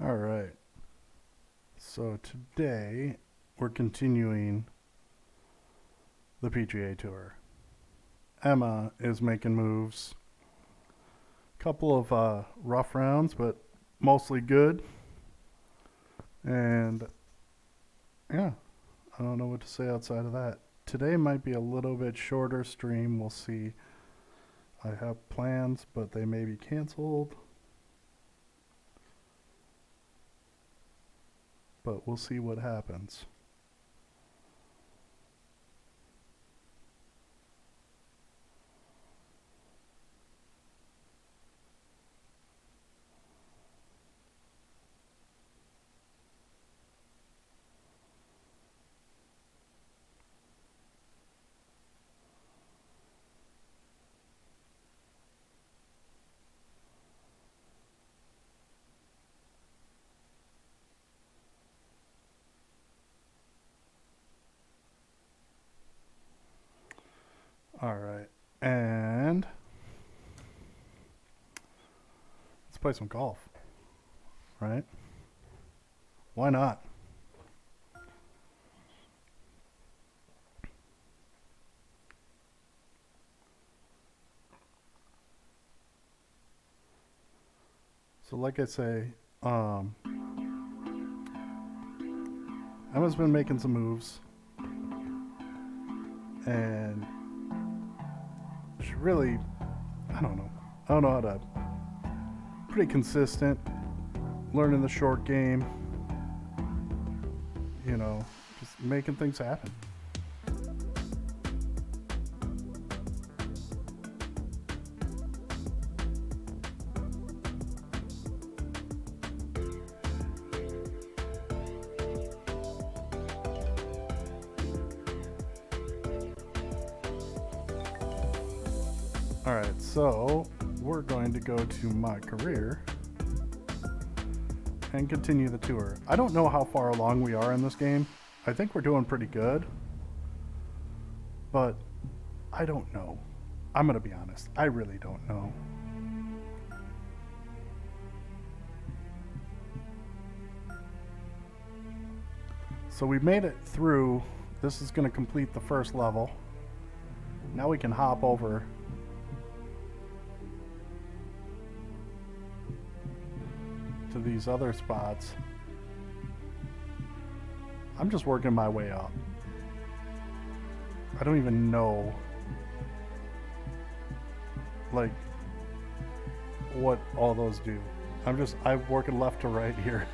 All right. So today we're continuing the PGA Tour. Emma is making moves. Couple of rough rounds, but mostly good. And yeah, I don't know what to say outside of that. Today might be a little bit shorter stream. We'll see. I have plans, but they may be canceled. But we'll see what happens. All right. And let's play some golf, right? Why not? So, like I say, um, Emma's been making some moves, and she really, I don't know how to. Pretty consistent, learning the short game, you know, just making things happen. All right, so we're going to go to my career and continue the tour. I don't know how far along we are in this game. I think we're doing pretty good, but I don't know. I'm going to be honest. I really don't know. So we made it through. This is going to complete the first level. Now we can hop over to these other spots. I'm just working my way up. I don't even know like what all those do. I'm working left to right here.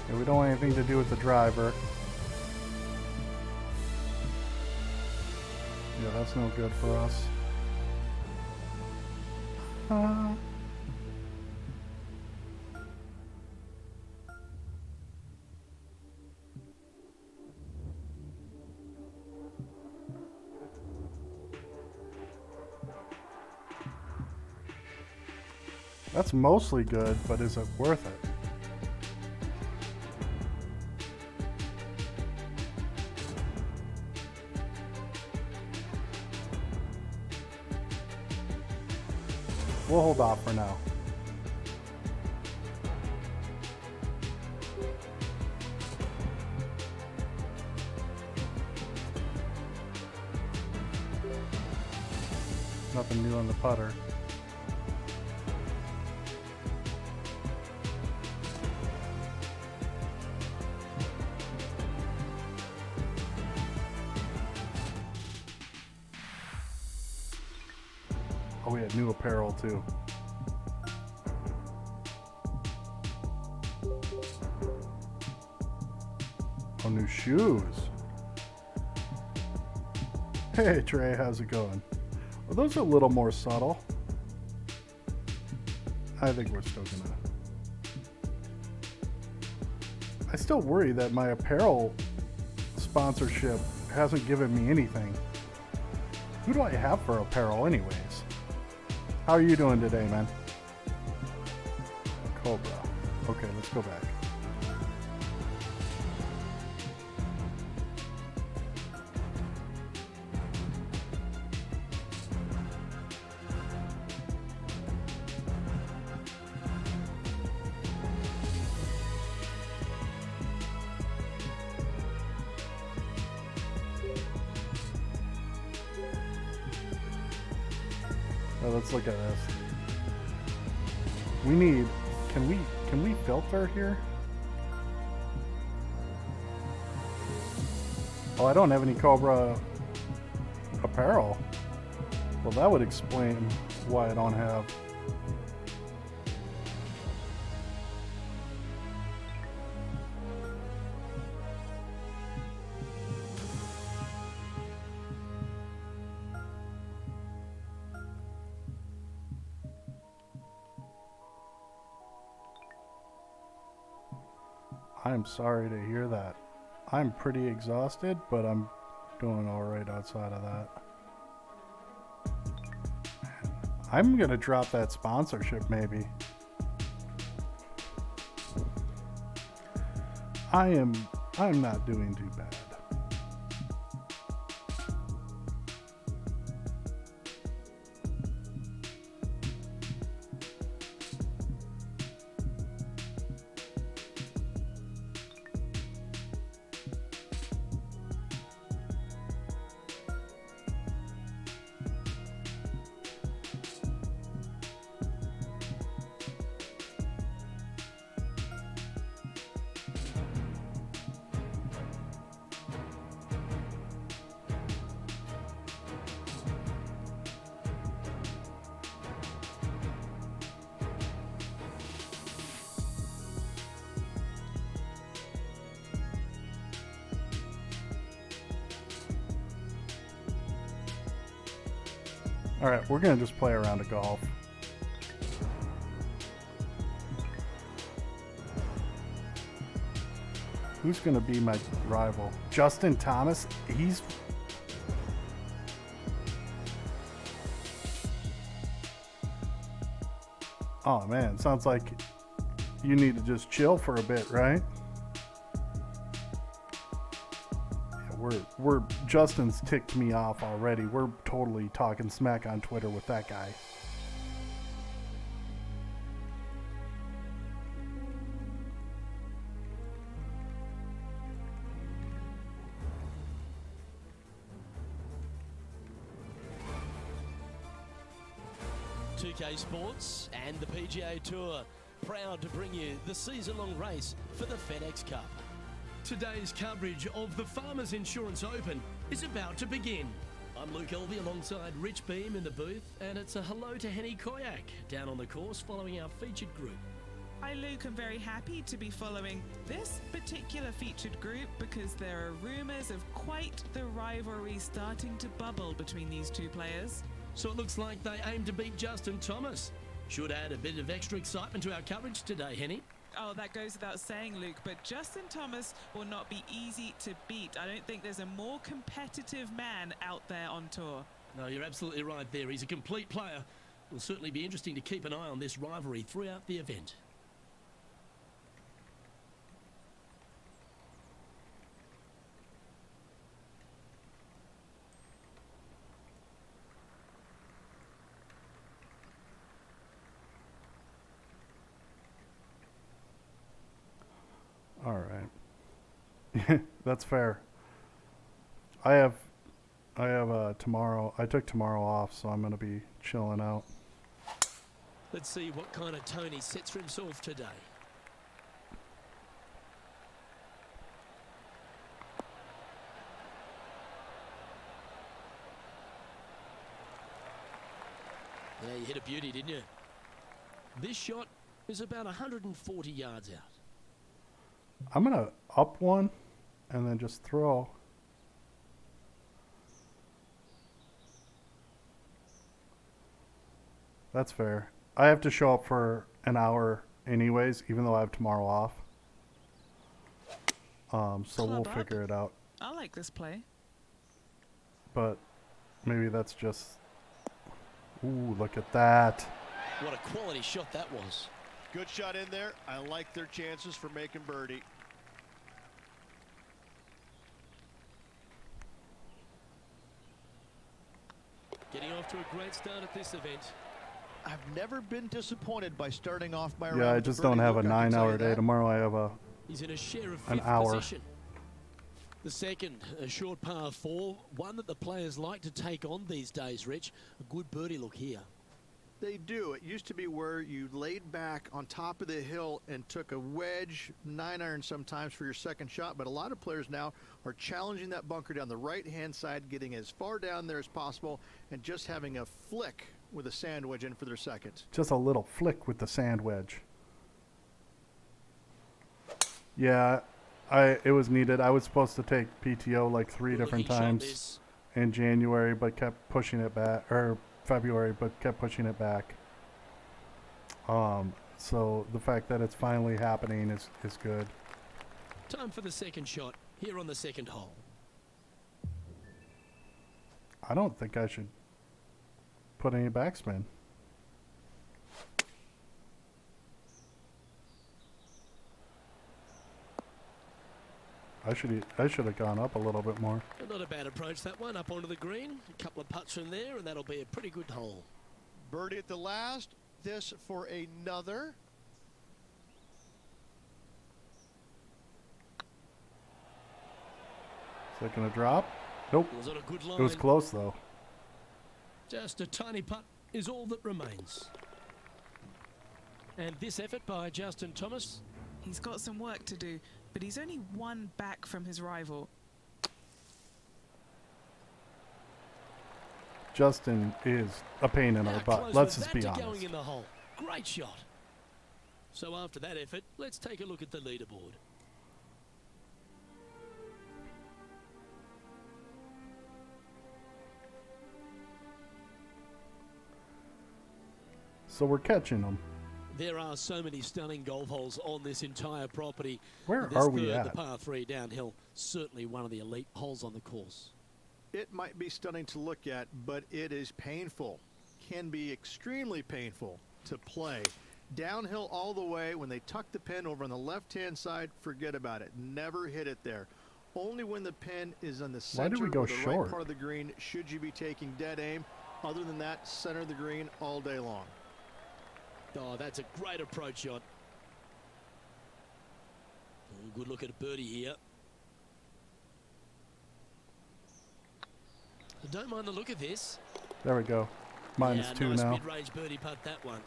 And we don't want anything to do with the driver. Yeah, that's no good for us. That's mostly good, but is it worth it? We'll hold off for now. Nothing new on the putter. Oh, we had new apparel too. Oh, new shoes. Hey Trey, how's it going? Well, those are a little more subtle. I think we're still gonna. I still worry that my apparel sponsorship hasn't given me anything. Who do I have for apparel anyways? How are you doing today, man? Cobra. Okay, let's go back. Let's look at this. We need, can we filter here? Oh, I don't have any Cobra apparel. Well, that would explain why I don't have. I'm sorry to hear that. I'm pretty exhausted, but I'm doing all right outside of that. I'm gonna drop that sponsorship maybe. I'm not doing too bad. All right, we're gonna just play a round of golf. Who's gonna be my rival? Justin Thomas? He's... Oh man, sounds like you need to just chill for a bit, right? We're Justin's ticked me off already. We're totally talking smack on Twitter with that guy. PGA Sports and the PGA Tour, proud to bring you the season-long race for the FedEx Cup. Today's coverage of the Farmers Insurance Open is about to begin. I'm Luke Elvey alongside Rich Beam in the booth, and it's a hello to Henny Koyak down on the course following our featured group. Hi Luke, I'm very happy to be following this particular featured group because there are rumours of quite the rivalry starting to bubble between these two players. So it looks like they aim to beat Justin Thomas. Should add a bit of extra excitement to our coverage today, Henny. Oh, that goes without saying, Luke, but Justin Thomas will not be easy to beat. I don't think there's a more competitive man out there on tour. No, you're absolutely right there. He's a complete player. It will certainly be interesting to keep an eye on this rivalry throughout the event. All right. That's fair. I have tomorrow. I took tomorrow off, so I'm going to be chilling out. Let's see what kind of tone he sets for himself today. Yeah, you hit a beauty, didn't you? This shot is about 140 yards out. I'm going to up one and then just throw. That's fair. I have to show up for an hour anyways, even though I have tomorrow off. So we'll figure it out. I like this play. But Maybe that's just... Ooh, look at that. What a quality shot that was. Good shot in there. I like their chances for making birdie. Getting off to a great start at this event. I've never been disappointed by starting off my round. Yeah, I with just the birdie don't have a look, I can tell 9-hour you day. that. Tomorrow I have a... He's in a share of An fifth hour. position. The second, a short par 4, one that the players like to take on these days, Rich. A good birdie look here. They do. It used to be where you laid back on top of the hill and took a wedge, 9-iron sometimes for your second shot, but a lot of players now are challenging that bunker down the right-hand side, getting as far down there as possible, and just having a flick with a sand wedge in for their second. Just a little flick with the sand wedge. Yeah, it was needed. I was supposed to take PTO like 3 Good different looking shot times this. in January, but kept pushing it back, or February, but kept pushing it back. So the fact that it's finally happening is good. Time for the second shot here on the second hole. I don't think I should put any backspin. I should have gone up a little bit more. Not a bad approach, that one, up onto the green. A couple of putts from there, and that'll be a pretty good hole. Birdie at the last. This for another. Is that going to drop? Nope. It was on a good line. It was close, though. Just a tiny putt is all that remains. And this effort by Justin Thomas. He's got some work to do, but he's only one back from his rival. Justin is a pain in How our close butt. Let's was just be that to going honest. in the hole? Great shot. So after that effort, let's take a look at the leaderboard. So we're catching them. There are so many stunning golf holes on this entire property. Where This are we third, at? the par 3 downhill, certainly one of the elite holes on the course. It might be stunning to look at, but it is painful. Can be extremely painful to play. Downhill all the way. When they tuck the pin over on the left-hand side, forget about it. Never hit it there. Only when the pin is on the Why center did we go or the short? right part of the green should you be taking dead aim. Other than that, center of the green all day long. Oh, that's a great approach shot. Oh, good look at a birdie here. I don't mind the look of this. There we go. Minus Yeah, 2 nice now. mid-range birdie putt, that one.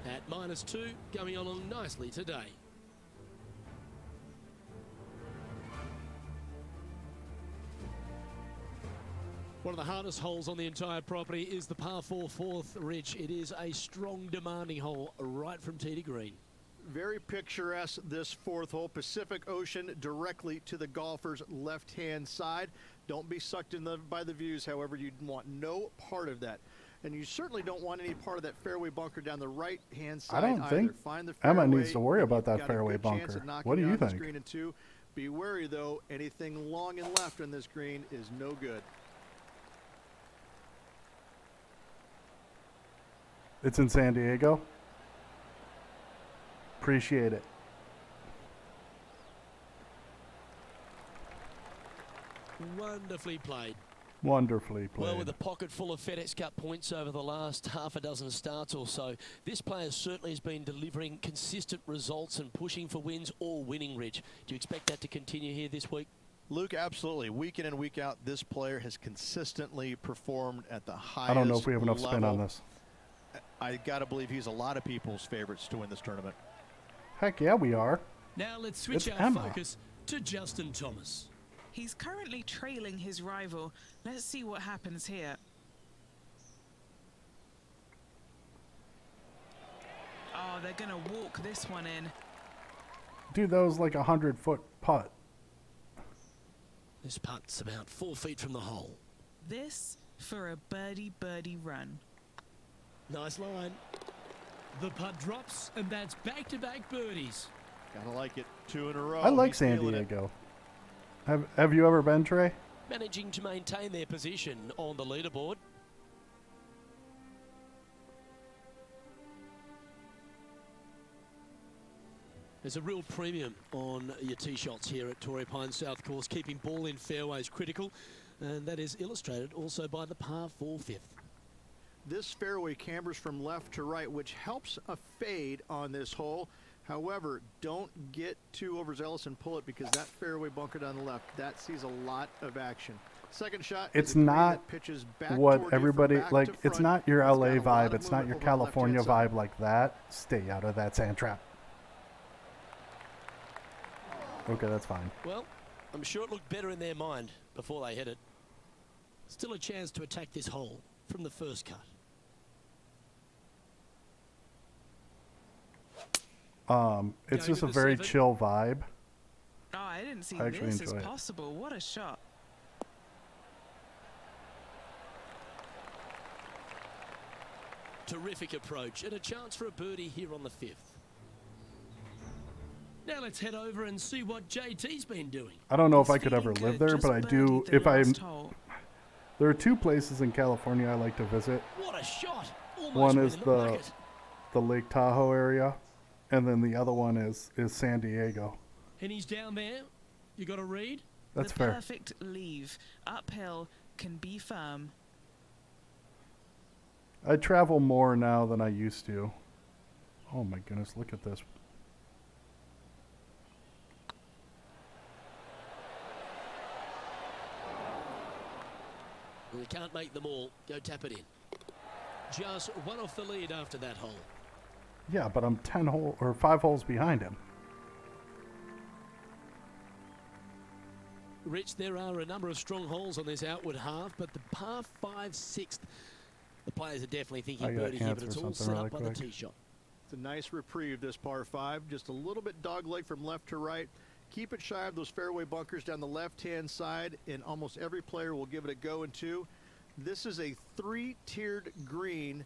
At minus 2, going along nicely today. One of the hardest holes on the entire property is the par 4 fourth, Rich. It is a strong, demanding hole right from tee to green. Very picturesque, this fourth hole. Pacific Ocean directly to the golfer's left-hand side. Don't be sucked in by the views, however. You want no part of that. And you certainly don't want any part of that fairway bunker down the right-hand side I don't either. think Find the Emma fairway, needs to worry and about you've that got a fairway good chance bunker. at knocking What do it you out this think? green in 2. Be wary, though. Anything long and left on this green is no good. It's in San Diego. Appreciate it. Wonderfully played. Wonderfully played. Well, with a pocket full of FedEx Cup points over the last half a dozen starts or so, this player certainly has been delivering consistent results and pushing for wins or winning, Rich. Do you expect that to continue here this week? Luke, absolutely. Week in and week out, this player has consistently performed at the highest I don't know if we have enough spin on level. this. I got to believe he's a lot of people's favorites to win this tournament. Heck yeah, we are. Now let's switch It's our Emma. focus to Justin Thomas. He's currently trailing his rival. Let's see what happens here. Oh, they're going to walk this one in. Dude, that was like a 100-foot putt. This putt's about 4 feet from the hole. This for a birdie run. Nice line. The putt drops, and that's back-to-back birdies. Gotta like it. 2 in a row. I like He's San feeling it. Diego. Have you ever been, Trey? Managing to maintain their position on the leaderboard. There's a real premium on your tee shots here at Torrey Pines South Course, keeping ball in fairways critical, and that is illustrated also by the par 4 fifth. This fairway cambers from left to right, which helps a fade on this hole. However, don't get too overzealous and pull it, because that fairway bunker down the left, that sees a lot of action. Second shot. It's is a green not that pitches back what toward you from everybody back like. to It's front. not your It's got LA a lot vibe. of It's not movement your over on the California left-hand side. vibe like that. Stay out of that sand trap. Okay, that's fine. Well, I'm sure it looked better in their mind before they hit it. Still a chance to attack this hole from the first cut. It's Going just to a the very 7. chill vibe. Oh, I didn't see I actually this as enjoy it. possible. What a shot. Terrific approach and a chance for a birdie here on the 5th. Now let's head over and see what JT's been doing. I don't know if He's I could ever feeling live good, there, just but I do. birdied the If I, last hole. there are 2 places in California I like to visit. What a shot! Almost One went is in the the bucket. Lake Tahoe area, and then the other one is San Diego. And he's down there. You got to read. That's The fair. perfect leave. Uphill, can be firm. I travel more now than I used to. Oh my goodness, look at this. Well, you can't make them all. Go tap it in. Just one off the lead after that hole. Yeah, but I'm 5 holes behind him. Rich, there are a number of strong holes on this outward half, but the par 5 6th, the players are definitely I thinking gotta birdie here, but answer it's all something set really up by the quick. tee shot. It's a nice reprieve, this par 5. Just a little bit dogleg from left to right. Keep it shy of those fairway bunkers down the left-hand side, and almost every player will give it a go in 2. This is a 3-tiered green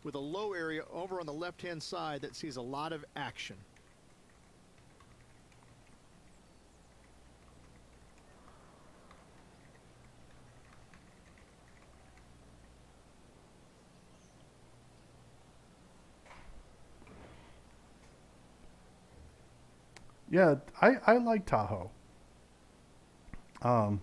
with a low area over on the left-hand side that sees a lot of action. Yeah, I like Tahoe. I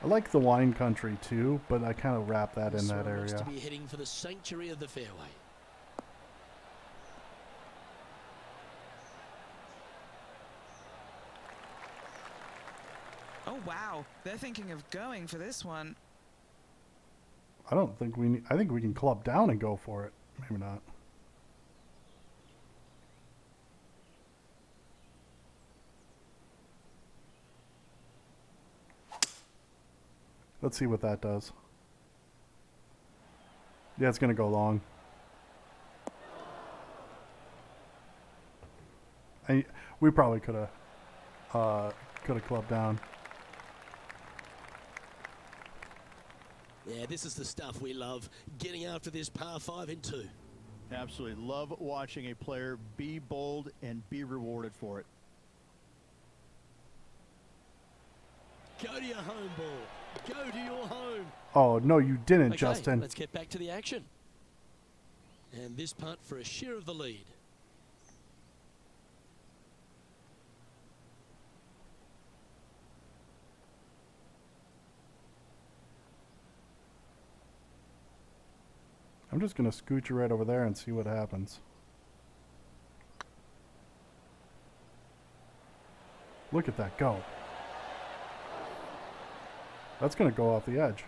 like the wine country too, but I kind of wrap that in This that one looks area. to be heading for the sanctuary of the fairway. Oh, wow. They're thinking of going for this one. I don't think we need, I think we can club down and go for it. Maybe not. Let's see what that does. Yeah, it's going to go long. We probably could have clubbed down. Yeah, this is the stuff we love, getting after this par 5 in 2. Absolutely love watching a player be bold and be rewarded for it. Go to your home ball. Go to your home. Oh, no, you didn't, Okay, Justin. let's get back to the action. And this putt for a share of the lead. I'm just going to scooch you right over there and see what happens. Look at that go. That's going to go off the edge.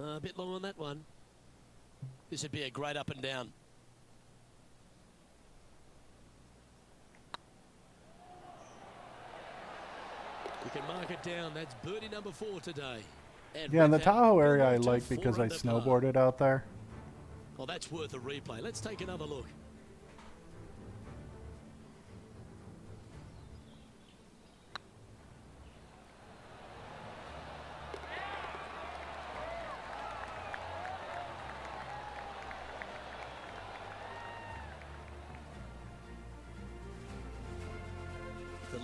A bit long on that one. This would be a great up and down. You can mark it down. That's birdie number 4 today. And Yeah, in the with that, Tahoe we're area on I to like 4 because I under par. snowboarded out there. Well, that's worth a replay. Let's take another look.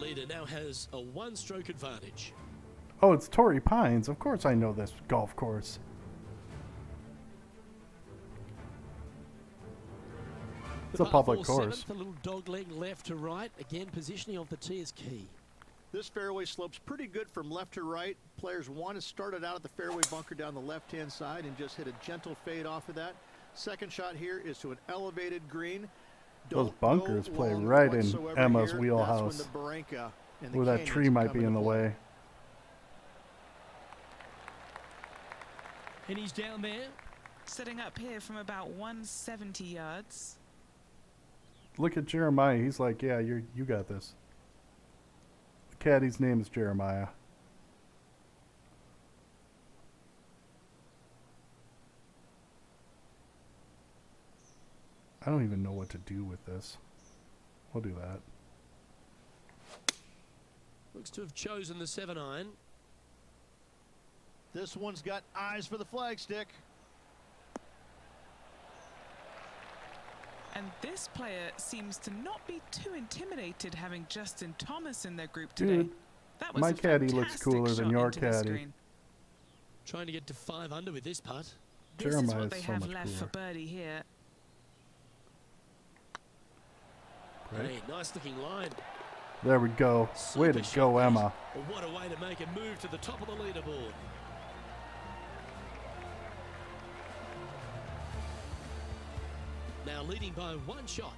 leader now has a one-stroke advantage. Oh, it's Torrey Pines. Of course I know this golf course. It's a par public 4 course. seventh, a little dog leg left to right. Again, positioning of the tee is key. This fairway slopes pretty good from left to right. Players want to start it out at the fairway bunker down the left-hand side and just hit a gentle fade off of that. Second shot here is to an elevated green. Those Don't bunkers go play long right in whatsoever Emma's here. wheelhouse. That's when the Barranca and the Ooh, that canyons tree might come be in into the play. way. And he's down there. Setting up here from about 170 yards. Look at Jeremiah. He's like, yeah, you got this. The caddy's name is Jeremiah. I don't even know what to do with this. We'll do that. Looks to have chosen the 7-iron. This one's got eyes for the flagstick. And this player seems to not be too intimidated having Justin Thomas in their group today. Dude, That was my a caddy looks fantastic cooler than shot your into the caddy. screen. Trying to get to 5 under with this putt. This is Jeremiah's what they so have much left for cooler. birdie here. Right. Hey, nice looking line. There we go. Way to Super go, shot, Emma. that. What a way to make a move to the top of the leaderboard. Now leading by 1 shot.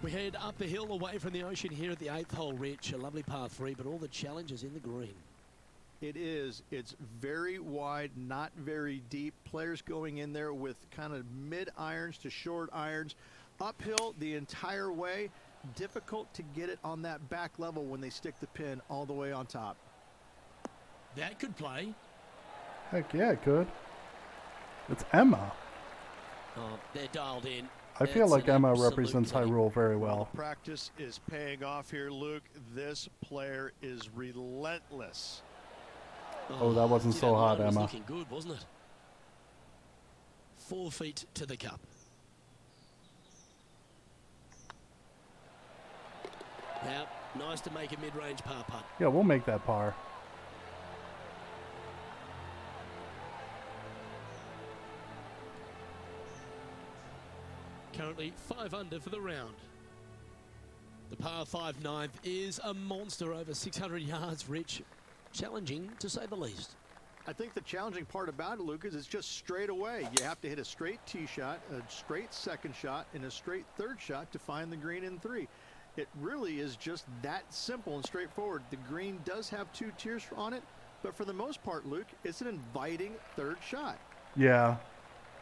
We head up the hill away from the ocean here at the 8th hole, Rich. A lovely par 3, but all the challenges in the green. It is. It's very wide, not very deep. Players going in there with kind of mid irons to short irons. Uphill the entire way. Difficult to get it on that back level when they stick the pin all the way on top. That could play. Heck yeah, it could. It's Emma. Oh, they're dialed in. I feel That's like an Emma absolute represents play. Hyrule very Well, well. the practice is paying off here, Luke. This player is relentless. Oh, that wasn't gee, so that hot, line was Emma. looking good, wasn't it? 4 feet to the cup. Now, nice to make a mid-range par putt. Yeah, we'll make that par. Currently 5 under for the round. The par 5 ninth is a monster over 600 yards, Rich. Challenging, to say the least. I think the challenging part about it, Luke, is it's just straight away. You have to hit a straight tee shot, a straight second shot, and a straight third shot to find the green in 3. It really is just that simple and straightforward. The green does have 2 tiers on it, but for the most part, Luke, it's an inviting third shot. Yeah,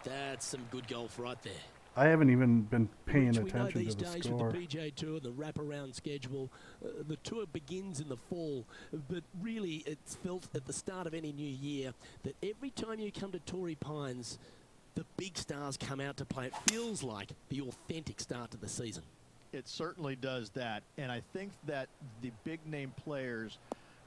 That's some good golf right there. I haven't even been paying Rich, we know attention these to the days score. with the PGA Tour, the wraparound schedule, the tour begins in the fall, but really it's felt at the start of any new year that every time you come to Torrey Pines, the big stars come out to play. It feels like the authentic start to the season. It certainly does that. And I think that the big name players,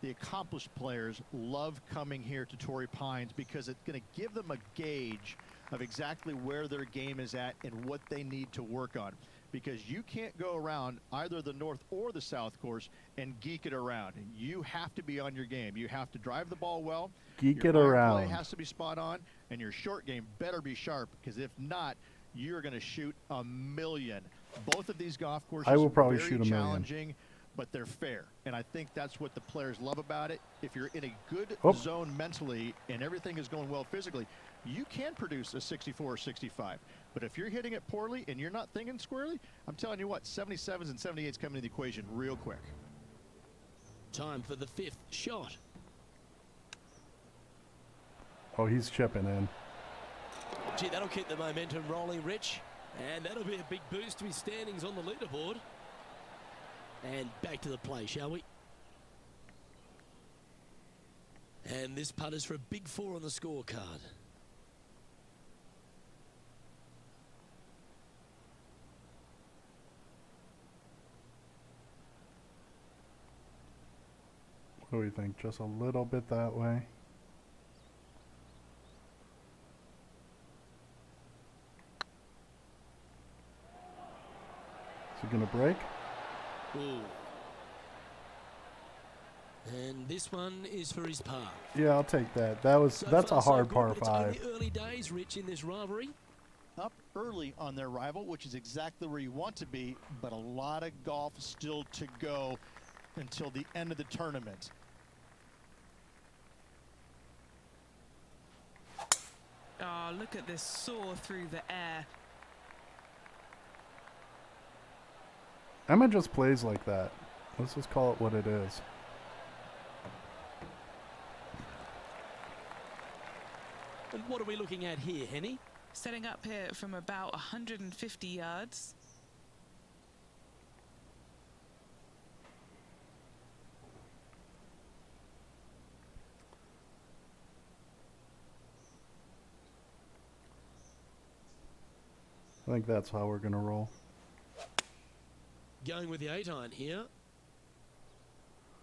the accomplished players, love coming here to Torrey Pines because it's going to give them a gauge of exactly where their game is at and what they need to work on. Because you can't go around either the north or the south course and geek it around. You have to be on your game. You have to drive the ball well. Geek Your it iron around. play has to be spot on, and your short game better be sharp, because if not, you're going to shoot a million. Both of these golf courses I will probably very shoot a million. challenging, but they're fair. And I think that's what the players love about it. If you're in a good Oh. zone mentally and everything is going well physically, you can produce a 64 or 65. But if you're hitting it poorly and you're not thinking squarely, I'm telling you what, 77s and 78s come into the equation real quick. Time for the 5th shot. Oh, he's chipping in. Gee, that'll keep the momentum rolling, Rich. And that'll be a big boost to his standings on the leaderboard. And back to the play, shall we? And this putt is for a big 4 on the scorecard. What do we think? Just a little bit that way? I think you're going to gonna break. Ooh. And this one is for his par. Yeah, I'll take that. So That's far, a so hard good, par but it's 5. only early days, Rich, in this rivalry. Up early on their rival, which is exactly where you want to be, but a lot of golf still to go until the end of the tournament. Oh, look at this soar through the air. Emma just plays like that. Let's just call it what it is. And what are we looking at here, Henny? Setting up here from about 150 yards. I think that's how we're gonna roll. Going with the 8-iron here.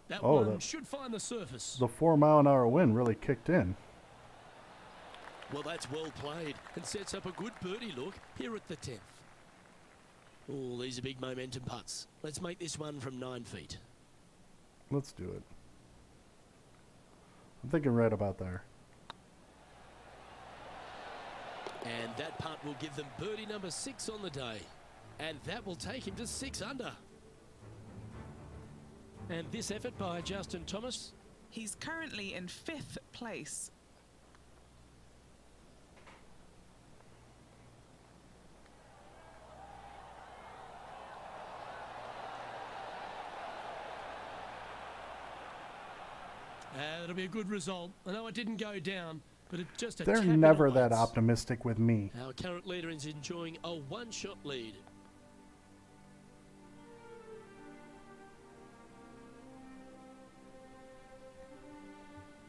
That Oh, one should find the surface. The 4-mile-an-hour wind really kicked in. Well, that's well played and sets up a good birdie look here at the 10th. Oh, these are big momentum putts. Let's make this one from 9 feet. Let's do it. I'm thinking right about there. And that putt will give them birdie number 6 on the day. And that will take him to 6 under. And this effort by Justin Thomas. He's currently in 5th place. That'll be a good result. I know it didn't go down, but it's just a They're tap in never the that lights. optimistic with me. Our current leader is enjoying a 1-shot lead.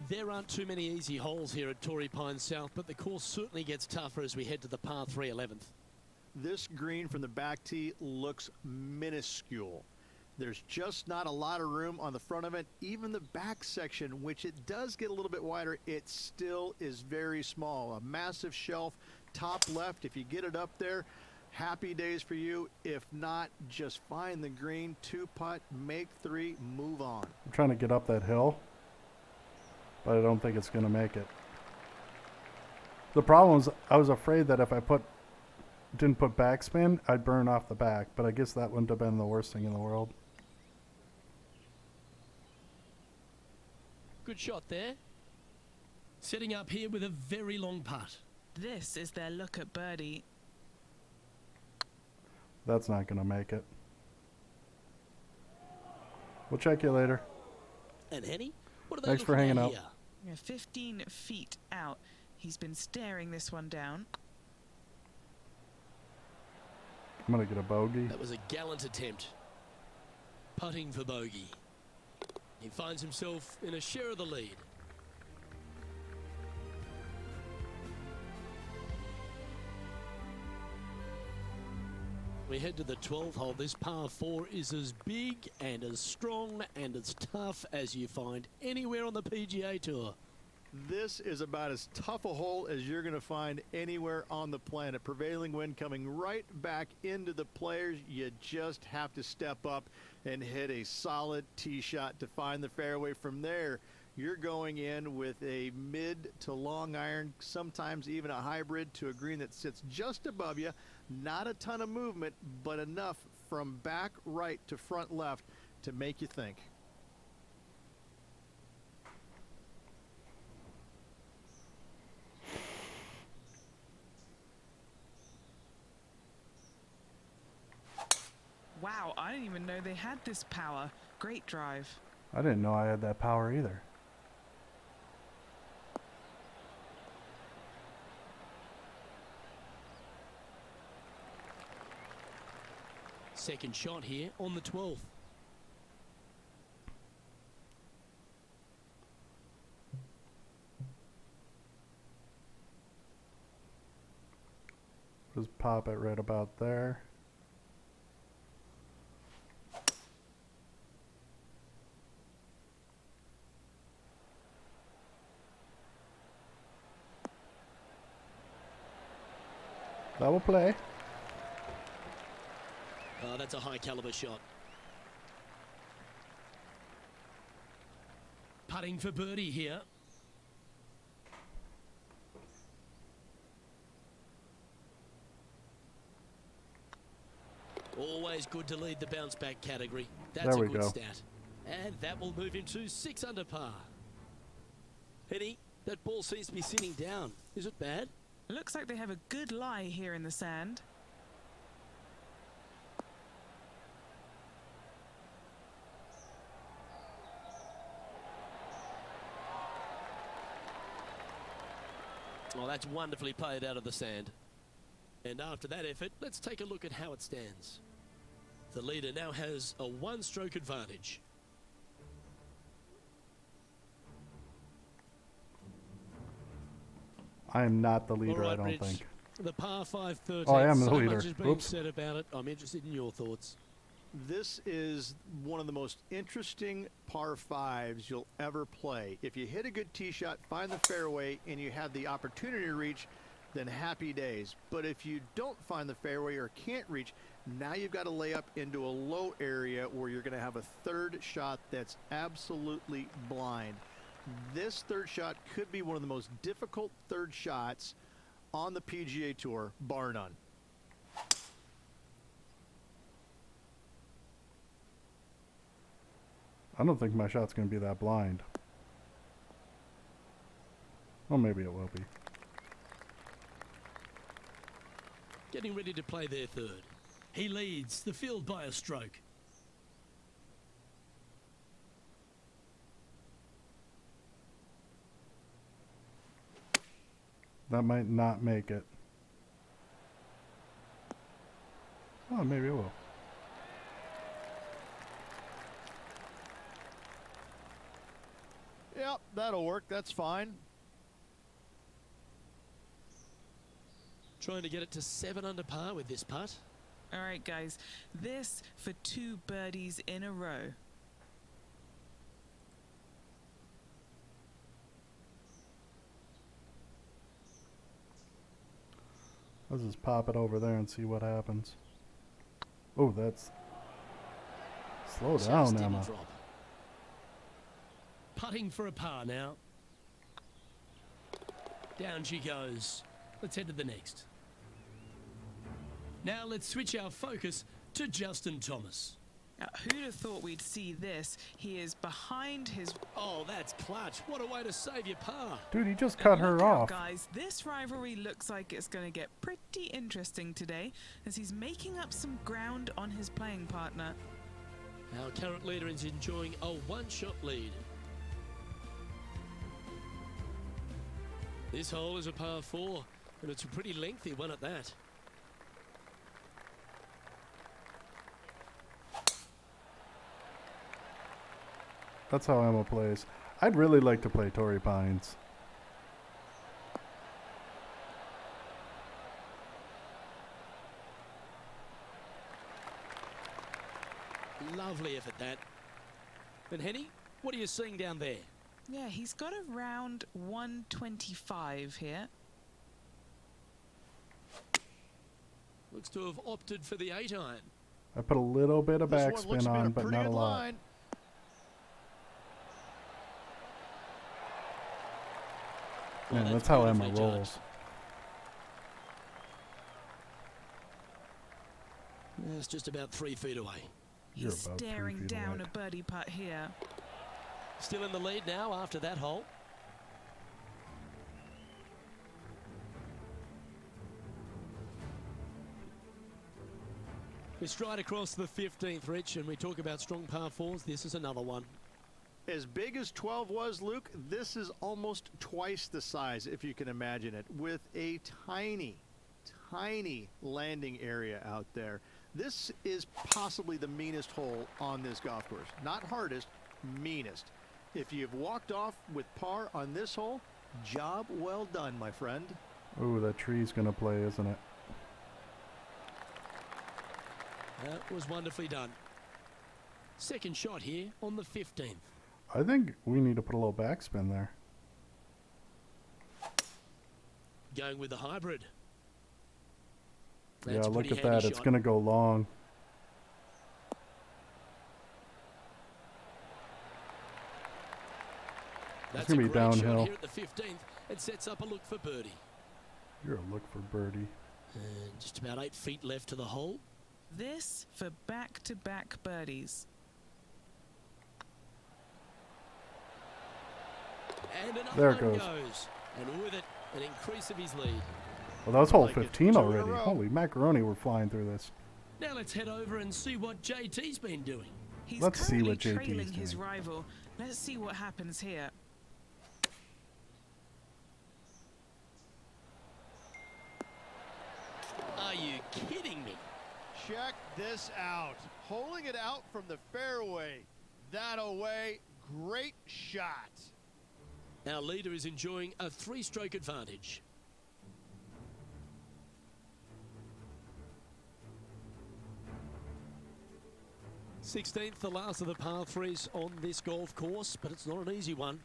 There aren't too many easy holes here at Torrey Pines South, but the course certainly gets tougher as we head to the par 3 11th. This green from the back tee looks minuscule. There's just not a lot of room on the front of it. Even the back section, which it does get a little bit wider, it still is very small. A massive shelf, top left. If you get it up there, happy days for you. If not, just find the green, 2-putt, make 3, move on. I'm trying to get up that hill, but I don't think it's going to make it. The problem is I was afraid that if I didn't put backspin, I'd burn off the back, but I guess that wouldn't have been the worst thing in the world. Good shot there. Setting up here with a very long putt. This is their look at birdie. That's not going to make it. We'll check you later. And Henny, what are they Thanks for looking hanging at out. here? We're 15 feet out. He's been staring this one down. I'm going to get a bogey. That was a gallant attempt. Putting for bogey. He finds himself in a share of the lead. We head to the 12th hole. This par 4 is as big and as strong and as tough as you find anywhere on the PGA Tour. This is about as tough a hole as you're going to find anywhere on the planet. Prevailing wind coming right back into the players. You just have to step up and hit a solid tee shot to find the fairway. From there, you're going in with a mid to long iron, sometimes even a hybrid, to a green that sits just above you. Not a ton of movement, but enough from back right to front left to make you think. Wow, I didn't even know they had this power. Great drive. I didn't know I had that power either. Second shot here on the 12th. Just pop it right about there. That will play. Oh, that's a high caliber shot. Putting for birdie here. Always good to lead the bounce back category. That's There a we good go. stat. And that will move him to 6 under par. Penny, that ball seems to be sitting down. Is it bad? Looks like they have a good lie here in the sand. Well, that's wonderfully played out of the sand. And after that effort, let's take a look at how it stands. The leader now has a 1-stroke advantage. I am not the leader, All right, I don't Rich. think. The par 5 13. Oh, I am the so leader. much has been Oops. said about it. I'm interested in your thoughts. This is one of the most interesting par 5s you'll ever play. If you hit a good tee shot, find the fairway, and you have the opportunity to reach, then happy days. But if you don't find the fairway or can't reach, now you've got to lay up into a low area where you're going to have a third shot that's absolutely blind. This third shot could be one of the most difficult third shots on the PGA Tour, bar none. I don't think my shot's going to be that blind. Well, maybe it will be. Getting ready to play their third. He leads the field by a stroke. That might not make it. Oh, maybe it will. Yep, that'll work. That's fine. Trying to get it to 7 under par with this putt. All right, guys. This for 2 birdies in a row. Let's just pop it over there and see what happens. Oh, that's... Slow Just down, didn't Emma. drop. Putting for a par now. Down she goes. Let's head to the next. Now let's switch our focus to Justin Thomas. Now, who'd have thought we'd see this? He is behind his... Oh, that's clutch. What a way to save your par. Dude, he just cut her Look out, off. guys. This rivalry looks like it's going to get pretty interesting today as he's making up some ground on his playing partner. Our current leader is enjoying a 1-shot lead. This hole is a par 4, and it's a pretty lengthy one at that. That's how Emma plays. I'd really like to play Torrey Pines. Lovely effort, that. And Henny, what are you seeing down there? Yeah, he's got around 125 here. Looks to have opted for the 8-iron. I put a little bit of This one looks backspin to be on, a but pretty not a good lot. line. Well, Man, that's how Emma beautifully rolls. judged. It's just about 3 feet away. You're He's about 3 staring feet down away. a birdie putt here. Still in the lead now after that hole. We stride across the 15th, Rich, and we talk about strong par 4s. This is another one. As big as 12 was, Luke, this is almost twice the size, if you can imagine it, with a tiny, tiny landing area out there. This is possibly the meanest hole on this golf course. Not hardest, meanest. If you've walked off with par on this hole, job well done, my friend. Ooh, that tree's gonna play, isn't it? That was wonderfully done. Second shot here on the 15th. I think we need to put a little backspin there. Going with the hybrid. Yeah, That's a look pretty at handy that. It's shot. gonna go long. That's gonna a be great shot downhill. here at the 15th and sets up a look for birdie. You're a look for birdie. And just about 8 feet left to the hole. This for back-to-back birdies. And another There it one goes. And with it, an increase of his lead. Well, that was hole Like it. 15 2 in a already. row. Holy macaroni, we're flying through this. Now let's head over and see what JT's been doing. He's Let's see currently what JT is trailing his doing. rival. Let's see what happens here. Are you kidding me? Check this out. Holding it out from the fairway. That away. Great shot. Our leader is enjoying a 3-stroke advantage. Sixteenth, the last of the par 3s on this golf course, but it's not an easy one.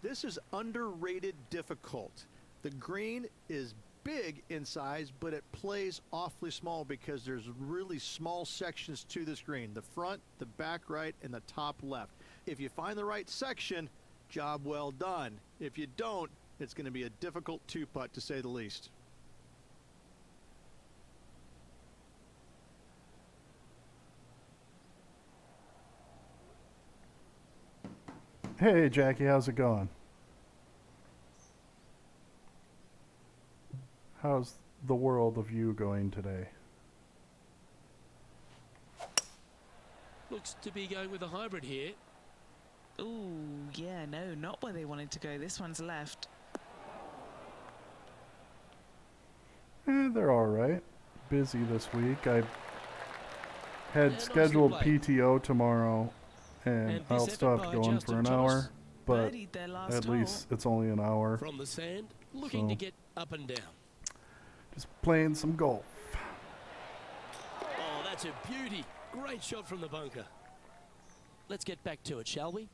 This is underrated difficult. The green is big in size, but it plays awfully small because there's really small sections to this green. The front, the back right, and the top left. If you find the right section, job well done. If you don't, it's going to be a difficult 2-putt to say the least. Hey, Jackie, how's it going? How's the world of you going today? Looks to be going with a hybrid here. Ooh, yeah, no, not where they wanted to go. This one's left. They're all right. Busy this week. I had Yeah, scheduled nicely played. PTO tomorrow, and And I'll this still effort have to by go in Justin for an Thomas. hour, but Birdied their last at hole. least it's only an hour. From the sand, looking to So- get up and down. Just playing some golf. Oh, that's a beauty. Great shot from the bunker. Let's get back to it, shall we?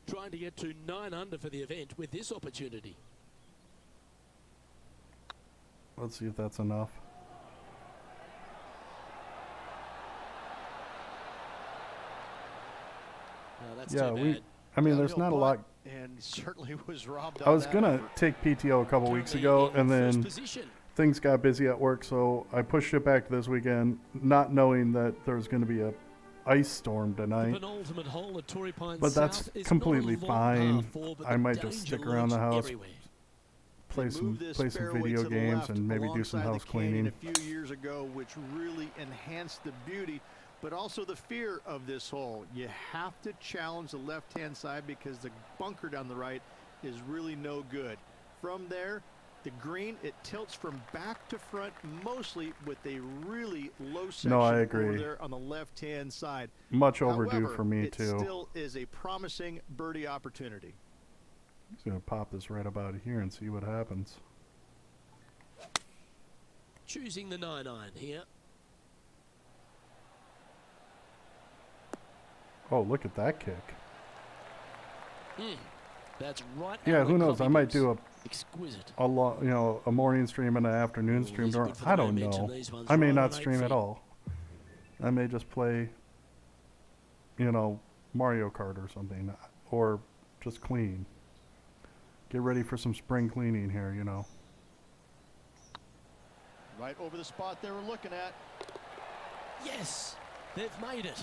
Trying to get to 9 under for the event with this opportunity. Let's see if that's enough. No, that's Yeah, too we. bad. I mean, there's Downhill not a lot. putt, and certainly was robbed. I on was that gonna effort. take PTO a couple weeks Currently ago, in and first then position. things got busy at work, so I pushed it back to this weekend, not knowing that there was going to be a ice storm The tonight. penultimate hole at Torrey Pines But that's South is completely not a long fine. par four, but I the might just danger stick around the lurks house, everywhere. play They some moved this play some fairway video to the games, left and maybe do some alongside the house canyon cleaning. a few years ago, which really enhanced the beauty, but also the fear of this hole. You have to challenge the left-hand side because the bunker down the right is really no good. From there, the green, it tilts from back to front mostly with a really low section I over agree. there on the left-hand side. Much overdue However, for me it too. still is a promising birdie opportunity. I'm just gonna pop this right about here and see what happens. Choosing the 9-iron here. Oh, look at that kick! That's right. Yeah, out who the knows? I coffee might boots. do Exquisite. a morning stream and an afternoon Ooh, stream. these are Or, good for I the don't momentum, know. these ones, I may right not on 8 stream at feet. all. I may just play, Mario Kart or something, or just clean. Get ready for some spring cleaning here, Right over the spot they were looking at. Yes, they've made it.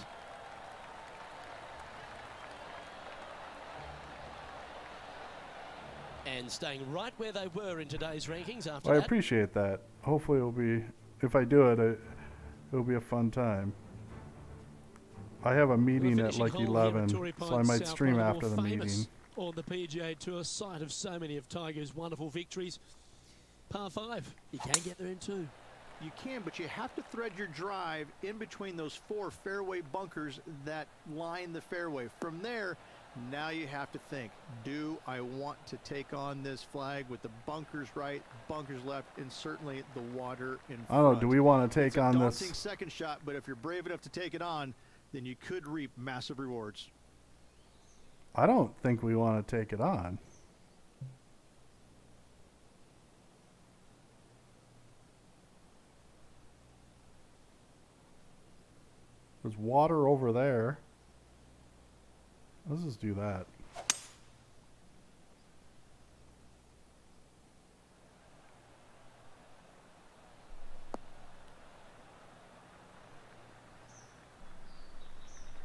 And staying right where they were in today's rankings after Well, I that. appreciate that. Hopefully it'll be, if I do it, it'll be a fun time. I have a The meeting at finishing like hole here 11, Torrey so I Pines might South, stream one of after more the famous meeting. on the PGA Tour, site of so many of Tiger's wonderful victories. Par 5, you can get there in 2. You can, but you have to thread your drive in between those 4 fairway bunkers that line the fairway. From there, now you have to think, do I want to take on this flag with the bunkers right, bunkers left, and certainly the water in front? I don't know, do we want to It's take a on daunting this? second shot, but if you're brave enough to take it on, then you could reap massive rewards. I don't think we want to take it on. There's water over there. Let's just do that.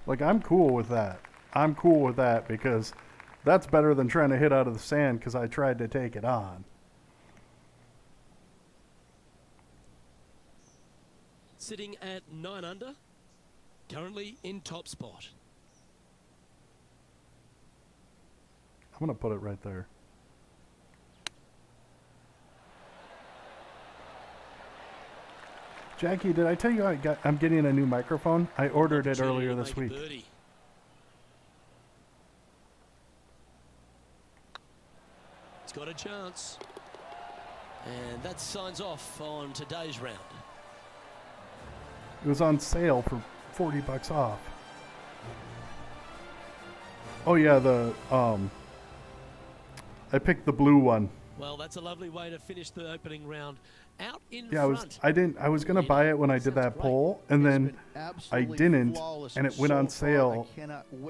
Like, I'm cool with that. I'm cool with that because that's better than trying to hit out of the sand because I tried to take it on. Sitting at 9 under, currently in top spot. I'm going to put it right there. Jackie, did I tell you I'm getting a new microphone? I ordered it Opportunity earlier to this make a week. birdie. He's got a chance. And that signs off on today's round. It was on sale for $40 off. Oh yeah, I picked the blue one. Well, that's a lovely way to finish the opening round. Out in Yeah, front. I was gonna buy it when I did that poll, and then I didn't, and it went on sale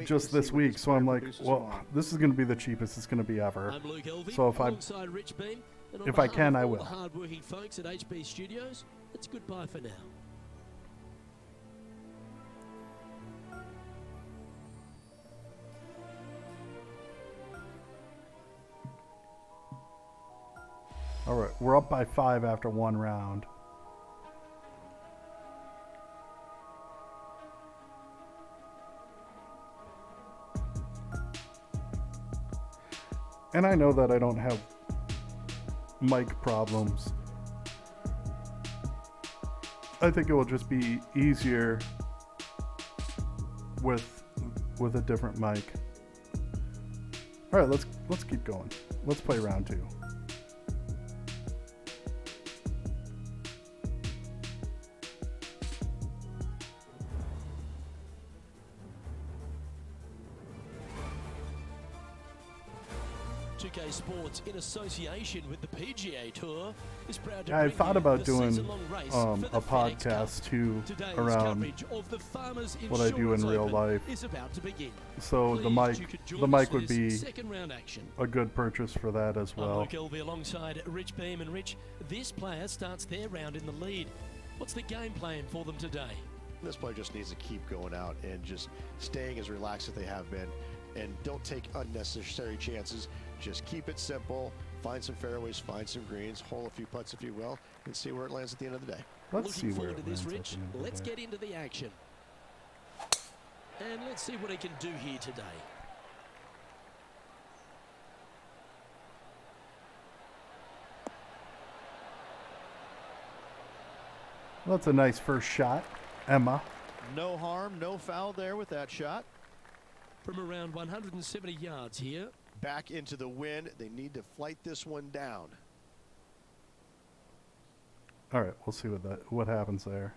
just this week. So I'm like, well, this is gonna be the cheapest it's gonna be ever. I'm Luke Elvey, So alongside Rich Beam, and on if I behalf can, of I all will. the hard-working folks at HP Studios, it's goodbye for now. All right, we're up by 5 after one round. And I know that I don't have mic problems. I think it will just be easier with a different mic. All right, let's keep going. Let's play round 2. Sports in association with the PGA Tour is proud to I bring thought you about the doing season-long race for a the FedEx podcast Cup. too Today's around coverage of the Farmers what I do in Insurance real Open life. is about to begin. So Pleased you could the join us mic for would this be second round action. a good purchase for that as I'm well. Luke Elvey alongside Rich Beam, and Rich, this player starts their round in the lead. What's the game plan for them today? This player just needs to keep going out and just staying as relaxed as they have been, and don't take unnecessary chances. Just keep it simple. Find some fairways, find some greens, hole a few putts if you will, and see where it lands at the end of the day. Let's see Looking where forward it to this, lands at Rich. the end of the Let's day. get into the action. And let's see what he can do here today. Well, that's a nice first shot, Emma. No harm, no foul there with that shot. From around 170 yards here. Back into the wind. They need to flight this one down. All right, we'll see what happens there.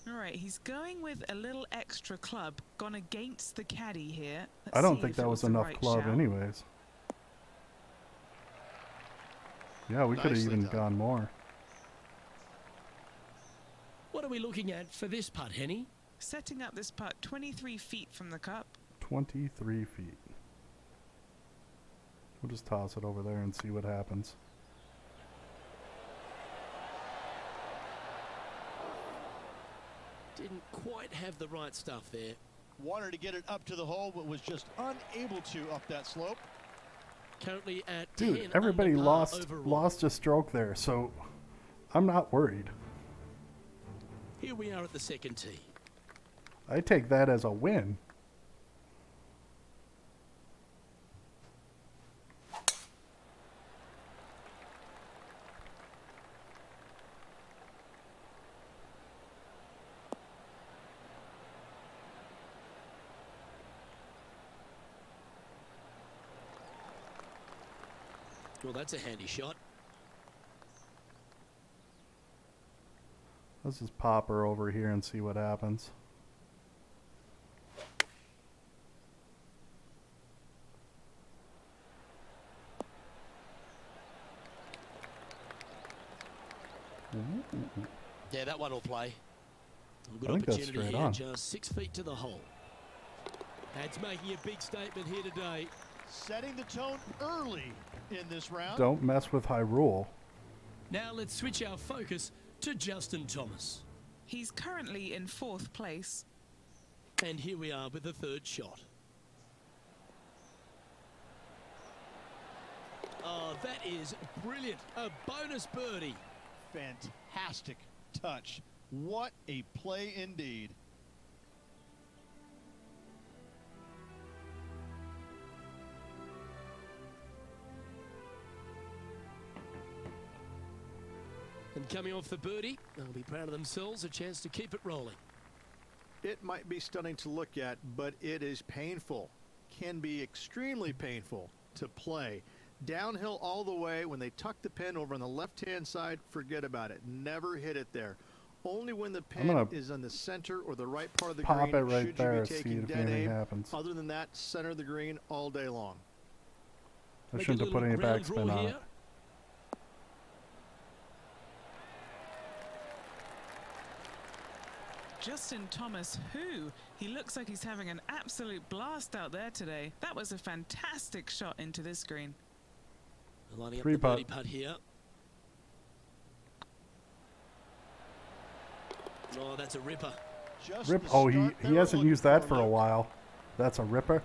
All right, he's going with a little extra club, gone against the caddy here. Let's I don't see think if that it was the enough right club shout. anyways. Yeah, we could have Nicely even done. gone more. What are we looking at for this putt, Henny? Setting up this putt 23 feet from the cup. 23 feet. We'll just toss it over there and see what happens. Didn't quite have the right stuff there. Wanted to get it up to the hole, but was just unable to up that slope. Currently at Dude, 10 everybody under par lost overall. a stroke there, so I'm not worried. Here we are at the second tee. I take that as a win. Well, that's a handy shot. Let's just pop her over here and see what happens. Yeah, that one will play. Good I think that's opportunity straight here, on. just 6 feet to the hole. That's making a big statement here today. Setting the tone early in this round. Don't mess with high rule. Now let's switch our focus to Justin Thomas. He's currently in 4th place. And here we are with the third shot. Oh, that is brilliant. A bonus birdie. Fantastic touch. What a play indeed. And coming off the birdie, they'll be proud of themselves, a chance to keep it rolling. It might be stunning to look at, but it is painful. Can be extremely painful to play. Downhill all the way. When they tuck the pin over on the left-hand side, forget about it. Never hit it there. Only when the pin is on the center or the right part of the Pop green it right should there, you be see taking if dead anything aim. happens. Other than that, center of the green all day long. I Make a shouldn't have put little any ground draw backspin on here. it. Justin Thomas, he looks like he's having an absolute blast out there today. That was a fantastic shot into this green. Lining up Three the birdie putt. putt here. Oh, that's a ripper. Just Rip. the Oh, start they he were hasn't looking used that for a Luke. while. That's a ripper.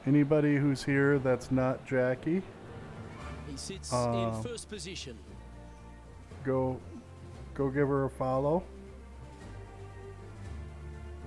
Anybody who's here that's not Jackie, He sits in first position. go give her a follow.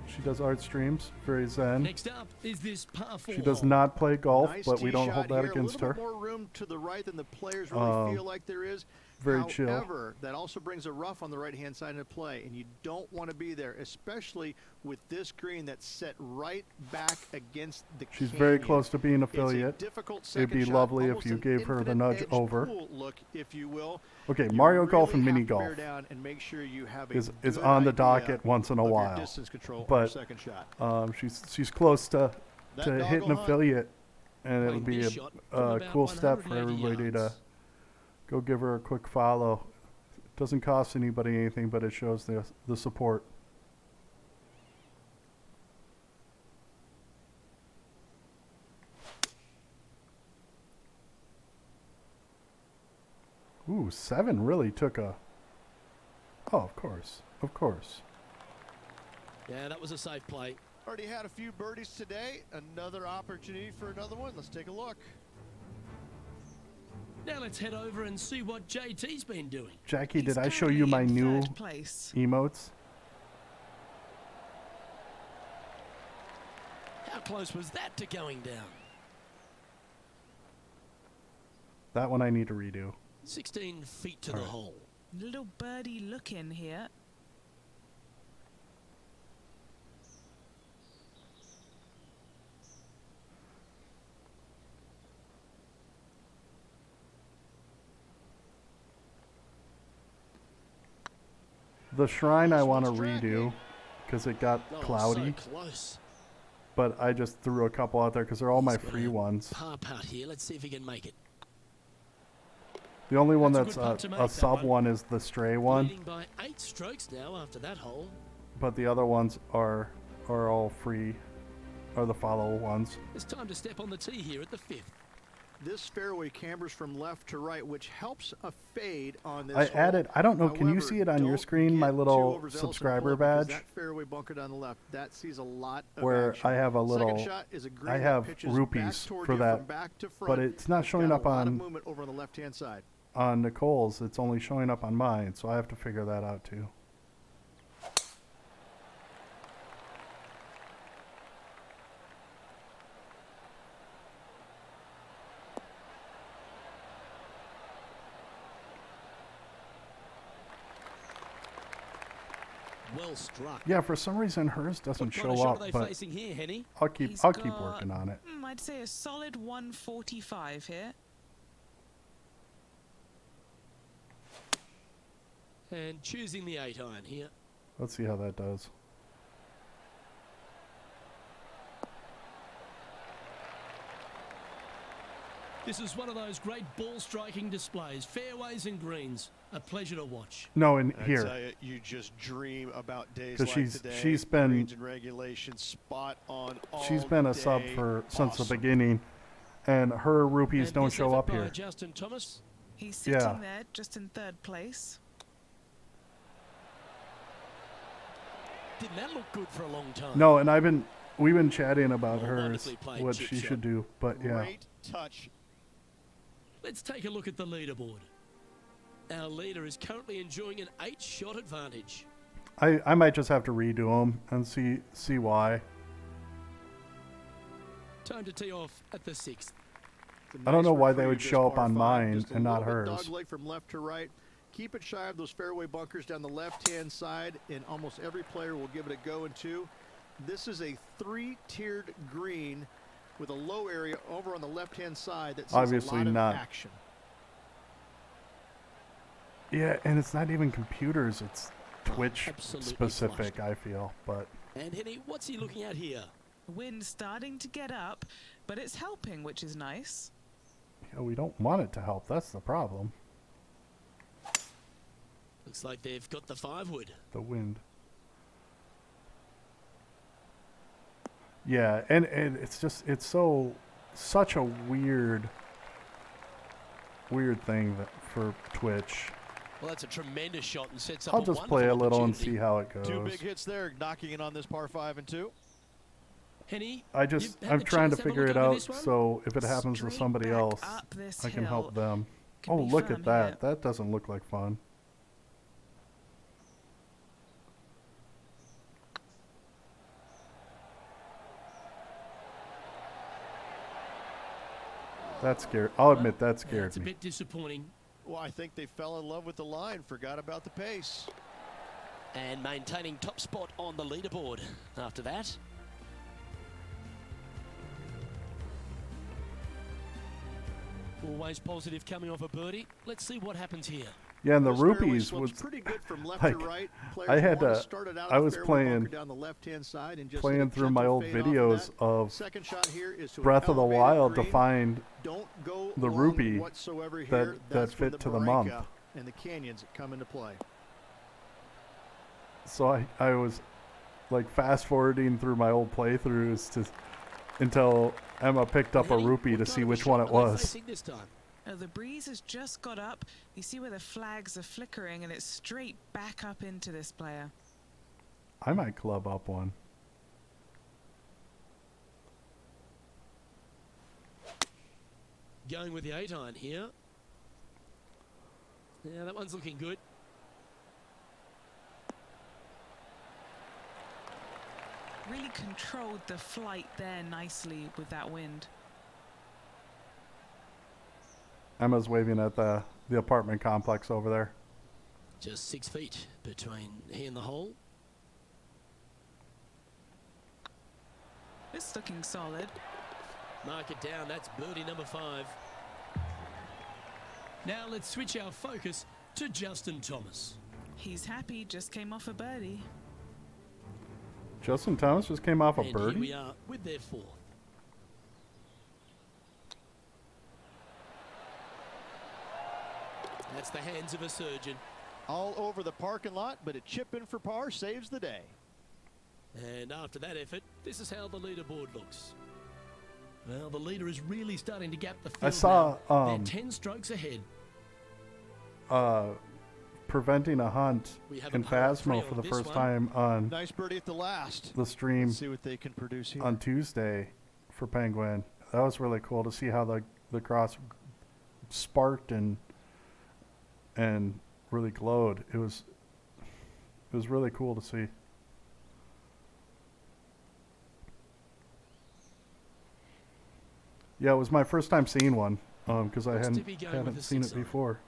She does art streams, very zen. Next up is this par 4. She does not play golf, Nice but we tee don't shot hold that here. against A little her. bit more room to the right than the players really feel like there is. Very chill. However, that also brings a rough on the right-hand side into play, and you don't want to be there, especially with this green that's set right back against the She's very canyon. close to being It's a affiliate. difficult It'd be second shot, lovely if almost you an gave her the infinite nudge edge over. pool look, if you will. Okay, You Mario really Golf and have mini to bear golf down and make sure you have a is good on the idea docket once in a of your while. distance control on But your second shot. she's close to That hitting doggle hunt. affiliate, and it'll Playing be this shot from a about cool step for 180 everybody to yards. go give her a quick follow. Doesn't cost anybody anything, but it shows the support. Ooh, 7 really took a... Oh, of course. Of course. Yeah, that was a safe play. Already had a few birdies today. Another opportunity for another one. Let's take a look. Now let's head over and see what JT's been doing. Jackie, He's did I show you my currently in new 3rd place. emotes? How close was that to going down? That one I need to redo. 16 feet to the Alright. hole. Little birdie look in here. The shrine I This want to one's redo tracking. because it got Oh, cloudy, so close. but I just threw a couple out there because they're all my He's got free a ones. Par putt here. Let's see if he can make it. The only one That's a that's good putt to make, a that sub one. one is the stray one, Leading by 8 strokes now after that hole. but the other ones are all free, are the follow ones. It's time to step on the tee here at the 5th. This fairway cambers from left to right, which helps a fade on this I hole. added, I don't know, can you However, see it on your don't screen, my get too little overzealous and subscriber pull it because badge? That fairway bunker down the left, that sees a lot of Where action. I have a little- Second shot is a green I that have pitches rupees back toward for you that, from back to front. but it's not It's showing got up a lot of on movement over on the left-hand side. Nicole's. It's only showing up on mine, so I have to figure that out too. Well struck. Yeah, for some reason hers doesn't What kind of show shot up, are they but facing here, Henny? I'll keep He's working got, on it. I'd say a solid 145 here. And choosing the 8 iron here. Let's see how that does. This is one of those great ball striking displays. Fairways and greens. A pleasure to watch. No, in I here. tell you, you just dream about days 'Cause like she's- today. she's been- Greens and regulations spot on all She's been a sub day. for since the Awesome. beginning, and her rupees And don't this show effort up by here. Justin Thomas. He's sitting Yeah. there just in 3rd place. Didn't that look good for a long time? No, and we've been chatting about Oh, hers, wonderfully played what chip she shot. should do. But yeah, Great touch. Let's take a look at the leaderboard. Our leader is currently enjoying an 8-shot advantage. I might just have to redo them and see why. Time to tee off at the 6th. It's a I don't nice know why they retrieve, would this show up par on five. mine Just a and not little bit hers. dogleg from left to right. Keep it shy of those fairway bunkers down the left-hand side, and almost every player will give it a go in two. This is a 3-tiered green with a low area over on the left-hand side that sees Obviously a lot not. of action. Yeah, and it's not even computers. It's Oh, Twitch absolutely specific, flushed. I feel. But And Henny, what's he looking at here? Wind starting to get up, but it's helping, which is nice. yeah, we don't want it to help. That's the problem. Looks like they've got the 5-wood. The wind. Yeah, and it's such a weird thing for Twitch. Well, that's a tremendous shot and sets up I'll a just play a wonderful little and opportunity. see how it goes. Two big hits there, knocking in on this par 5 and 2. Henny, I'm you've had trying the to chance have a figure look it over out this one? so if it happens to Straight somebody back else, up this I can hill. help them. Could Oh, be look fun at that. here. That doesn't look like fun. That scared. I'll admit that Yeah, scared it's a me. bit disappointing. Well, I think they fell in love with the line, forgot about the pace. And maintaining top spot on the leaderboard after that. Always positive coming off a birdie. Let's see what happens here. Yeah, and the This fairway rupees slopes was pretty good from left like, to right. Players I had wanna to. start it out I a was fairway bunker playing down the left-hand side and just hit a playing through my gentle old fade off videos that. of Second shot here is to an Breath of the elevated Wild to green. find Don't go the long rupee whatsoever that- here. that That's when fit to the Barranca month. and the canyons come into play. so I was like fast forwarding through my old playthroughs until Emma picked up a Henny, rupee what to kind see of a which shot one it are they was. facing this time? The breeze has just got up. You see where the flags are flickering, and it's straight back up into this player. I might club up one. Going with the 8-iron here. Yeah, that one's looking good. Really controlled the flight there nicely with that wind. Emma's waving at the apartment complex over there. Just 6 feet between he and the hole. It's looking solid. Mark it down. That's birdie number 5. Now let's switch our focus to Justin Thomas. He's happy, just came off a birdie. Justin Thomas just came off a And here we birdie. are with their 4th. That's the hands of a surgeon. All over the parking lot, but a chip in for par saves the day. And after that effort, this is how the leaderboard looks. Well, the leader is really starting to gap the field. I saw, now. They're 10 strokes ahead. Preventing a hunt We have a in par 3 Phasmo for on the this first one. time on Nice birdie at the last. the stream Let's see what they can produce here. on Tuesday for Penguin. That was really cool to see how the cross sparked and really glowed. It was really cool to see. Yeah, it was my first time seeing one because I Looks to hadn't be going with a seen it 6-iron. before.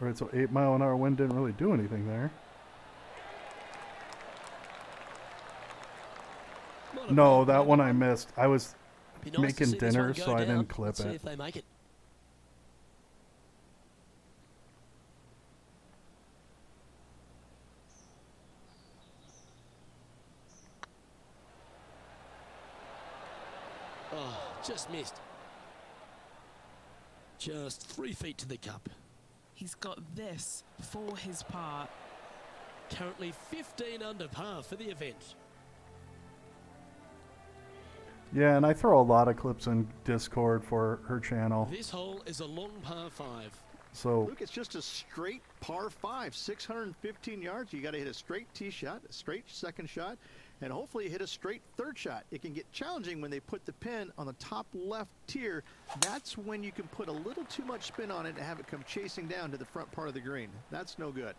All right, so 8-mile-an-hour wind didn't really do anything there. Not a No, bad that one I one. missed. I was Be nice to making see this dinner, one go so I down. didn't clip Let's see it. if they make it. Oh, just missed. Just 3 feet to the cup. He's got this for his par. Currently 15 under par for the event. Yeah, and I throw a lot of clips in Discord for her channel. This hole is a long par 5. So Luke, it's just a straight par 5, 615 yards. You got to hit a straight tee shot, a straight second shot, and hopefully hit a straight third shot. It can get challenging when they put the pin on the top left tier. That's when you can put a little too much spin on it and have it come chasing down to the front part of the green. That's no good.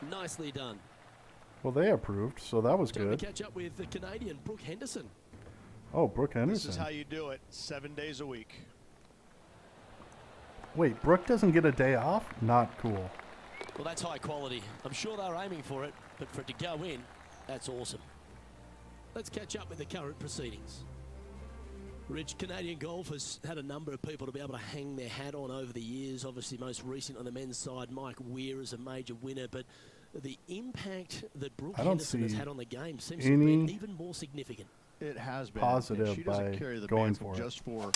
Nicely done. well, they approved, so that was Time to good. catch up with the Canadian Brooke Henderson. Oh, Brooke This is Henderson. how you do it 7 days a week. Wait, Brooke doesn't get a day off? Not cool. Well, that's high quality. I'm sure they're aiming for it, but for it to go in, that's awesome. Let's catch up with the current proceedings. Rich, Canadian golf has had a number of people to be able to hang their hat on over the years. Obviously, most recent on the men's side, Mike Weir is a major winner, but the impact that Brooke I don't Henderson has see had on the game seems to be any even more significant. It has been. positive And she doesn't by carry the going mantle for it. just for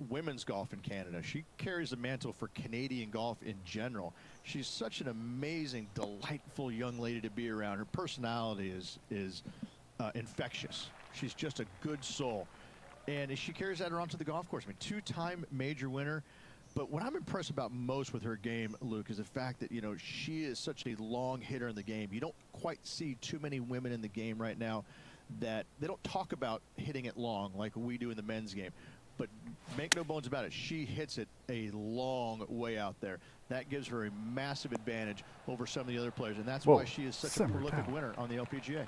women's golf in Canada. She carries the mantle for Canadian golf in general. She's such an amazing, delightful young lady to be around. Her personality is infectious. She's just a good soul. And she carries that around to the golf course. I mean, 2-time major winner. But what I'm impressed about most with her game, Luke, is the fact that, you know, she is such a long hitter in the game. You don't quite see too many women in the game right now that they don't talk about hitting it long like we do in the men's game. But make no bones about it, she hits it a long way out there. That gives her a massive advantage over some of the other players. And that's Whoa, why she is such a simmer prolific down. winner on the LPGA.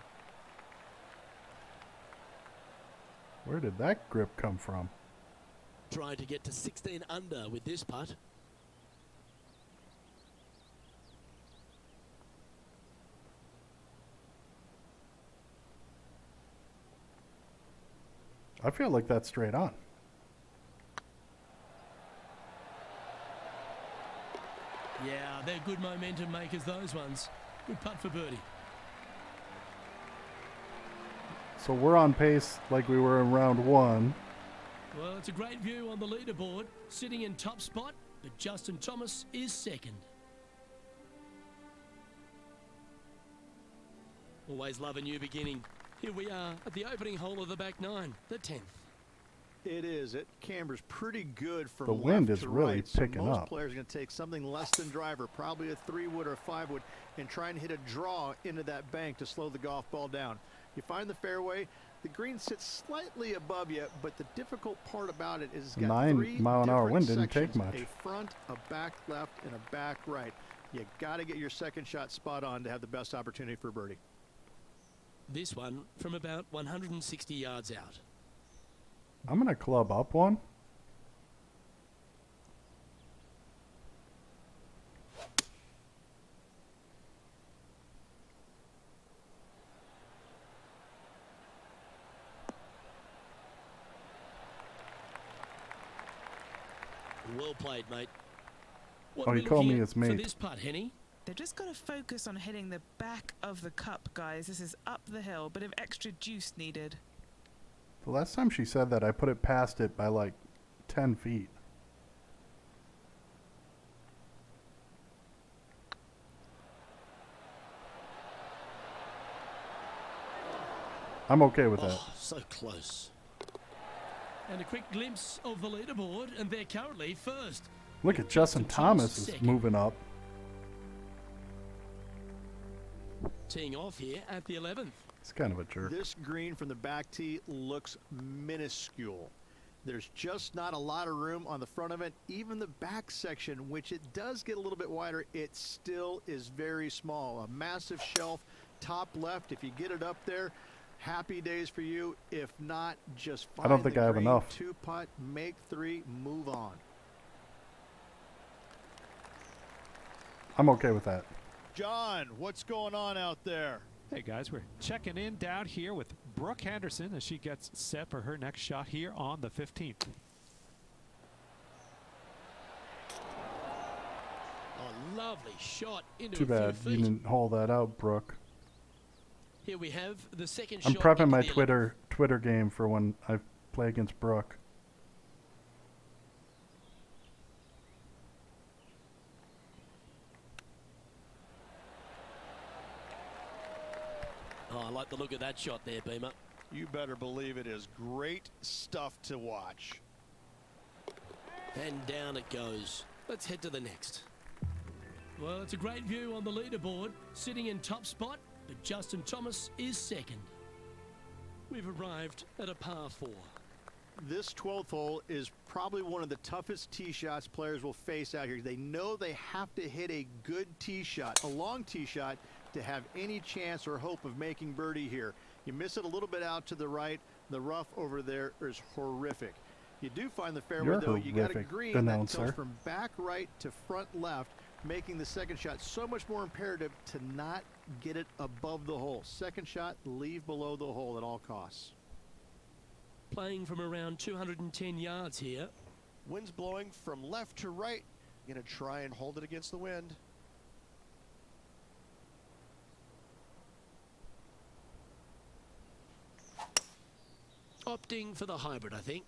Where did that grip come from? Trying to get to 16 under with this putt. I feel like that's straight on. Yeah, they're good momentum makers, those ones. Good putt for birdie. So we're on pace like we were in round one. Well, it's a great view on the leaderboard. Sitting in top spot, but Justin Thomas is second. Always love a new beginning. Here we are at the opening hole of the back nine, the 10th. It is. It cambers pretty good from The wind left is to really right. So picking most up. players are going to take something less than driver, probably a 3-wood or a 5-wood, and try and hit a draw into that bank to slow the golf ball down. You find the fairway, the green sits slightly above you, but the difficult part about it is it's got 9 3 mile-an-hour different wind didn't take sections, much. a front, a back left, and a back right. You got to get your second shot spot on to have the best opportunity for birdie. This one from about 160 yards out. I'm going to club up one. Well played, mate. What Oh, are he we called looking me at his for mate. this putt, Henny? They've just got to focus on hitting the back of the cup, guys. This is up the hill, bit of extra juice needed. The last time she said that, I put it past it by like 10 feet. I'm okay with that. Oh, so close. And a quick glimpse of the leaderboard, and they're currently first. Look at Justin Thomas is second. moving up. Teeing off here at the 11th. He's kind of a jerk. This green from the back tee looks minuscule. There's just not a lot of room on the front of it. Even the back section, which it does get a little bit wider, it still is very small. A massive shelf, top left. If you get it up there, happy days for you. If not, just find I don't think the I have green, enough. 2-putt, make 3, move on. I'm okay with that. John, what's going on out there? Hey guys, we're checking in down here with Brooke Henderson as she gets set for her next shot here on the 15th. Oh, lovely shot into Too a few bad feet. you didn't haul that out, Brooke. Here we have the second I'm shot. prepping into my the Twitter game for when I play against Brooke. like the look of that shot there, Beamer. You better believe it is great stuff to watch. And down it goes. Let's head to the next. Well, it's a great view on the leaderboard, sitting in top spot, but Justin Thomas is second. We've arrived at a par 4. This 12th hole is probably one of the toughest tee shots players will face out here. They know they have to hit a good tee shot, a long tee shot, to have any chance or hope of making birdie here. You miss it a little bit out to the right, the rough over there is horrific. You do find the fairway, You're though. You got a horrific, green that announcer. goes from back right to front left, making the second shot so much more imperative to not get it above the hole. Second shot, leave below the hole at all costs. Playing from around 210 yards here. Wind's blowing from left to right. Gonna try and hold it against the wind. Opting for the hybrid, I think.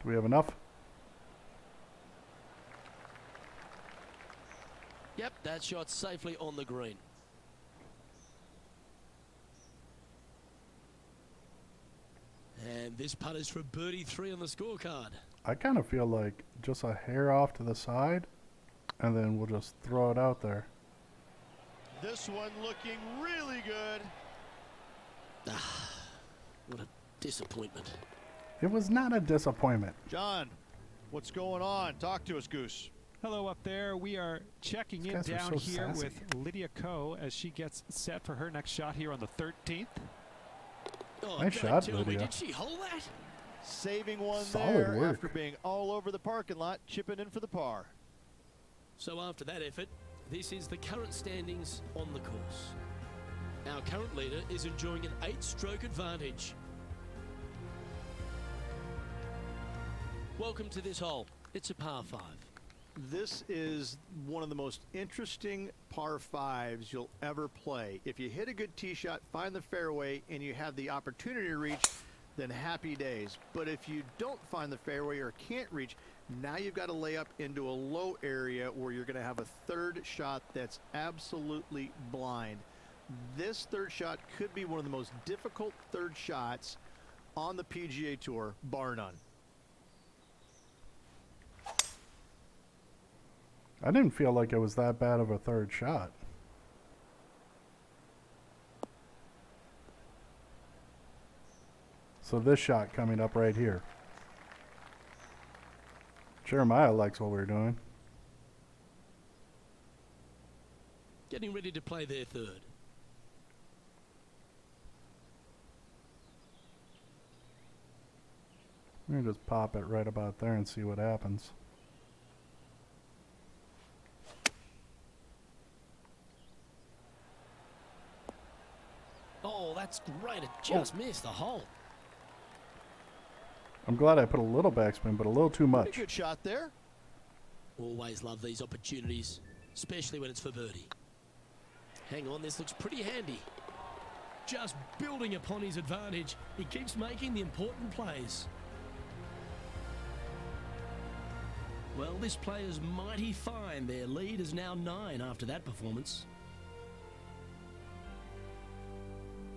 Do we have enough? Yep, that shot's safely on the green. And this putt is for birdie 3 on the scorecard. I kind of feel like just a hair off to the side, and then we'll just throw it out there. This one looking really good. What a disappointment. It was not a disappointment. John, what's going on? Talk to us, Goose. Hello up there. We are checking These in guys are down so here sassy. with Lydia Ko as she gets set for her next shot here on the 13th. Oh, Nice don't shot, tell me, Lydia. did she hold that? Saving one Solid there work. after being all over the parking lot, chipping in for the par. So after that effort, this is the current standings on the course. Our current leader is enjoying an 8-stroke advantage. Welcome to this hole. It's a par 5. This is one of the most interesting par 5s you'll ever play. If you hit a good tee shot, find the fairway, and you have the opportunity to reach, then happy days. But if you don't find the fairway or can't reach, now you've got to lay up into a low area where you're going to have a third shot that's absolutely blind. This third shot could be one of the most difficult third shots on the PGA Tour, bar none. I didn't feel like it was that bad of a third shot. So this shot coming up right here. Jeremiah likes what we're doing. Getting ready to play their third. We're gonna just pop it right about there and see what happens. Oh, that's great. It just missed the hole. I'm glad I put a little backspin, but a little too Pretty much. good shot there. Always love these opportunities, especially when it's for birdie. Hang on, this looks pretty handy. Just building upon his advantage, he keeps making the important plays. Well, this player's mighty fine. Their lead is now 9 after that performance.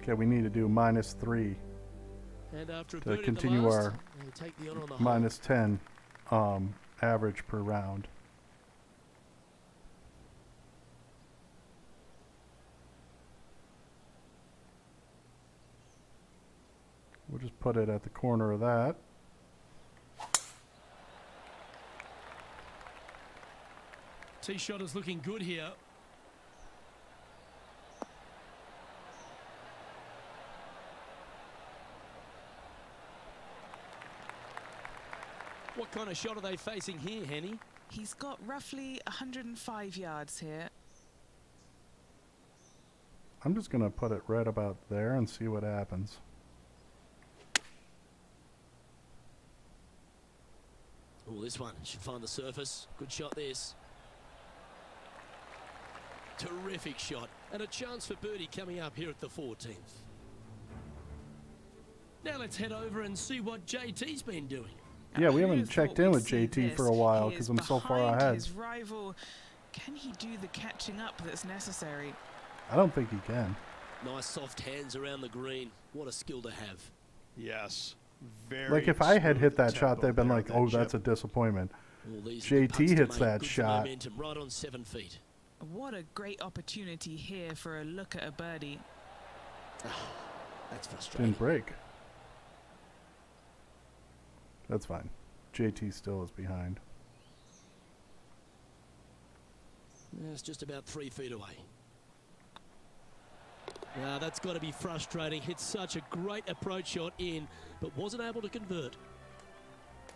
Okay, we need to do -3 And after a to birdie in continue the last, our they'll take the honor on the hole. -10 average per round. We'll just put it at the corner of that. Tee shot is looking good here. What kind of shot are they facing here, Henny? He's got roughly 105 yards here. I'm just going to put it right about there and see what happens. Oh, this one should find the surface. Good shot, this. Terrific shot. And a chance for birdie coming up here at the 14th. Now let's head over and see what JT's been doing. Yeah, we Who haven't thought checked in we'd with see JT this? for a while He because is I'm so far behind ahead. his rival Can he do the catching up that's necessary? I don't think he can. Nice soft hands around the green. What a skill to have. Yes. Very Like, if I had smooth hit that shot, tempo they'd been there like, on oh, that that's a chip. disappointment. Well, these are the JT putts to hits make. that Good for shot. momentum right on 7 feet. What a great opportunity here for a look at a birdie. That's frustrating. Didn't break. That's fine. JT still is behind. It's just about 3 feet away. Now that's got to be frustrating. Hit such a great approach shot in, but wasn't able to convert.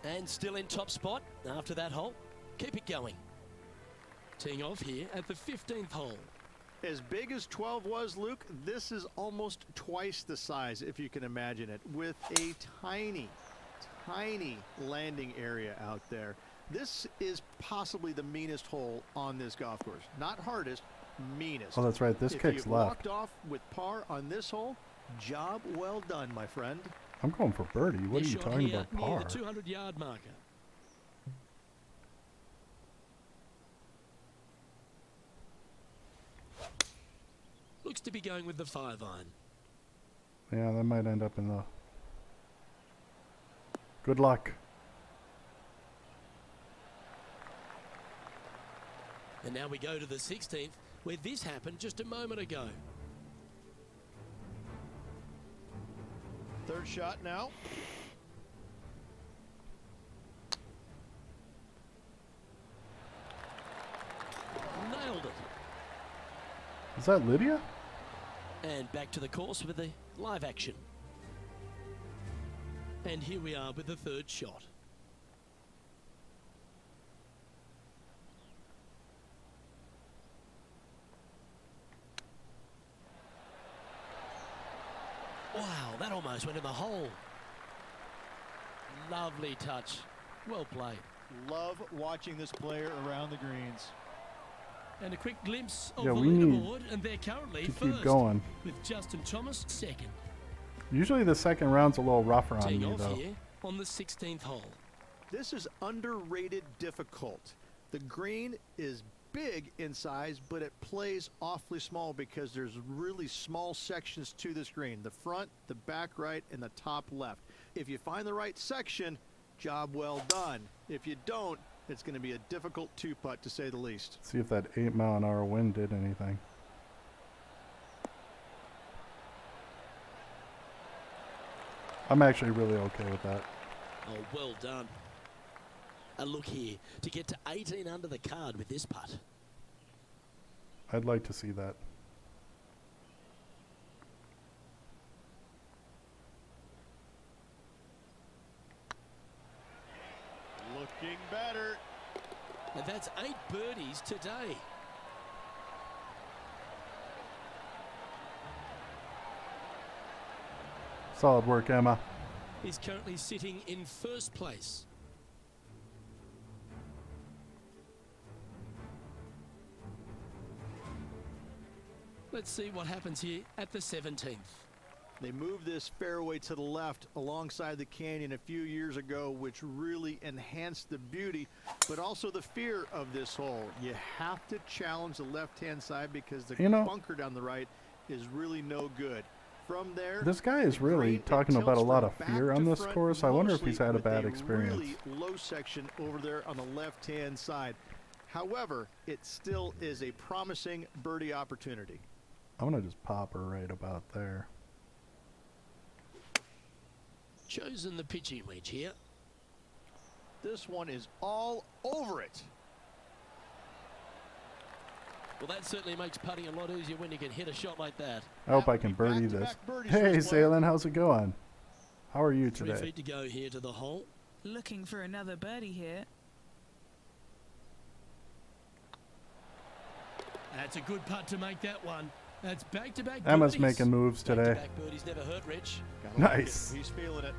And still in top spot after that hole. Keep it going. Teeing off here at the 15th hole. As big as 12 was, Luke, this is almost twice the size, if you can imagine it, with a tiny, tiny landing area out there. This is possibly the meanest hole on this golf course. Not hardest, meanest. Oh, that's right. This if kick's you've left. walked off with par on this hole, job well done, my friend. I'm going for birdie. What are This you shot talking here about, near par? the 200-yard marker. Looks to be going with the 5-iron. Yeah, that might end up in the... Good luck. And now we go to the 16th, where this happened just a moment ago. Third shot now. Nailed it. Is that Lydia? And back to the course with the live action. And here we are with the third shot. Wow, that almost went in the hole. Lovely touch. Well played. Love watching this player around the greens. And a quick glimpse of Yeah, the we need leaderboard, and they're currently To first, keep going. with Justin Thomas second. Usually the second round's a little rougher on Teeing me, off though. here on the 16th hole. This is underrated difficult. The green is big in size, but it plays awfully small because there's really small sections to this green. The front, the back right, and the top left. If you find the right section, job well done. If you don't, it's going to be a difficult two-putt to say the least. See if that 8-mile-an-hour wind did anything. I'm actually really okay with that. Oh, well done. A look here to get to 18 under the card with this putt. I'd like to see that. Looking better. And that's 8 birdies today. Solid work, Emma. He's currently sitting in first place. Let's see what happens here at the 17th. They moved this fairway to the left alongside the canyon a few years ago, which really enhanced the beauty, but also the fear of this hole. You have to challenge the left-hand side because the bunker down the right is really no good. From there, This guy is the really green, it talking about a tilts lot from of back fear to on this front course. I wonder if mostly he's had a with bad experience. really low section over there on the left-hand side. However, it still is a promising birdie opportunity. I'm going to just pop her right about there. Chosen the pitching wedge here. This one is all over it. Well, that certainly makes putting a lot easier when you can hit a shot like that. I hope That I would can be birdie back-to-back this. birdies for Hey, this player. Salen, how's it going? How are you 3 today? feet to go here to the hole. Looking for another birdie here. That's a good putt to make that one. That's back-to-back Emma's birdies. making moves today. Back-to-back birdies never hurt, Rich. Gotta like it. Nice. He's feeling it.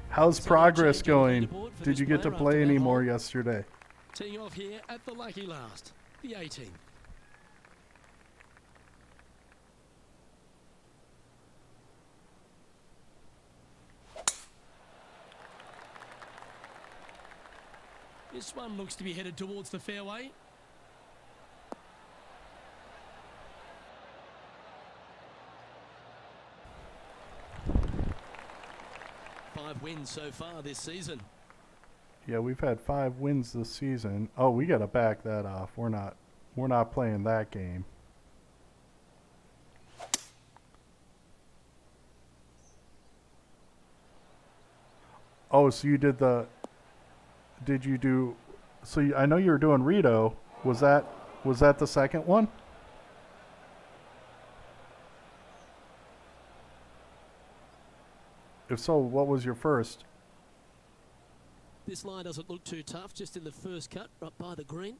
How's So progress change on the going? leaderboard for Did this you get to player play after any that more hole. yesterday? Teeing off here at the lucky last, the 18th. This one looks to be headed towards the fairway. 5 wins so far this season. Yeah, we've had 5 wins this season. Oh, we got to back that off. We're not playing that game. Oh, so you did the... Did you do... So I know you were doing Rito. Was that the second one? If so, what was your first? This line doesn't look too tough, just in the first cut, right by the green.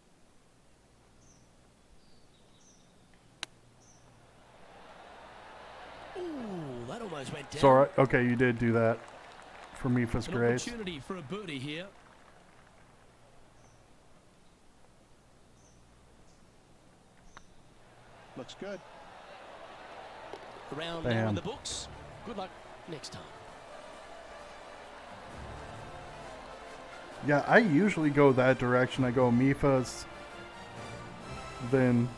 Ooh, that almost went down. So, okay, you did do that for Memphis An Grace. opportunity for a birdie here. Looks good. Round now in the books. Good luck next time. Yeah, I usually go that direction. I go Mifas, then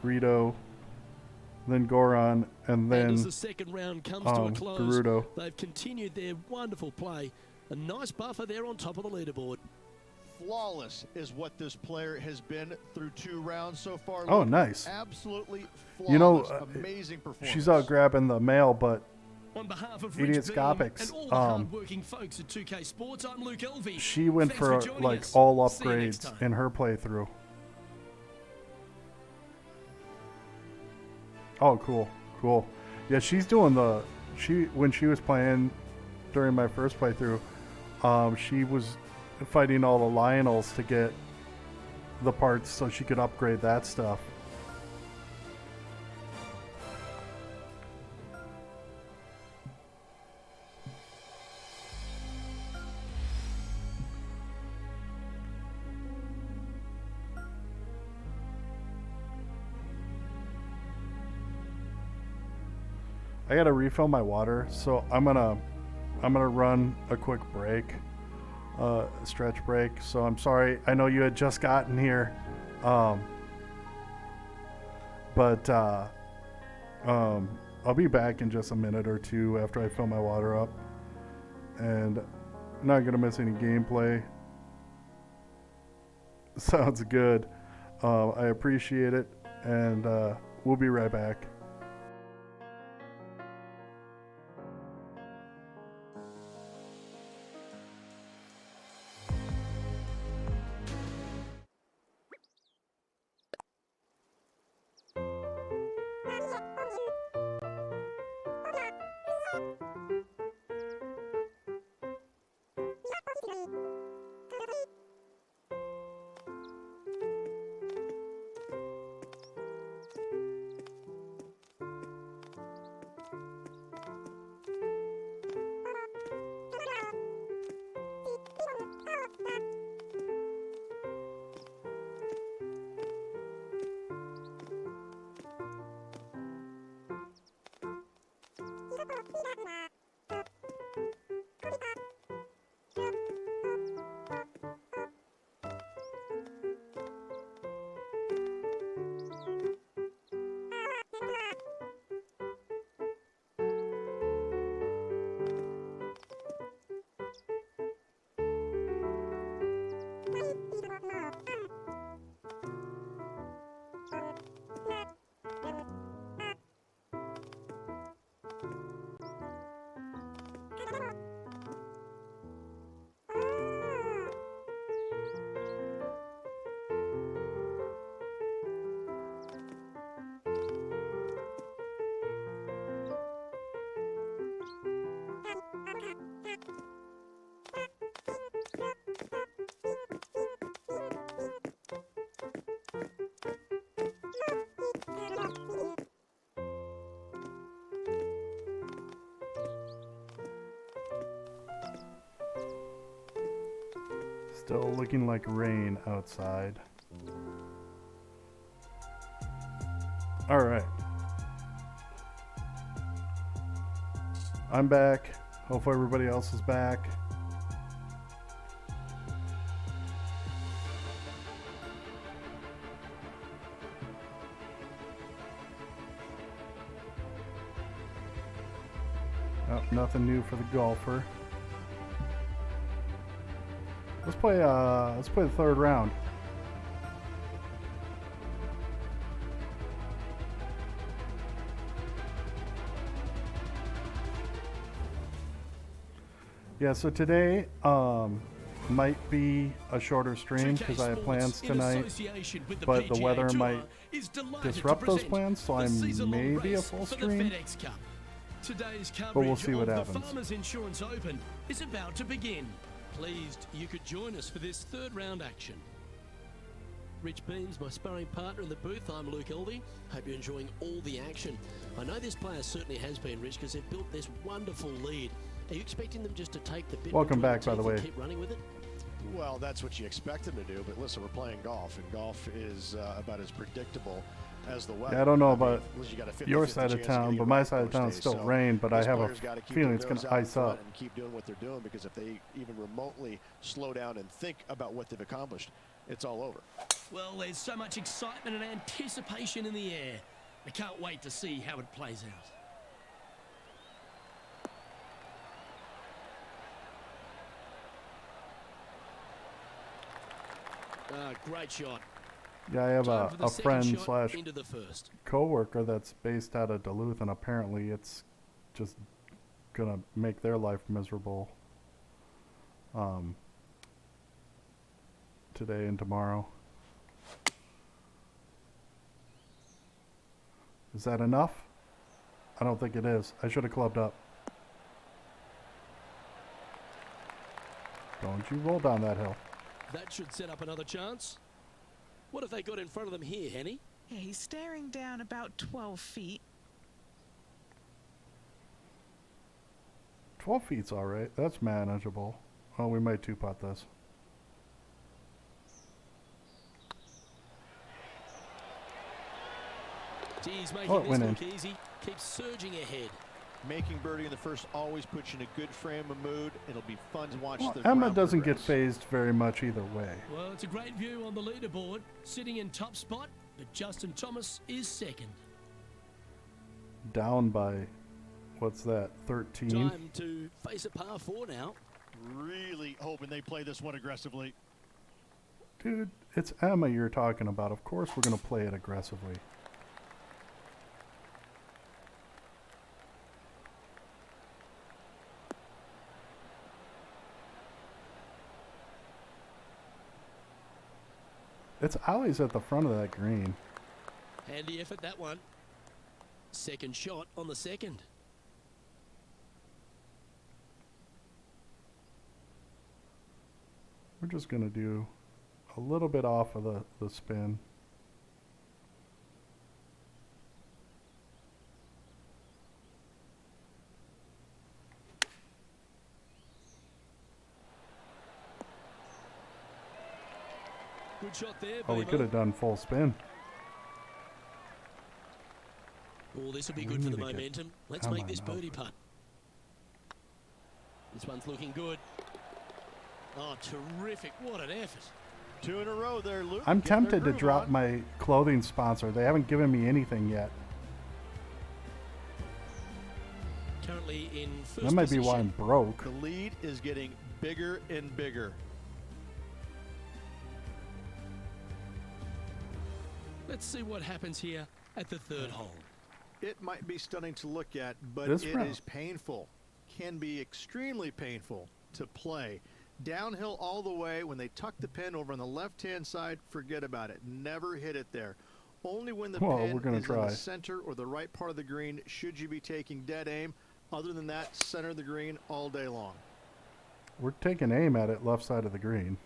Rito, then Goron, and then as the second round comes to a close, Gerudo. they've continued their wonderful play. A nice buffer there on top of the leaderboard. Flawless is what this player has been through 2 rounds so far. Oh, Look, nice. Absolutely flawless. You know, amazing performance. she's out grabbing the mail, but On behalf of Idiot Rich Beam Scopics, and all the hard-working folks at 2K Sports, I'm Luke Elvey. she went Thanks for joining like us. all See you next upgrades time. in her playthrough. Oh, cool. Yeah, she's doing when she was playing during my first playthrough, she was fighting all the Lionels to get the parts so she could upgrade that stuff. I gotta refill my water, so I'm gonna run a quick break, stretch break. So I'm sorry. I know you had just gotten here, but I'll be back in just a minute or two after I fill my water up, and I'm not gonna miss any gameplay. Sounds good. I appreciate it, and we'll be right back. Still looking like rain outside. All right. I'm back. Hopefully everybody else is back. Oh, nothing new for the golfer. Let's play the third round. Yeah, so today might be a shorter stream because I have plans tonight, but the weather might disrupt those plans, so I may be a full stream. Today's But we'll coverage see what of happens. the Farmers Insurance Open is about to begin. Pleased you could join us for this third round action. Rich Beans, my sparring partner in the booth. I'm Luke Eldy. Hope you're enjoying all the action. I know this player certainly has been, Rich, because they've built this wonderful lead. Are you expecting them just to take the bit? Welcome between back, by the teeth way. and keep running with it? Well, that's what you expect them to do, but listen, we're playing golf, and golf is about as predictable as the weather. Yeah, I don't know mean, about you got a your 50-50 side of chance town, getting but it my right side of most town days. still So rain, but I these have a players gotta keep feeling their it's going nose to out in ice front up. and keep doing what they're doing, because if they even remotely slow down and think about what they've accomplished, it's all over. Well, there's so much excitement and anticipation in the air. I can't wait to see how it plays out. Great shot. Yeah, I have Time for the a second friend shot slash into the first. coworker that's based out of Duluth, and apparently it's just gonna make their life miserable today and tomorrow. Is that enough? I don't think it is. I should have clubbed up. Don't you roll down that hill. That should set up another chance. What have they got in front of them here, Henny? Yeah, he's staring down about 12 feet. 12 feet's all right. That's manageable. Oh, we might two-putt this. Geez, making Oh, it this went look in. easy. Keeps surging ahead. Making birdie in the first always puts you in a good frame of mood. It'll be fun to watch Well, the Emma round doesn't get progress. phased very much either way. Well, it's a great view on the leaderboard. Sitting in top spot, but Justin Thomas is second. Down by, what's that, 13? Time to face a par 4 now. Really hoping they play this one aggressively. Dude, it's Emma you're talking about. Of course we're going to play it aggressively. It's always at the front of that green. Handy effort, that one. Second shot on the second. We're just going to do a little bit off of the spin. Good shot there, Oh, we Beaver. could have done full spin. Oh, this will be We good for the need to get momentum. Let's Emma make this an birdie outfit. putt. This one's looking good. Oh, terrific. What an effort. 2 in a row there, Luke. I'm Getting their tempted to groove drop on. my clothing sponsor. They haven't given me anything yet. Currently in first That might be why I'm position. broke. The lead is getting bigger and bigger. Let's see what happens here at the third hole. It might be stunning to look at, but This it round. is painful. Can be extremely painful to play. Downhill all the way. When they tuck the pin over on the left-hand side, forget about it. Never hit it there. Only when the Well, pin we're gonna is in try. the center or the right part of the green should you be taking dead aim. Other than that, center of the green all day long. We're taking aim at it left side of the green.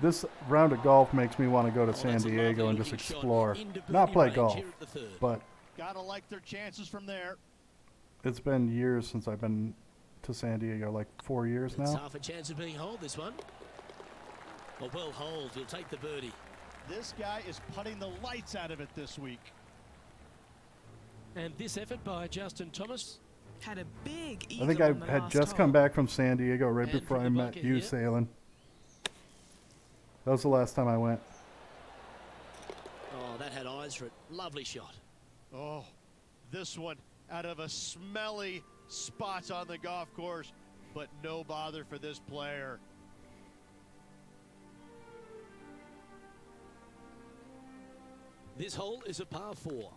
This round of golf makes me want to go to Oh, San that's a Diego and lovely just looking shot explore. into Not birdie play range golf, here at the third. but Gotta like their chances from there. it's been years since I've been to San Diego, like 4 years It's now. half a chance of being holed, this one. A well holed. He'll take the birdie. This guy is putting the lights out of it this week. And this effort by Justin Thomas. Had a big I think eagle I on the had last just come hole. back from San Diego right And before from I the met bucket you here. sailing. That was the last time I went. Oh, that That had eyes for it. Lovely shot. Oh, this one out of a smelly spot on the golf course, but no bother for this player. This hole is a par 4.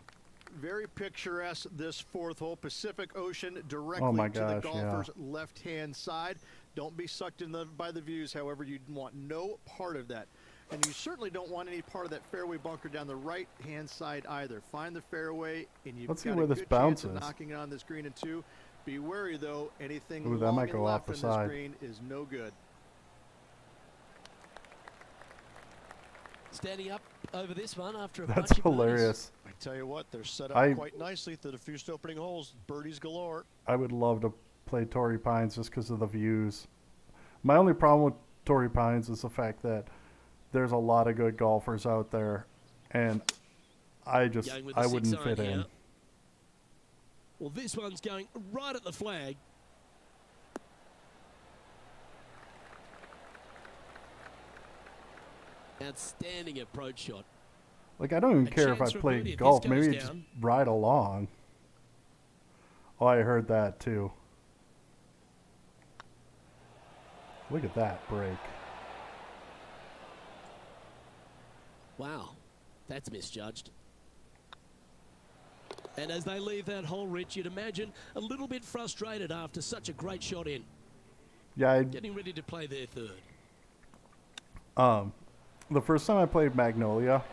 Very picturesque, this fourth hole. Pacific Ocean directly Oh my to gosh, the golfer's left-hand side. Don't be sucked in by the views, however. You want no part of that. And you certainly don't want any part of that fairway bunker down the right-hand side either. Find the fairway, and you've Let's see got where a this good chance of bounces. knocking it on this green in 2. Be wary, though. Anything Ooh, that long might and go off left the on side. this green is no good. Standing up over this one after a That's bunch of hilarious. I tell you what, they're set up I- quite nicely to the first opening holes. Birdies galore. I would love to play Torrey Pines just because of the views. My only problem with Torrey Pines is the fact that there's a lot of good golfers out there, and I Going with the wouldn't 6 iron fit in. here. Well, this one's going right at the flag. Outstanding approach shot. Like, I don't even A care if I chance for a play birdie if golf. this Maybe goes just down. ride along. Oh, I heard that too. Look at that break. Wow, that's misjudged. And as they leave that hole, Rich, you'd imagine a little bit frustrated after such a great shot in. Yeah, Getting ready to play their third. the first time I played Magnolia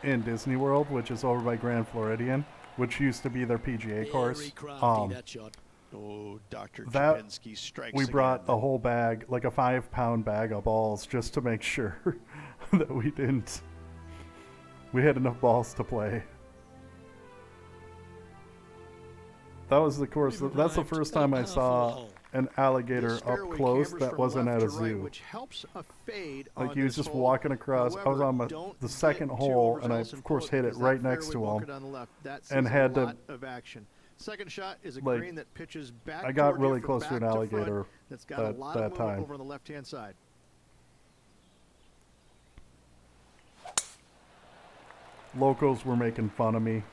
in Disney World, which is over by Grand Floridian, which used to be their PGA course, Very crafty, that shot. Oh, Dr. That- Chapinsky strikes we brought again. a whole bag, like a 5-pound bag of balls, just to make sure that we had enough balls to play. That was the course. We've That's the arrived first at time a I par 4 saw hole. an alligator This up fairway close cambers that from wasn't left at a to right, zoo. which helps a fade Like on he was this just hole. walking across. I was However, on don't the get second too hole, and I overzealous of and course pull it, hit it because that right next fairway to bunker him. down the left, that and sees had a to- lot of action. Second shot is a like, green that pitches back. I got toward you really from close to back an front. alligator That's got a lot of that movement time. over on the left-hand side. Locals were making fun of me.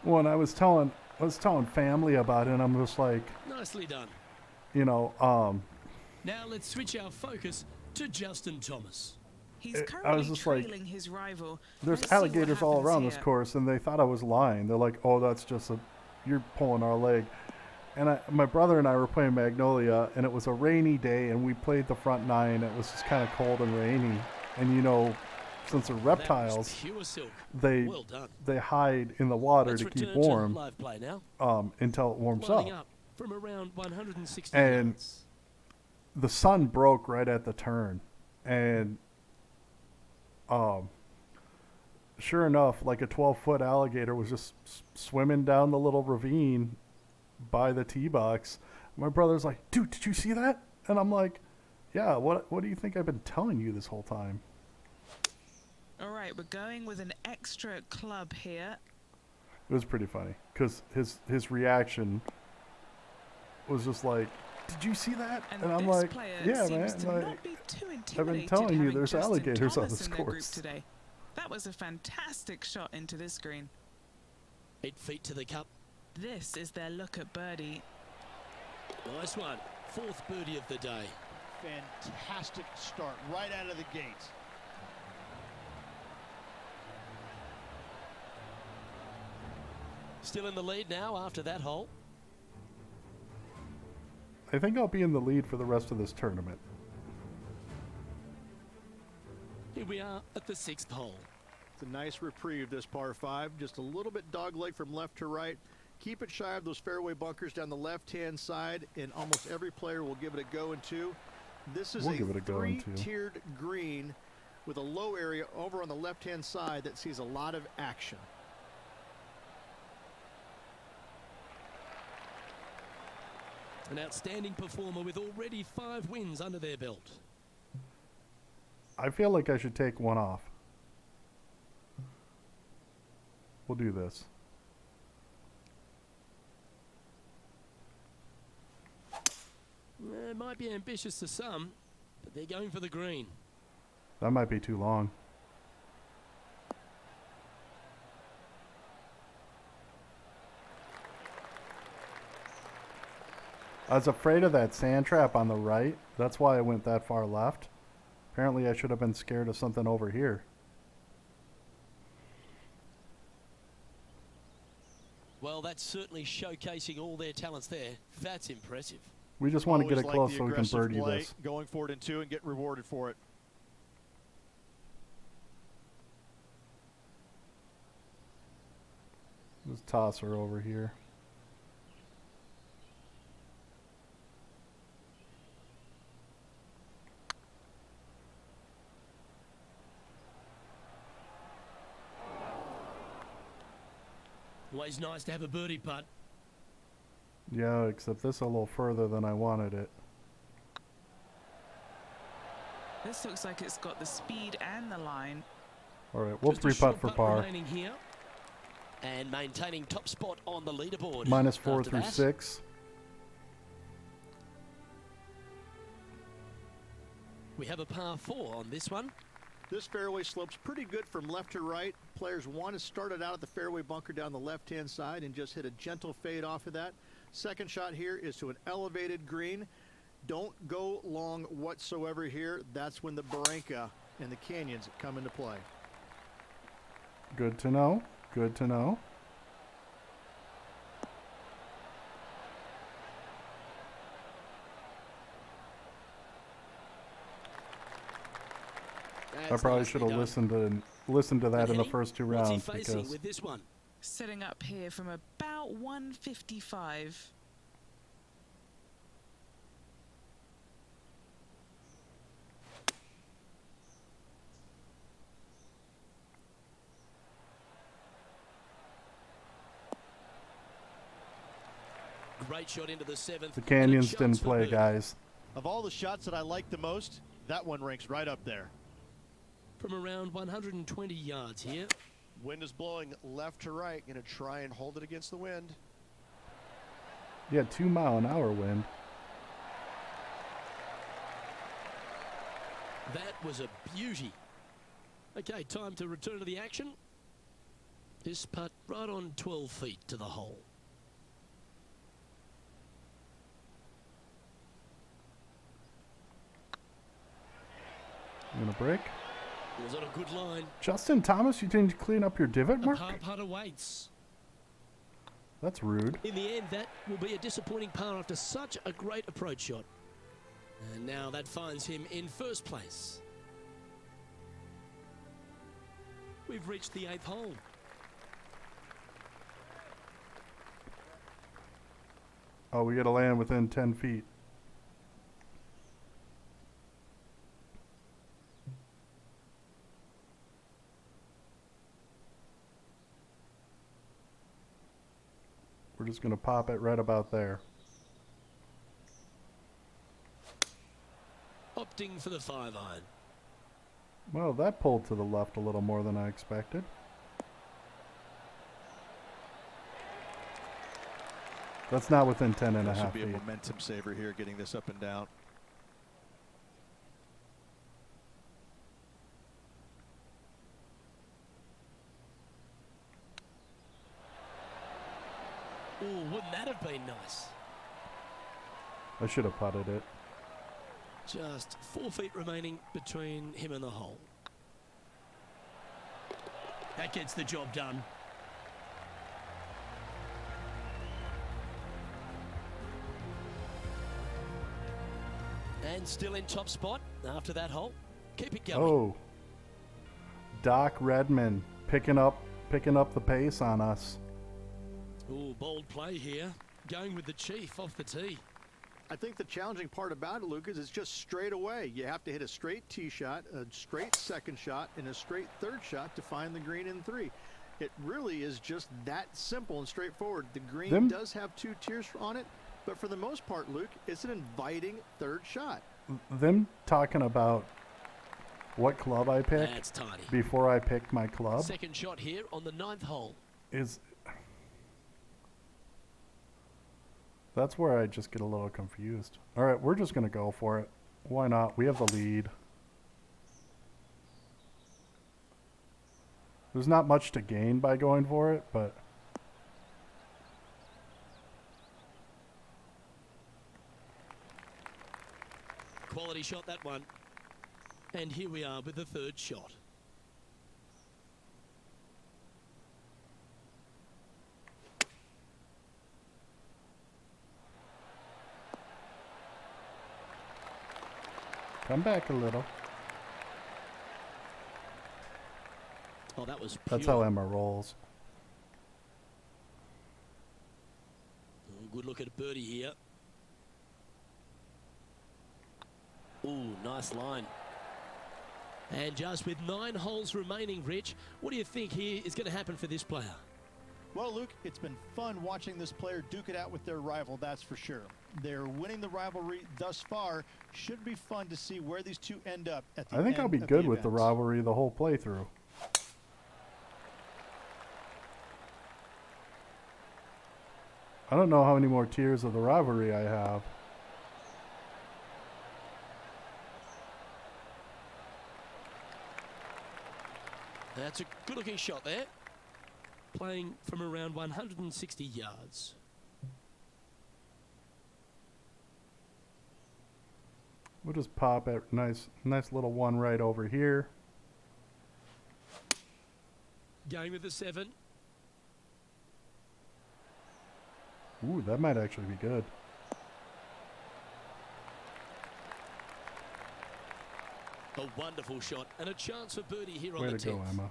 When I was telling family about it, and I'm just like, Nicely done. you know, Now let's switch our focus to Justin Thomas. He's I was currently just like, trailing his rival. there's Let's see what alligators all happens around this here. course, and they thought I was lying. They're like, oh, that's just you're pulling our leg. And my brother and I were playing Magnolia, and it was a rainy day, and we played the front nine. It was just kind of cold and rainy. And, you know, since they're That was reptiles, pure silk. they Well done. they hide in the water Let's to keep return to warm live play now. until it warms Lining up. up from around 160 And yards. The sun broke right at the turn, and sure enough, like a 12-foot alligator was just swimming down the little ravine by the tee box. My brother's like, dude, did you see that? And I'm like, yeah, what do you think I've been telling you this whole time? All right, we're going with an extra club here. It was pretty funny because his reaction was just like, did you see that? And I'm this like, player yeah, seems man. to like, not be too intimidated. I've been telling you having there's Justin alligators on Thomas this in their group course. today. That was a fantastic shot into this green. 8 feet to the cup. This is their look at birdie. Nice one. 4th birdie of the day. Fantastic start right out of the gate. Still in the lead now after that hole. I think I'll be in the lead for the rest of this tournament. Here we are at the 6th hole. It's a nice reprieve, this par 5. Just a little bit dogleg from left to right. Keep it shy of those fairway bunkers down the left-hand side, and almost every player will give it a go in 2. This is We'll give it a go in 2. three-tiered green with a low area over on the left-hand side that sees a lot of action. An outstanding performer with already 5 wins under their belt. I feel like I should take one off. We'll do this. It might be ambitious to some, but they're going for the green. That might be too long. I was afraid of that sand trap on the right. That's why I went that far left. Apparently I should have been scared of something over here. Well, that's certainly showcasing all their talents there. That's impressive. We just want to get Always it like close the so we can aggressive birdie play, this. going for it in 2 and get rewarded for it. Let's toss her over here. Always nice to have a birdie putt. Yeah, except this a little further than I wanted it. This looks like it's got the speed and the line. All right, we'll Just a 3 short putt for putt par. remaining here. And maintaining top spot on the leaderboard. -4 after through that. 6. We have a par 4 on this one. This fairway slopes pretty good from left to right. Players want to start it out at the fairway bunker down the left-hand side and just hit a gentle fade off of that. Second shot here is to an elevated green. Don't go long whatsoever here. That's when the barranca and the canyons come into play. Good to know. Good to know. I probably should have listened to that in the first 2 What's he rounds facing because with this one? Setting up here from about 155. Great shot into the 7th. the Canyons Good didn't chance for play, birdie. guys. Of all the shots that I like the most, that one ranks right up there. From around 120 yards here. Wind is blowing left to right. Going to try and hold it against the wind. Yeah, 2-mile-an-hour wind. That was a beauty. Okay, time to return to the action. This putt right on 12 feet to the hole. You gonna break? Was on a good line. Justin Thomas, you didn't clean up your divot A mark? par putt awaits. That's rude. In the end, that will be a disappointing par after such a great approach shot. And now that finds him in first place. We've reached the 8th hole. Oh, we gotta land within 10 feet. We're just gonna pop it right about there. Opting for the 5-iron. Well, that pulled to the left a little more than I expected. That's not within 10 and a That should half be feet. a momentum saver here, getting this up and down. Oh, wouldn't that have been nice? I should have putted it. Just 4 feet remaining between him and the hole. That gets the job done. And still in top spot after that hole. Keep it going. Oh. Doc Redman picking up the pace on us. Oh, bold play here. Going with the chief off the tee. I think the challenging part about it, Luke, is it's just straight away. You have to hit a straight tee shot, a straight second shot, and a straight third shot to find the green in 3. It really is just that simple and straightforward. The green does have 2 tiers on it, but for the most part, Luke, it's an inviting third shot. Them talking about what club I picked That's tiny. before I picked my club Second shot here on the 9th hole. is That's where I just get a little confused. All right, we're just going to go for it. Why not? We have the lead. There's not much to gain by going for it, but Quality shot, that one. And here we are with the third shot. come back a little. Oh, that was That's pure. how Emma rolls. Oh, good look at birdie here. Ooh, nice line. And just with 9 holes remaining, Rich, what do you think here is going to happen for this player? Well, Luke, it's been fun watching this player duke it out with their rival, that's for sure. They're winning the rivalry thus far. Should be fun to see where these two end up at the I think end I'll be of good the with the event. rivalry the whole playthrough. I don't know how many more tiers of the rivalry I have. That's a good-looking shot there. Playing from around 160 yards. We'll just pop it. Nice little one right over here. Going with the 7. Ooh, that might actually be good. A wonderful shot and a chance for birdie here Way on the to go, 10th. Emma.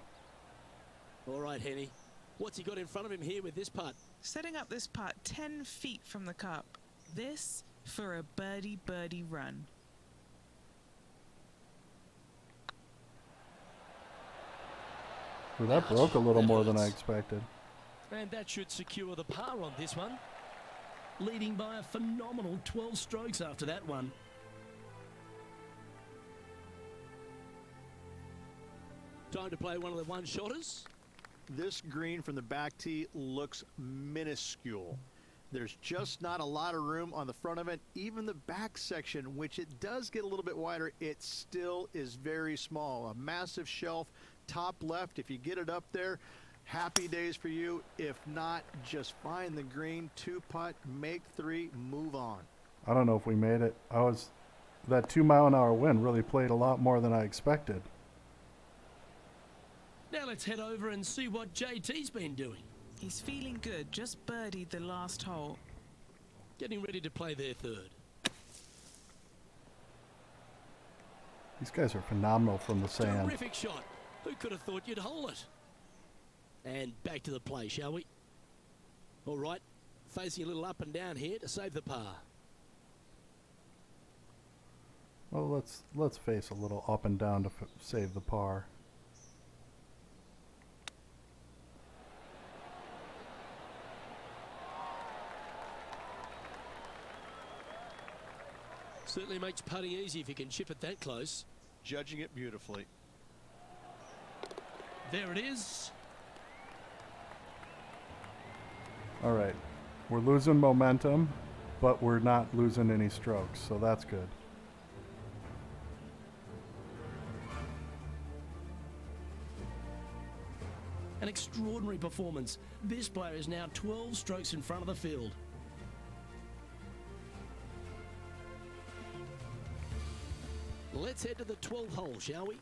All right, Henny. What's he got in front of him here with this putt? Setting up this putt 10 feet from the cup. This for a birdie run. Ooh, that broke a little That more than I hurts. expected. And that should secure the par on this one. Leading by a phenomenal 12 strokes after that one. Time to play one of the one-shotters. This green from the back tee looks minuscule. There's just not a lot of room on the front of it. Even the back section, which it does get a little bit wider, it still is very small. A massive shelf, top left. If you get it up there, happy days for you. If not, just find the green, 2-putt, make 3, move on. I don't know if we made it. That 2-mile-an-hour wind really played a lot more than I expected. Now let's head over and see what JT's been doing. He's feeling good, just birdied the last hole. Getting ready to play their third. These guys are phenomenal from the sand. Terrific shot. Who could have thought you'd hole it? And back to the play, shall we? All right. Facing a little up and down here to save the par. Well, let's face a little up and down to save the par. Certainly makes putting easy if you can chip it that close. Judging it beautifully. There it is. All right. We're losing momentum, but we're not losing any strokes, so that's good. An extraordinary performance. This player is now 12 strokes in front of the field. Let's head to the 12th hole, shall we?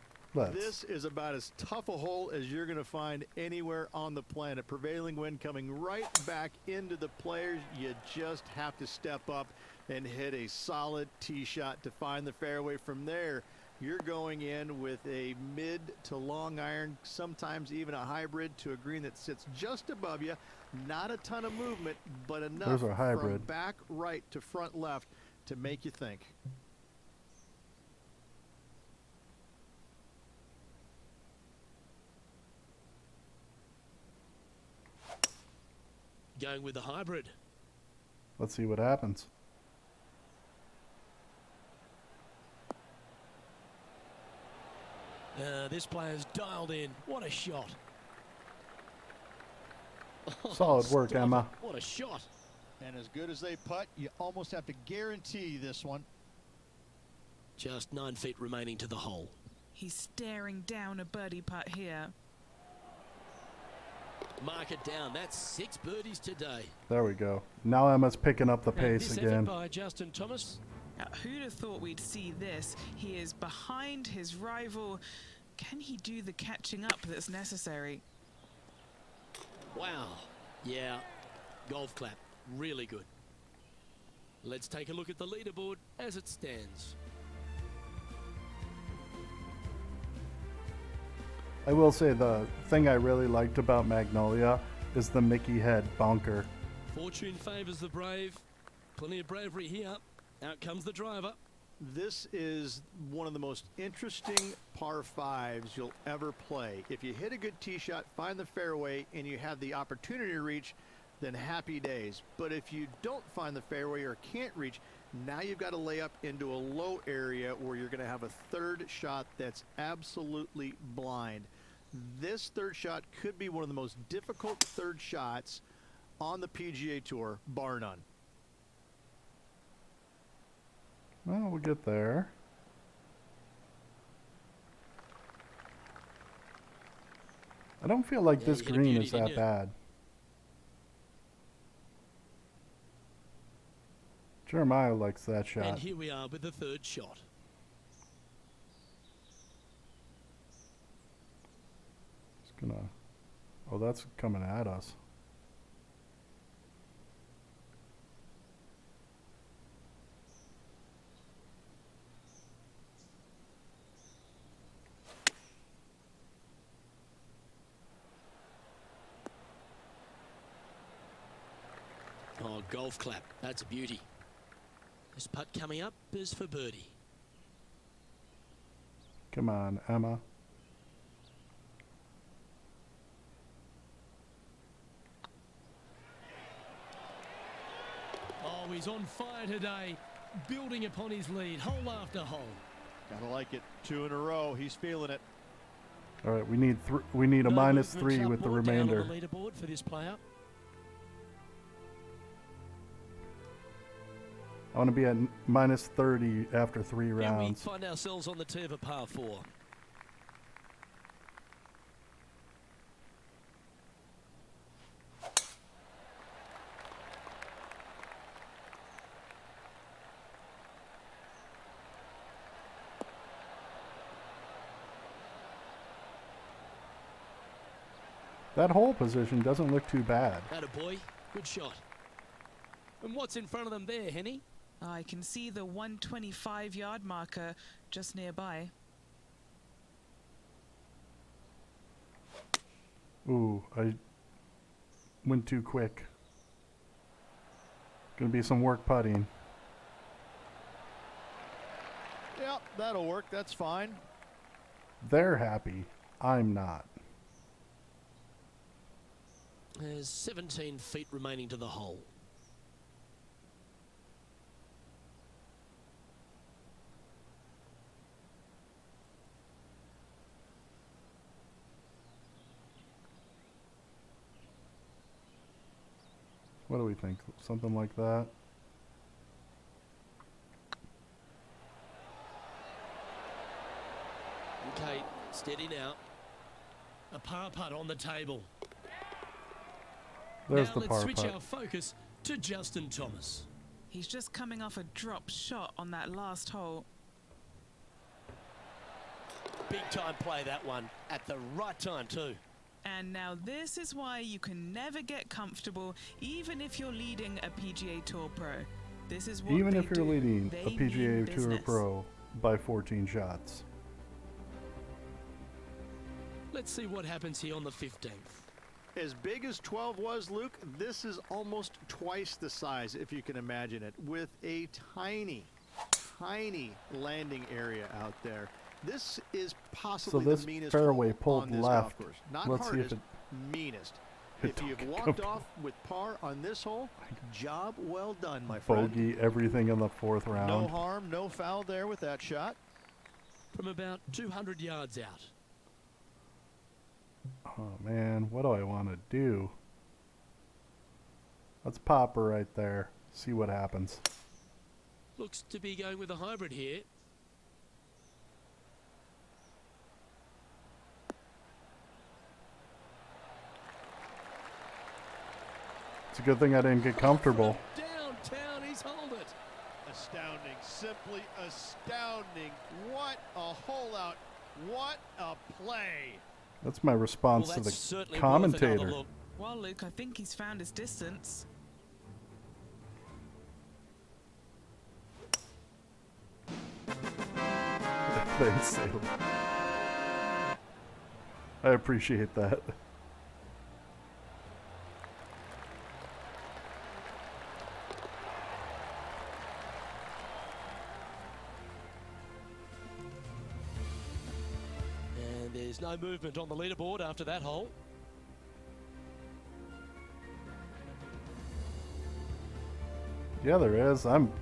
This is about as tough a hole as you're going to find anywhere on the planet. Prevailing wind coming right back into the players. You just have to step up and hit a solid tee shot to find the fairway. From there, you're going in with a mid to long iron, sometimes even a hybrid to a green that sits just above you. Not a ton of movement, but enough There's our hybrid. from back right to front left to make you think. Going with the hybrid. Let's see what happens. This player's dialed in. What a shot. Solid work, Stop Emma. it. What a shot. And as good as they putt, you almost have to guarantee this one. Just 9 feet remaining to the hole. He's staring down a birdie putt here. Mark it down. That's 6 birdies today. There we go. Now Emma's picking up the And pace this again. effort by Justin Thomas. Now, who'd have thought we'd see this? He is behind his rival. Can he do the catching up that's necessary? Wow. Yeah. Golf clap. Really good. Let's take a look at the leaderboard as it stands. I will say the thing I really liked about Magnolia is the Mickey head bunker. Fortune favours the brave. Plenty of bravery here. Out comes the driver. This is one of the most interesting par fives you'll ever play. If you hit a good tee shot, find the fairway, and you have the opportunity to reach, then happy days. But if you don't find the fairway or can't reach, now you've got to lay up into a low area where you're going to have a third shot that's absolutely blind. This third shot could be one of the most difficult third shots on the PGA Tour, bar none. Well, we'll get there. I don't feel like Yeah, this you hit a green beauty, is didn't that you? bad. Jeremiah likes that And shot. here we are with the third shot. It's gonna. Oh, that's coming at us. Oh, golf clap. That's a beauty. This putt coming up is for birdie. Come on, Emma. Oh, he's on fire today, building upon his lead, hole after hole. Gotta like it. 2 in a row. He's feeling it. All right, we need we need a No minus movements 3 up with the or down remainder. on the leaderboard for this player. I want to be at minus 30 after 3 And we rounds. find ourselves on the tee of a par 4. That hole position doesn't look too bad. Atta boy, good shot. And what's in front of them there, Henny? I can see the 125-yard marker just nearby. Ooh, I went too quick. Gonna be some work putting. Yep, that'll work. That's fine. They're happy. I'm not. There's 17 feet remaining to the hole. What do we think? Something like that? Okay, steady now. A par putt on the table. There's now the let's par switch putt. our focus to Justin Thomas. He's just coming off a drop shot on that last hole. Big time play, that one, at the right time too. And now this is why you can never get comfortable, even if you're leading a PGA Tour pro. This is what Even they if you're do. leading They a PGA mean Tour business. Pro by 14 shots. Let's see what happens here on the 15th. As big as 12 was, Luke, this is almost twice the size, if you can imagine it, with a tiny, tiny landing area out there. This is possibly this the meanest fairway hole pulled on this left. golf course. Not Let's see if hardest, it- meanest. it If don't you've get walked comfortable. off with par on this hole, job well done, my friend. Bogey everything in the 4th No round. harm, no foul there with that shot. From about 200 yards out. Oh man, what do I want to do? Let's pop her right there. See what happens. Looks to be going with a hybrid here. It's a good thing I didn't get comfortable. Downtown, he's holed it. Astounding, simply astounding. What a hole out. What a play. That's my response Well, to that's the certainly worth another commentator. look. Well, Luke, I think he's found his distance. Thanks, Salem. I appreciate that. And there's no movement on the leaderboard after that hole. Yeah, there is. I'm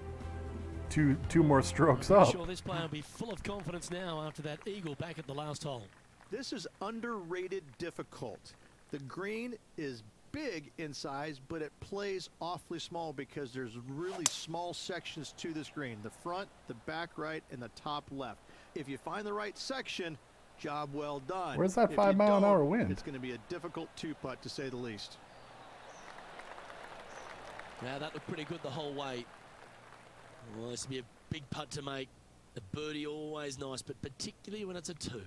two more strokes I'm up. sure this player will be full of confidence now after that eagle back at the last hole. This is underrated difficult. The green is big in size, but it plays awfully small because there's really small sections to this green. The front, the back right, and the top left. If you find the right section, job well done. Where's that If 5 you mile an hour don't, wind? It's going to be a difficult two-putt, to say the least. Now that looked pretty good the whole way. Well, this will be a big putt to make. A birdie always nice, but particularly when it's a 2.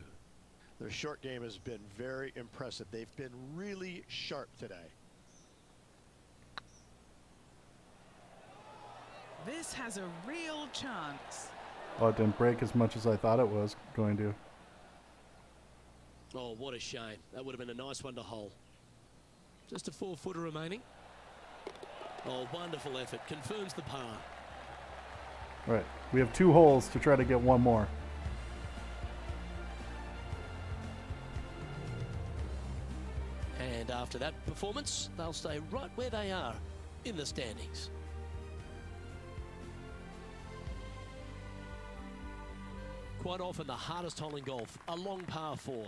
Their short game has been very impressive. They've been really sharp today. This has a real chance. Oh, it didn't break as much as I thought it was going to. Oh, what a shame. That would have been a nice one to hole. Just a 4-footer remaining. Oh, wonderful effort. Confirms the par. Right. We have 2 holes to try to get one more. And after that performance, they'll stay right where they are in the standings. Quite often the hardest hole in golf, a long par 4.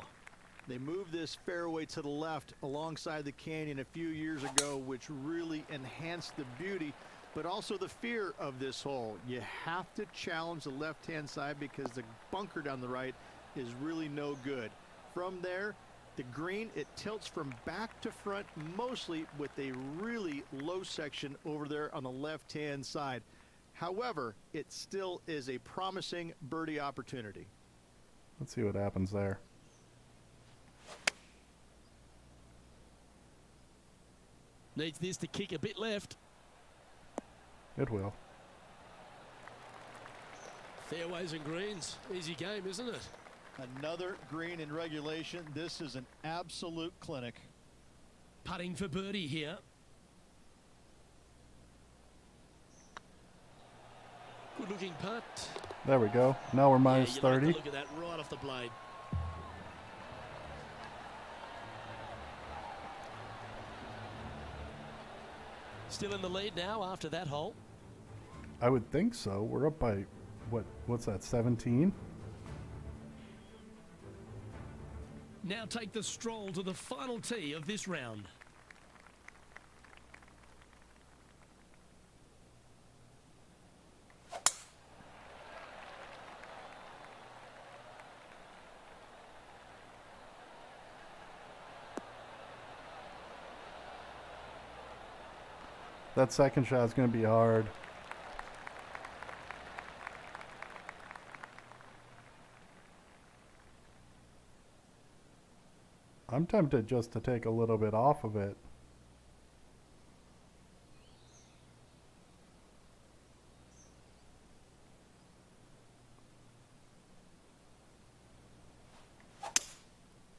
They moved this fairway to the left alongside the canyon a few years ago, which really enhanced the beauty, but also the fear of this hole. You have to challenge the left-hand side because the bunker down the right is really no good. From there, the green, it tilts from back to front, mostly with a really low section over there on the left-hand side. However, it still is a promising birdie opportunity. Let's see what happens there. Needs this to kick a bit left. It will. Fairways and greens. Easy game, isn't it? Another green in regulation. This is an absolute clinic. Putting for birdie here. Good looking putt. There we go. Now we're minus Yeah, you 30. like the look at that right off the blade. Still in the lead now after that hole. I would think so. We're up by, what's that, 17? Now take the stroll to the final tee of this round. That second shot is going to be hard. I'm tempted just to take a little bit off of it.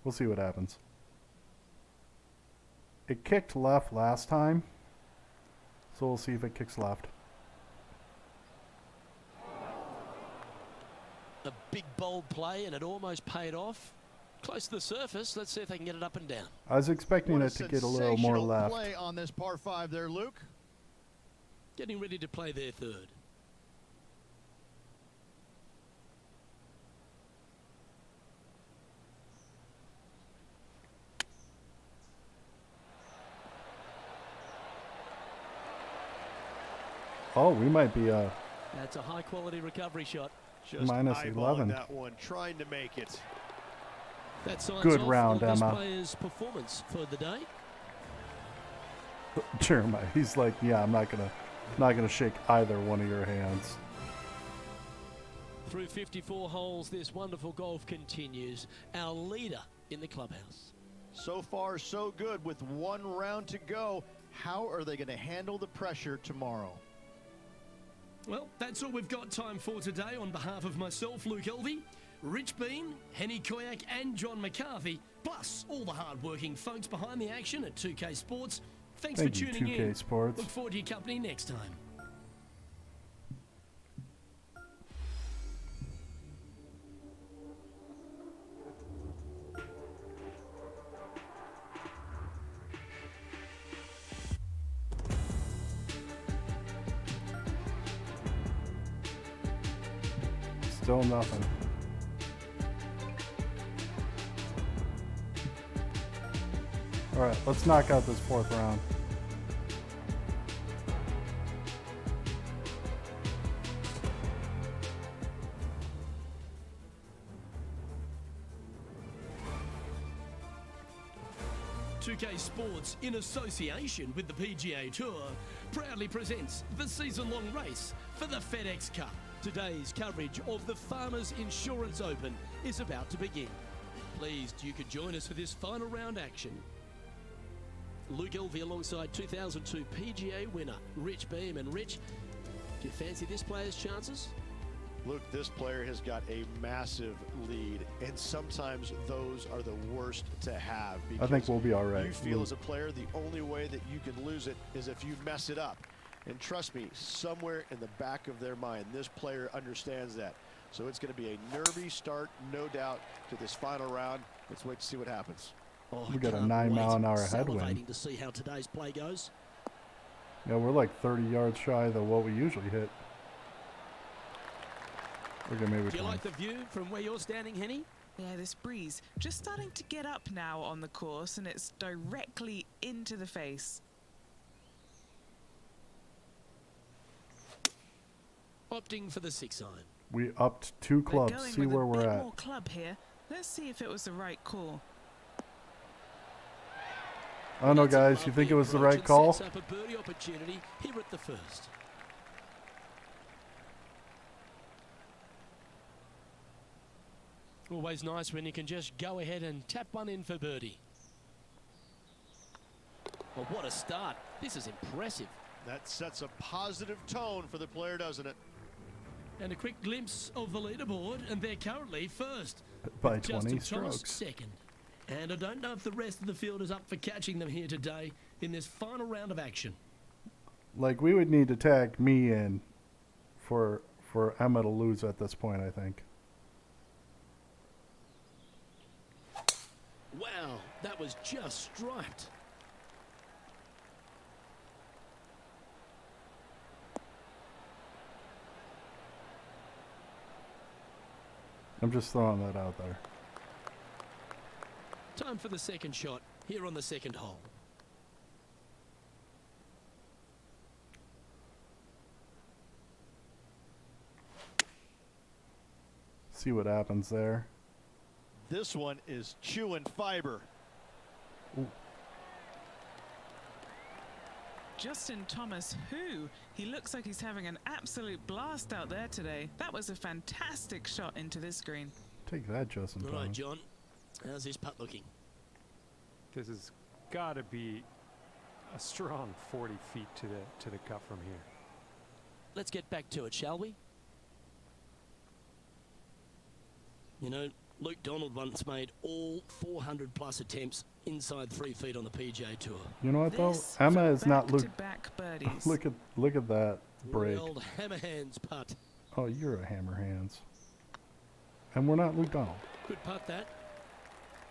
We'll see what happens. It kicked left last time, so we'll see if it kicks left. A big bold play and it almost paid off. Close to the surface. Let's see if they can get it up and down. I was expecting What it to get a little more sensational left. play on this par 5 there, Luke. Getting ready to play their third. Oh, we might be That's a high-quality recovery shot. Just minus eyeballing 11. that one, trying to make it. That signs Good off round, on this Emma. player's performance for the day. Jeremiah. He's like, yeah, I'm not gonna shake either one of your hands. Through 54 holes, this wonderful golf continues. Our leader in the clubhouse. So far, so good with one round to go. How are they going to handle the pressure tomorrow? Well, that's all we've got time for today. On behalf of myself, Luke Elvey, Rich Bean, Henny Koyak and John McCarthy, plus all the hard-working folks behind the action at 2K Sports, thanks Thank for you, tuning 2K in. Sports. Look forward to your company next time. Still nothing. All right, let's knock out this fourth round. .2K Sports, in association with the PGA Tour, proudly presents the season-long race for the FedEx Cup. Today's coverage of the Farmers Insurance Open is about to begin. Pleased you could join us for this final round action. Luke Elvey alongside 2002 PGA winner Rich Beam. And Rich, do you fancy this player's chances? Luke, this player has got a massive lead, and sometimes those are the worst to have. I think we'll be all right. You feel as a player the only way that you can lose it is if you mess it up. And trust me, somewhere in the back of their mind, this player understands that. So it's going to be a nervy start, no doubt, to this final round. Let's wait to see what happens. Oh, We got a can't 9-mile-an-hour wait. headwind. Salivating to see how today's play goes. Yeah, we're like 30 yards shy of what we usually hit. We're gonna maybe Do you 20. like the view from where you're standing, Henny? Yeah, this breeze just starting to get up now on the course, and it's directly into the face. Opting for the 6-iron. We upped 2 We're clubs. going See with where a we're bit at. more club here. Let's see if it was the right call. Oh no, That's a guys, you think lovely it was the approach right and call? sets up a birdie opportunity here at the first. Always nice when you can just go ahead and tap one in for birdie. Well, what a start. This is impressive. That sets a positive tone for the player, doesn't it? And a quick glimpse of the leaderboard, and they're currently first. By Justin 20 Thomas strokes. second. And I don't know if the rest of the field is up for catching them here today in this final round of action. Like, we would need to tag me in for Emma to lose at this point, I think. Wow, that was just striped. I'm just throwing that out there. Time for the second shot here on the second hole. See what happens there. This one is chewing fiber. Justin Thomas, who? He looks like he's having an absolute blast out there today. That was a fantastic shot into this green. Take that, Justin All right, Thomas. John. How's this putt looking? This has got to be a strong 40 feet to the cup from here. Let's get back to it, shall we? You know, Luke Donald once made all 400-plus attempts inside 3 feet on the PGA Tour. You know what though? This Emma from is not back-to-back birdies. Look at that break. The old hammer hands putt. Oh, you're a hammer hands. And we're not Luke Donald. Good putt, that.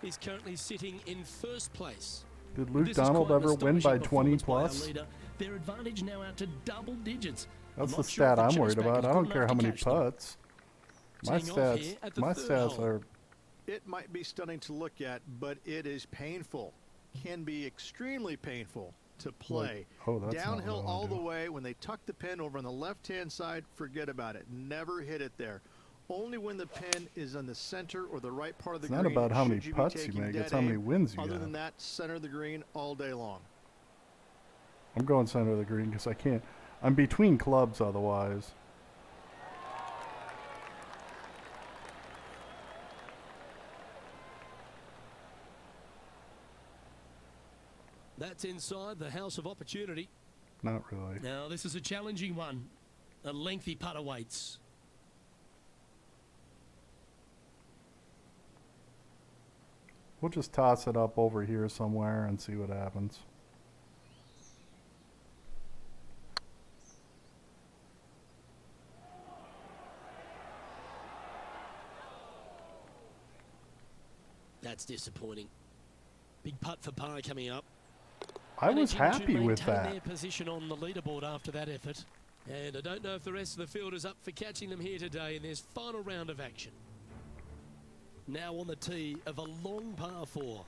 He's currently sitting in first place. Did Luke This is Donald quite an ever win by astonishing 20 performance by our plus? leader. Their advantage now out to double digits. That's I'm the not sure if stat the I'm worried chaseback about. is I good don't care enough how to many catch them. putts. My Teeing off here stats, at the my third stats hole. are. It might be stunning to look at, but it is painful. Can be extremely painful. to play. Oh, that's not Downhill what I wanna all the do. way. When they tuck the pin over on the left-hand side, forget about it. Never hit it there. Only when the pin is on the center or the right part of the It's green. not about how should many you be putts you taking make, it's dead how many aim. wins you Other have. than that, center of the green all day long. I'm going center of the green because I can't. I'm between clubs otherwise. That's inside the house of opportunity. Not really. Now, this is a challenging one. A lengthy putt awaits. We'll just toss it up over here somewhere and see what happens. That's disappointing. Big putt for par coming up. I was Managing happy to with maintain that. their position on the leaderboard after that effort. And I don't know if the rest of the field is up for catching them here today in this final round of action. Now on the tee of a long par 4.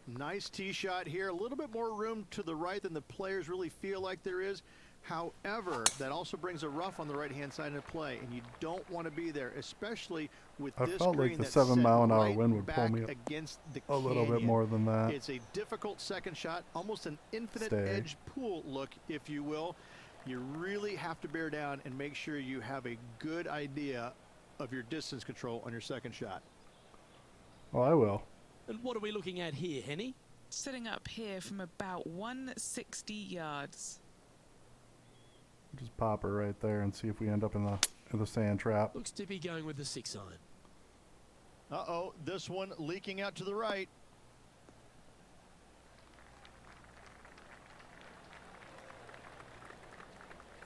Nice tee shot here. A little bit more room to the right than the players really feel like there is. However, that also brings a rough on the right-hand side into play, and you don't want to be there, especially with I this felt like green the that's 7 set mile an hour right wind would pull back me up against the a little bit canyon. more than that. It's a difficult second shot, almost an infinite Stay. edge pool look, if you will. You really have to bear down and make sure you have a good idea of your distance control on your second shot. Oh, I will. And what are we looking at here, Henny? Sitting up here from about 160 yards. Just pop her right there and see if we end up in the sand trap. Looks to be going with the 6 iron. Uh-oh, this one leaking out to the right.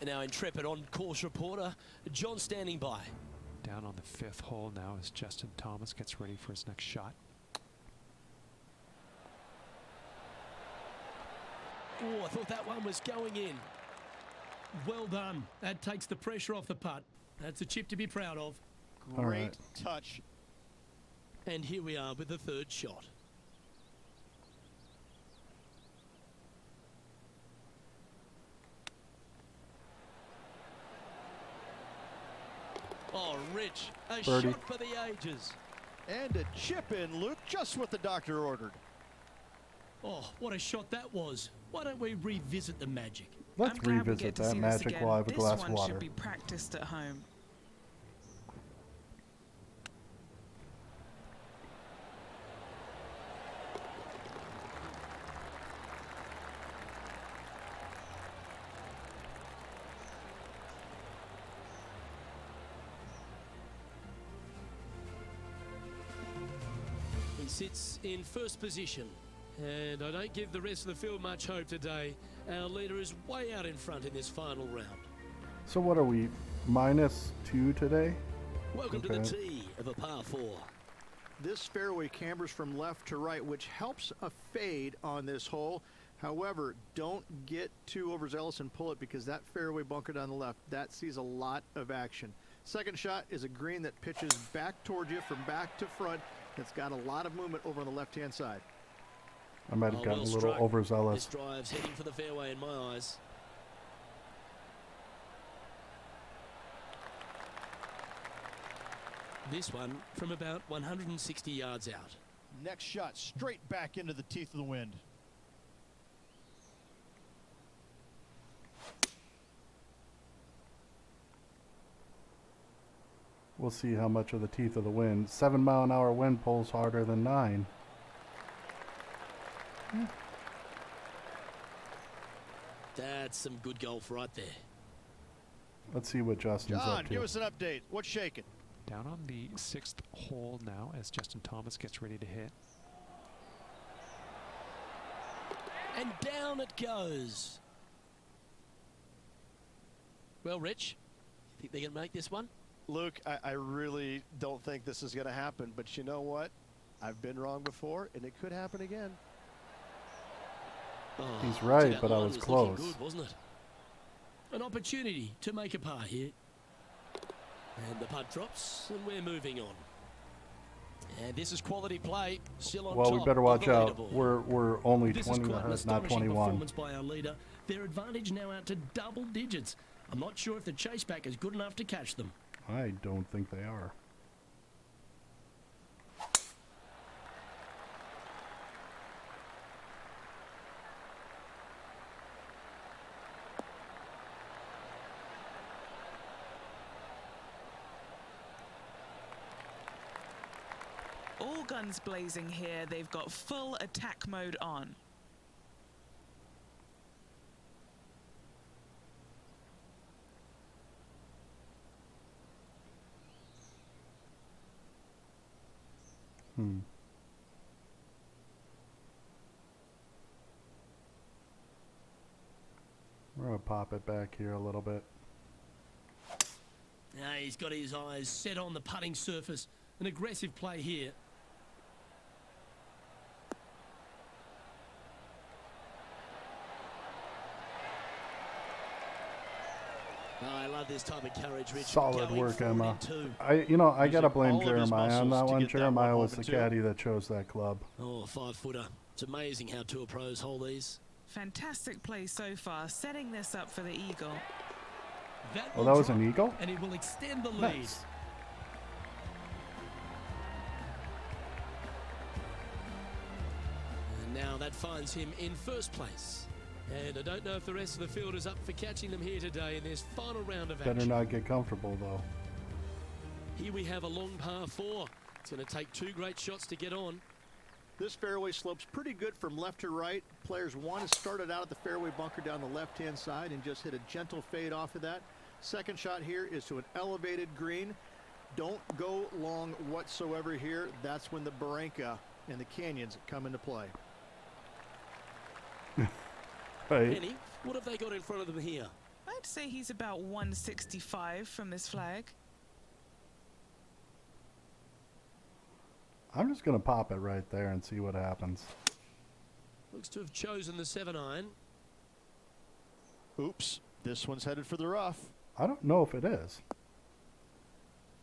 And our intrepid on-course reporter, John, standing by. Down on the 5th hole now as Justin Thomas gets ready for his next shot. Oh, I thought that one was going in. Well done. That takes the pressure off the putt. That's a chip to be proud of. All Great right. touch. And here we are with the 3rd shot. Oh, Rich, a Birdie. shot for the ages. And a chip in, Luke, just what the doctor ordered. Oh, what a shot that was. Why don't we revisit the magic? Let's I'm glad we revisit get to that see this magic again. while I have a This glass one of water. should be practiced at home. He sits in first position. And I don't give the rest of the field much hope today. Our leader is way out in front in this final round. So what are we, -2 today? Welcome to the Okay. tee of a par 4. This fairway cambers from left to right, which helps a fade on this hole. However, don't get too overzealous and pull it because that fairway bunker down the left, that sees a lot of action. Second shot is a green that pitches back towards you from back to front. It's got a lot of movement over on the left-hand side. I might have Oh, gotten well a little struck. overzealous. This drive's heading for the fairway in my eyes. This one from about 160 yards out. Next shot straight back into the teeth of the wind. We'll see how much of the teeth of the wind. 7 mile an hour wind pulls harder than 9. That's some good golf right there. Let's see what Justin's John, up to. give us an update. What's shaking? Down on the 6th hole now as Justin Thomas gets ready to hit. And down it goes. Well, Rich, think they can make this one? Luke, I really don't think this is going to happen, but you know what? I've been wrong before, and it could happen again. Oh, He's right, that but I line was looking close. Good, wasn't it? An opportunity to make a par here. And the putt drops, and we're moving on. And this is quality play. Still on Well, top we better of watch the out. leaderboard. We're only This is 20 quite an ahead, not astonishing 21. performance by our leader. Their advantage now out to double digits. I'm not sure if the chase back is good enough to catch them. I don't think they are. All guns blazing here. They've got full attack mode on. We're going to pop it back here a little bit. Now he's got his eyes set on the putting surface. An aggressive play here. Oh, I love this type of courage, Rich. Solid Going work, forward Emma. in two. I got to blame all of his Jeremiah on that muscles to one. get that Jeremiah one was home the in two. caddy that chose that club. Oh, a 5-footer. It's amazing how tour pros hold these. Fantastic play so far, setting this up for the eagle. Oh, will that was drop, an eagle? and it will extend the lead. Nice. And now that finds him in first place. And I don't know if the rest of the field is up for catching them here today in this final round of Better action. not get comfortable, though. Here we have a long par 4. It's going to take 2 great shots to get on. This fairway slopes pretty good from left to right. Players want to start it out at the fairway bunker down the left-hand side and just hit a gentle fade off of that. Second shot here is to an elevated green. Don't go long whatsoever here. That's when the barranca and the canyons come into play. Right. Penny, what have they got in front of them here? I'd say he's about 165 from this flag. I'm just going to pop it right there and see what happens. Looks to have chosen the 7-iron. Oops, this one's headed for the rough. I don't know if it is.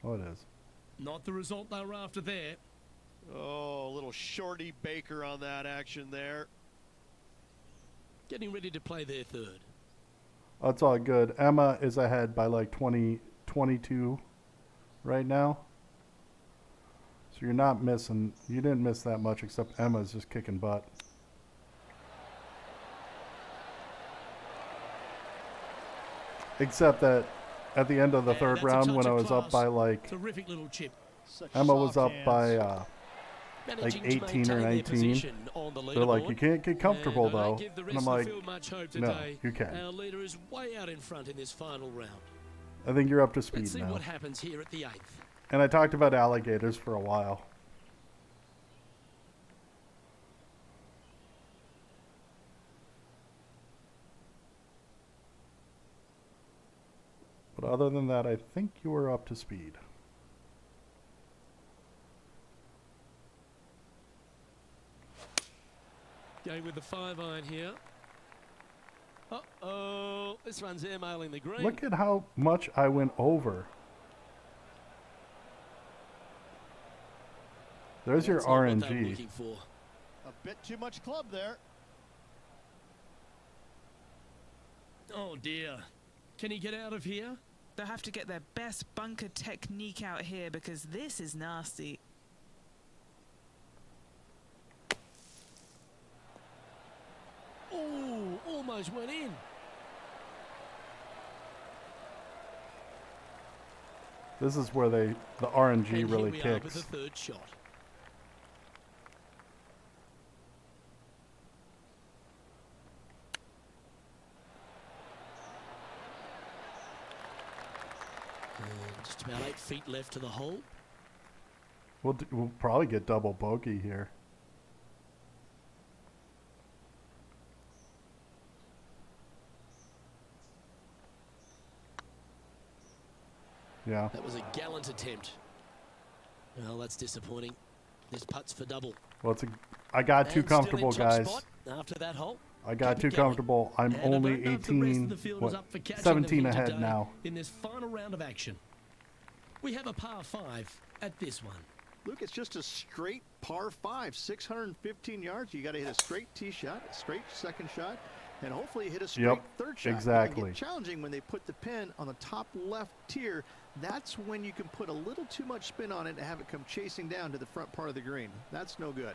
Oh, it is. Not the result they were after there. Oh, a little shorty Baker on that action there. Getting ready to play their third. That's all good. Emma is ahead by like 22 right now. So you're not missing. You didn't miss that much, except Emma's just kicking butt. Except that at the end of the And third that's a round, touch when I of was up class. by like, Terrific little chip. Such Emma was soft up by hands. Managing to 18 or maintain their 19. position on the They're like, leaderboard. you can't get comfortable And I don't though. give the And rest I'm of like, the field much hope no, today. you can. Our leader is way out in front in this final round. I think you're up to speed Let's see now. what happens here at the 8th. And I talked about alligators for a while. But other than that, I think you were up to speed. Going with the 5-iron here. Uh-oh, this one's airmailing the green. Look at how much I went over. There's your That's not what they were RNG. looking for. A bit too much club there. Oh dear. Can he get out of here? They'll have to get their best bunker technique out here because this is nasty. Oh, almost went in. This is where the RNG And here really we are with the kicks. third shot. And just about 8 feet left to the hole. We'll probably get double bogey here. Yeah. That was a gallant attempt. Well, that's disappointing. This putt's for double. Well, I got too And still in comfortable, top guys. spot after that hole. I got Keep too it going. comfortable. I'm And I only don't know if the rest of 18, the field what, is up for catching 17 them here ahead today now. in this final round of action. We have a par 5 at this one. Luke, it's just a straight par 5, 615 yards. You got to hit a straight tee shot, a straight second shot, and hopefully hit a straight third shot. Exactly. It can get challenging when they put the pin on the top left tier. That's when you can put a little too much spin on it and have it come chasing down to the front part of the green. That's no good.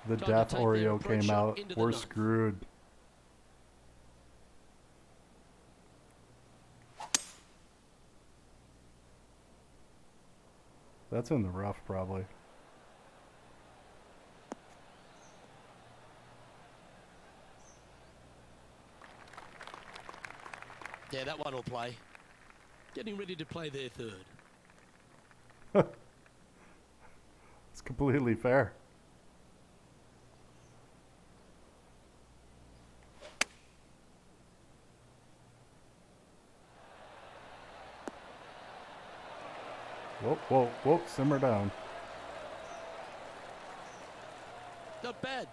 The Time to death take their Oreo approach came shot out. into the We're ninth. screwed. That's in the rough, probably. Yeah, that one will play. Getting ready to play their third. It's completely fair. Whoa, whoa, whoa, simmer down. Not bad.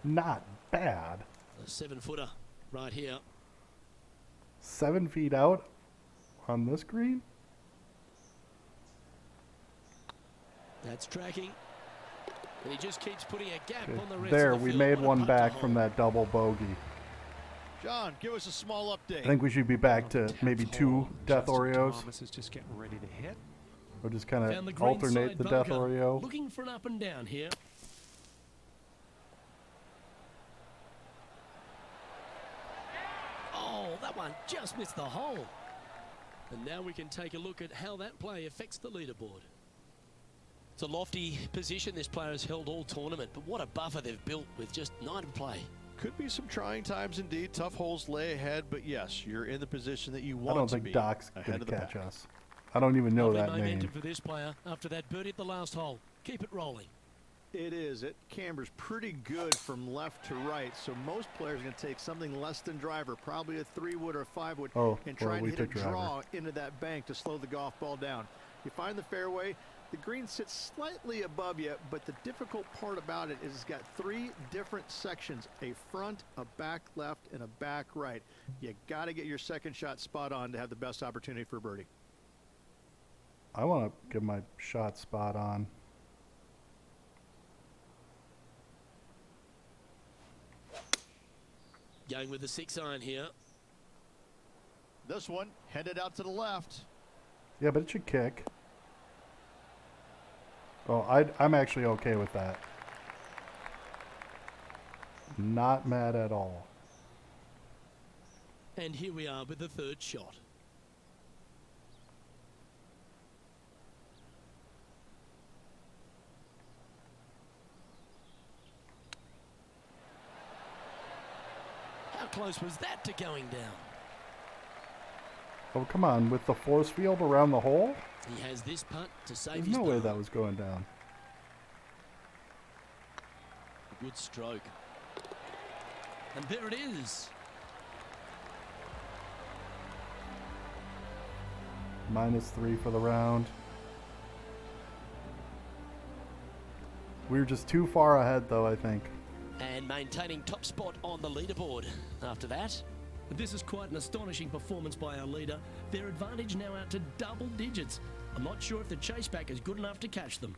Not bad. A 7-footer right here. 7 feet out on this green? That's tracking. And he just keeps putting a gap Okay. on the rest There, of the we field. made What a one putt to back from hold. that double bogey. John, give us a small update. I think we should be back to 10th maybe hole. 2 death Justin Oreos. Thomas is just getting ready to hit. Or just kind Found the of green alternate side the death bunker. Oreo. Looking for an up and down here. Oh, that one just missed the hole. And now we can take a look at how that play affects the leaderboard. It's a lofty position this player has held all tournament, but what a buffer they've built with just 9 to play. Could be some trying times indeed. Tough holes lay ahead, but yes, you're in the position that you I want don't to think be Doc's ahead going of to the catch pack. us. I don't even know Lovely that momentum name. for this player after that birdie at the last hole. Keep it rolling. It is. It cambers pretty good from left to right, so most players are going to take something less than driver, probably a 3-wood or a 5-wood, Oh, and well, try and we hit a took driver. draw into that bank to slow the golf ball down. You find the fairway, the green sits slightly above you, but the difficult part about it is it's got 3 different sections, a front, a back left, and a back right. You got to get your second shot spot on to have the best opportunity for birdie. I want to get my shot spot on. Going with the 6-iron here. This one headed out to the left. Yeah, but it should kick. Oh, I'm actually okay with that. Not mad at all. And here we are with the third shot. How close was that to going down? Oh, come on. With the force field around the hole? He has this putt to save There's his no way par. that was going down. A good stroke. And there it is. -3 for the round. We were just too far ahead, though, I think. And maintaining top spot on the leaderboard after that. This is quite an astonishing performance by our leader. Their advantage now out to double digits. I'm not sure if the chase back is good enough to catch them.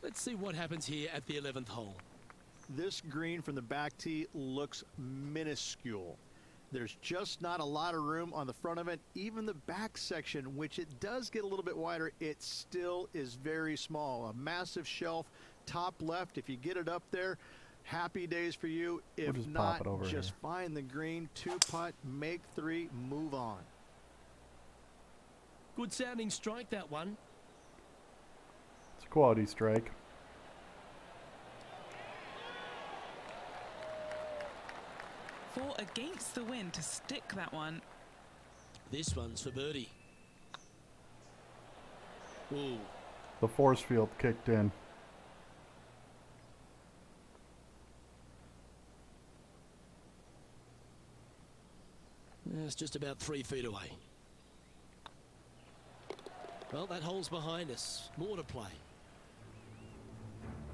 Let's see what happens here at the 11th hole. This green from the back tee looks minuscule. There's just not a lot of room on the front of it. Even the back section, which it does get a little bit wider, it still is very small. A massive shelf, top left. If you get it up there, happy days for you. If just pop not, it over just here. find the green, 2-putt, make 3, move on. Good sounding strike, that one. It's a quality strike. Fought against the wind to stick that one. This one's for birdie. Ooh. The force field kicked in. It's just about 3 feet away. Well, that hole's behind us. More to play.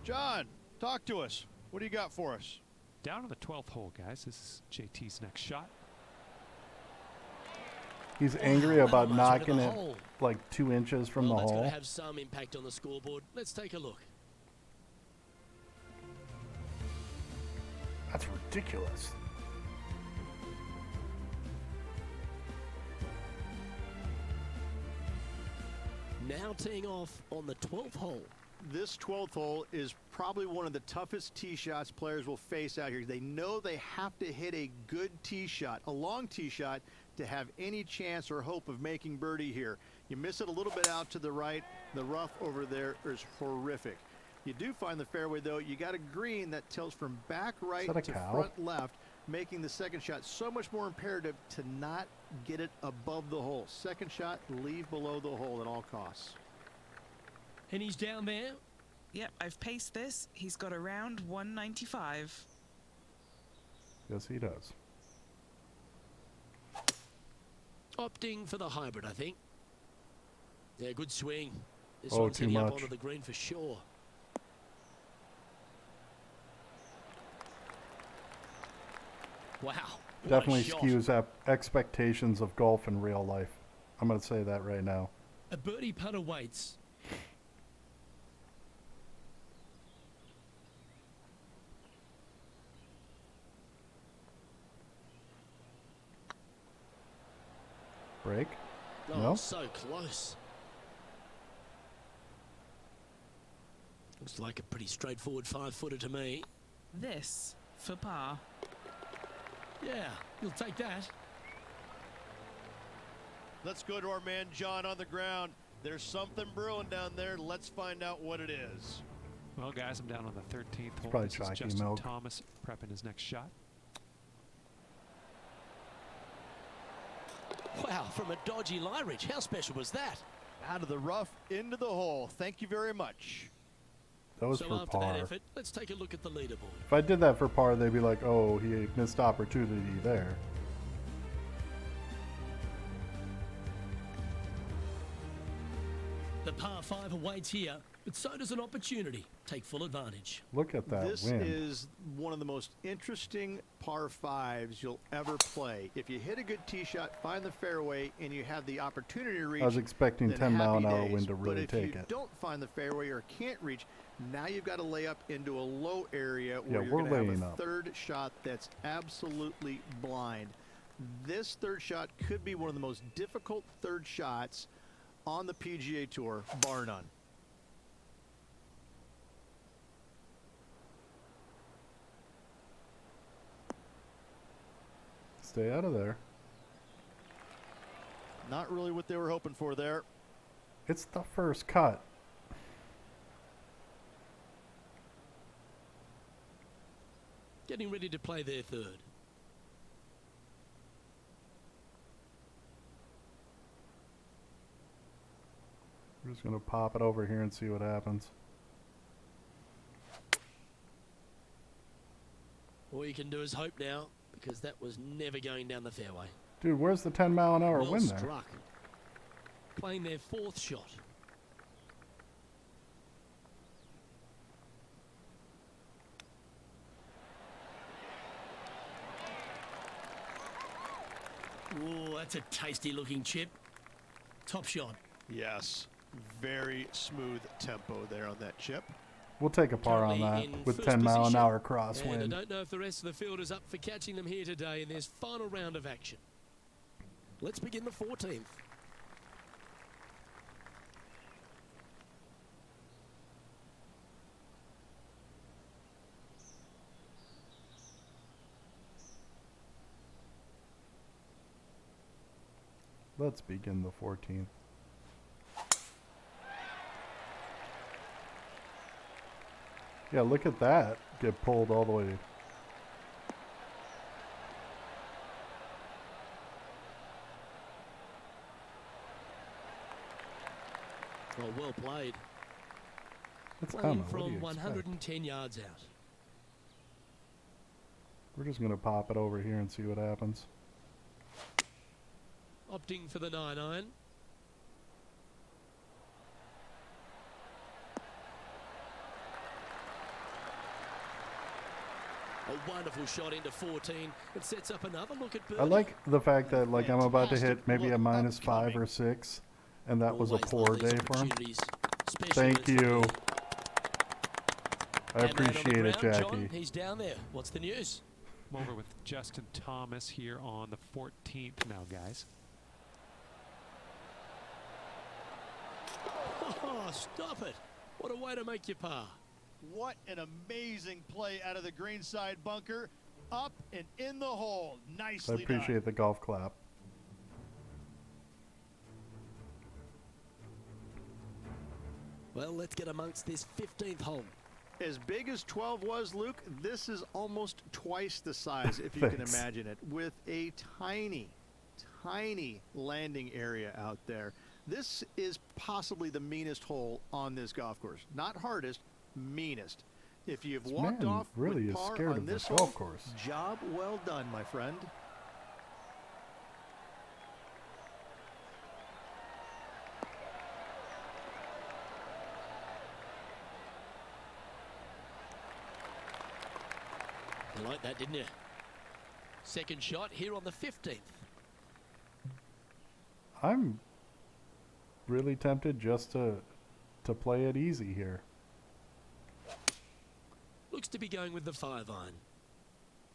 John, talk to us. What do you got for us? Down to the 12th hole, guys. This is JT's next shot. He's angry about almost went in knocking the it hole. like 2 inches from Well, the that's going hole. to have some impact on the scoreboard. Let's take a look. That's ridiculous. Now teeing off on the 12th hole. This 12th hole is probably one of the toughest tee shots players will face out here. They know they have to hit a good tee shot, a long tee shot, to have any chance or hope of making birdie here. You miss it a little bit out to the right, the rough over there is horrific. You do find the fairway, though. You got a green that tilts from back right that a to cow? front left, making the second shot so much more imperative to not get it above the hole. Second shot, leave below the hole at all costs. And he's down there. Yep, I've paced this. He's got around 195. Yes, he does. Opting for the hybrid, I think. Yeah, good swing. This Oh, one's too heading up much. onto the green for sure. Wow. what a Definitely shot. skews up expectations of golf in real life. I'm going to say that right now. A birdie putt awaits. Break? Oh, No? so close. Looks like a pretty straightforward 5-footer to me. This for par. Yeah, you'll take that. Let's go to our man John on the ground. There's something brewing down there. Let's find out what it is. Well, guys, I'm down on the 13th hole. probably This is chalky Justin milk. Thomas prepping his next shot. Wow, from a dodgy lie ridge. How special was that? Out of the rough, into the hole. Thank you very much. That was So for after par. that effort, let's take a look at the leaderboard. If I did that for par, they'd be like, oh, he missed opportunity there. The par 5 awaits here, but so does an opportunity. Take full advantage. Look at that This wind. is one of the most interesting par 5s you'll ever play. If you hit a good tee shot, find the fairway, and you have the opportunity to reach, I was expecting then 10 mile an happy hour days. wind to really but take if you it. don't find the fairway or can't reach, now you've got to lay up into a low area Yeah, where we're you're going to laying have a up. third shot that's absolutely blind. This third shot could be one of the most difficult third shots on the PGA Tour, bar none. Stay out of there. Not really what they were hoping for there. It's the first cut. Getting ready to play their third. We're just going to pop it over here and see what happens. All you can do is hope now, because that was never going down the fairway. Dude, where's the 10 mile an hour Well wind there? struck. Playing their fourth shot. Ooh, that's a tasty looking chip. Top shot. Yes. Very smooth tempo there on that chip. We'll take a par on Currently that in with first 10 mile an position. hour And I crosswind. don't know if the rest of the field is up for catching them here today in this final round of action. Let's begin the 14th. Let's begin the 14th. Yeah, look at that. Get pulled all the way. Well played. It's Playing coming. What do you from expect? 110 yards out. We're just going to pop it over here and see what happens. Opting for the 9-iron. A wonderful shot into 14. It sets up another look at birdie. I like the fact that like I'm about to hit Fantastic maybe a look -5 or 6, and that was a Always poor love these day for him. opportunities, especially Thank when it's you. from I the- And man on the appreciate it, ground, Jackie. John, he's down there. What's the news? I'm over with Justin Thomas here on the 14th now, guys. Oh, stop it. What a way to make your par. What an amazing play out of the greenside bunker. Up and in the hole. I Nicely appreciate done. the golf clap. Well, let's get amongst this 15th hole. As big as 12 was, Luke, this is almost twice the size, if you can Thanks. imagine it, with a tiny, tiny landing area out there. This is possibly the meanest hole on this golf course. Not hardest, meanest. If you've This walked man off really with is par scared on of this hole, golf course. job well done, my friend. You like that, didn't you? Second shot here on the 15th. I'm really tempted just to play it easy here. Looks to be going with the 5-iron.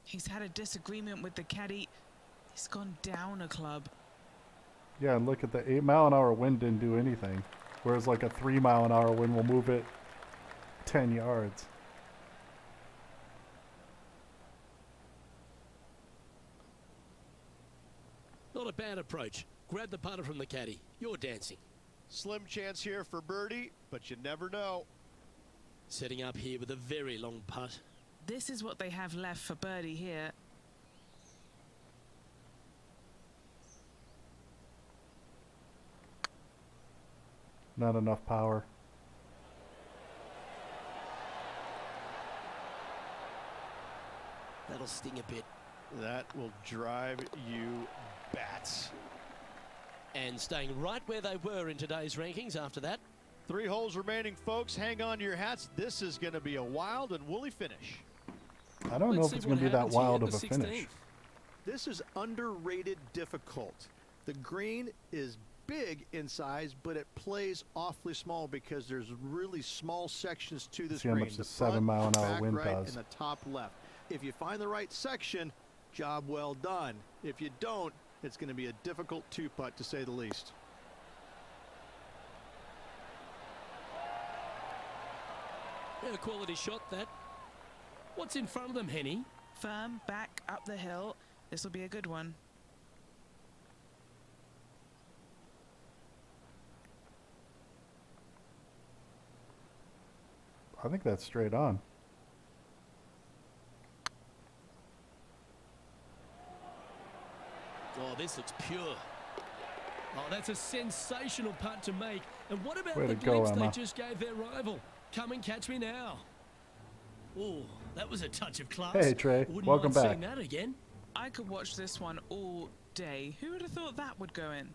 He's had a disagreement with the caddy. He's gone down a club. Yeah, and look at the 8-mile-an-hour wind didn't do anything, whereas like a 3-mile-an-hour wind will move it 10 yards. Not a bad approach. Grab the putter from the caddy. You're dancing. Slim chance here for birdie, but you never know. Setting up here with a very long putt. This is what they have left for birdie here. Not enough power. That'll sting a bit. That will drive you bats. And staying right where they were in today's rankings after that. 3 holes remaining, folks. Hang on to your hats. This is going to be a wild and woolly finish. I don't know Let's if see it's what going to be that happens here wild at of a the finish. 16th. This is underrated difficult. The green is big in size, but it plays awfully small because there's really small sections to this See how green. much The the 7 front, mile an the hour back wind right, does. and the top left. If you find the right section, job well done. If you don't, it's going to be a difficult 2-putt to say the least. Yeah, a quality shot that. What's in front of them, Henny? Firm back up the hill. This will be a good one. I think that's straight on. Oh, this looks pure. Oh, that's a sensational putt to make. And what about Way the to go, glimpse they Emma. just gave their rival? Come and catch me now. Oh, that was a touch of class. Hey, Trey. Wouldn't Welcome mind back. seeing that again. I could watch this one all day. Who would have thought that would go in?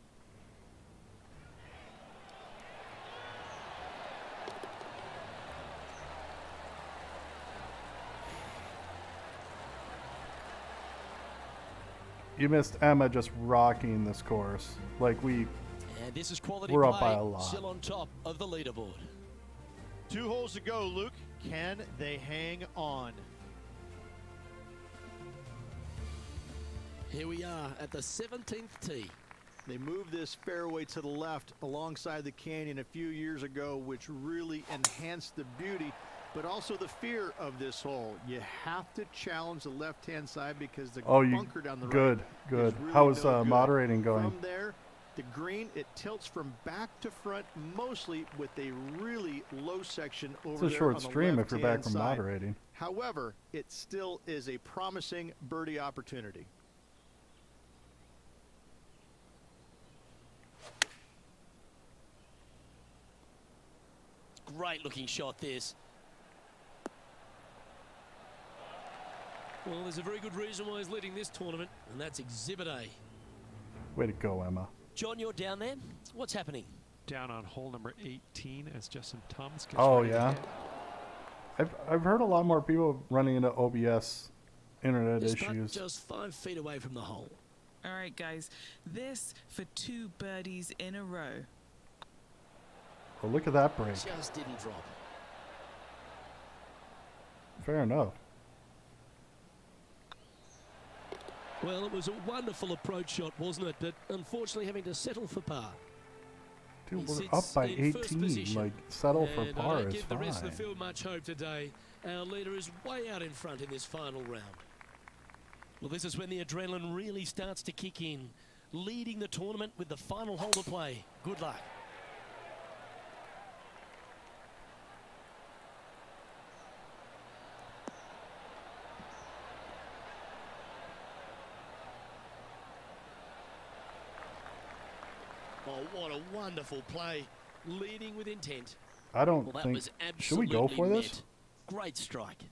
You missed Emma just rocking this course. Like And this is quality We're play. up by a lot. Still on top of the leaderboard. 2 holes to go, Luke. Can they hang on? Here we are at the 17th tee. They moved this fairway to the left alongside the canyon a few years ago, which really enhanced the beauty, but also the fear of this hole. You have to challenge the left-hand side because the bunker down the good, right good. is really How is no good. moderating going? From there, the green, it tilts from back to front, mostly with a really low section over It's a there short on the stream if you're back left-hand from side. moderating. However, it still is a promising birdie opportunity. Great looking shot this. Well, there's a very good reason why he's leading this tournament, and that's Exhibit A. Way to go, Emma. John, you're down there. What's happening? Down on hole number 18 as Justin Thomas gets Oh, ready to yeah? hit. I've heard a lot more people running into OBS internet This putt issues. just 5 feet away from the hole. All right, guys, this for 2 birdies in a row. Oh, look at that break. Just didn't drop. Fair enough. Well, it was a wonderful approach shot, wasn't it? But unfortunately having to settle for par. Dude, He we're sits up by in first 18. position. Like, settle for And I par don't is give the rest of the fine. field much hope today. Our leader is way out in front in this final round. Well, this is when the adrenaline really starts to kick in. Leading the tournament with the final hole to play. Good luck. Oh, what a wonderful play. Leading with intent. I don't Well, that think. was Should we absolutely go for this? met. Great strike.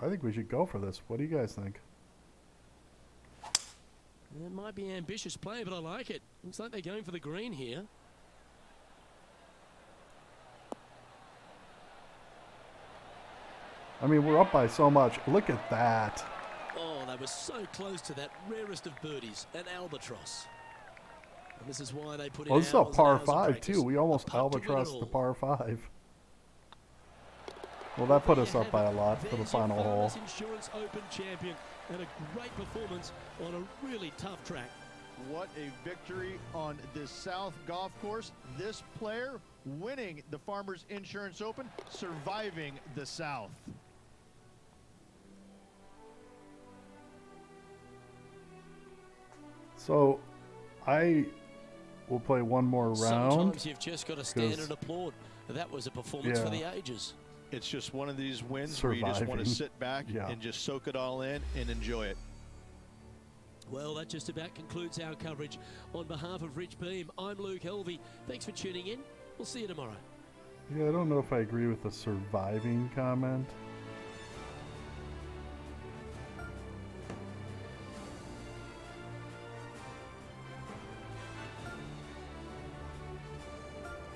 I think we should go for this. What do you guys think? It might be an ambitious play, but I like it. Looks like they're going for the green here. I mean, we're up by so much. Look at that. Oh, they were so close to that rarest of birdies, an albatross. And this is why they put in Oh, this is a hours and par hours of 5 practice. too. We almost A putt to win it albatrossed the all. par 5. Well, that put There us you up have by it. a lot for the There's your final hole. Farmers Insurance Open champion and a great performance on a really tough track. What a victory on this South golf course. This player winning the Farmers Insurance Open, surviving the South. So, I will play one more round. Sometimes you've just got to stand 'cause- and applaud. That was a performance for the Yeah. ages. It's just one of these wins where you just want Surviving. to sit back Yeah. and just soak it all in and enjoy it. Well, that just about concludes our coverage. On behalf of Rich Beam, I'm Luke Helvey. Thanks for tuning in. We'll see you tomorrow. Yeah, I don't know if I agree with the surviving comment.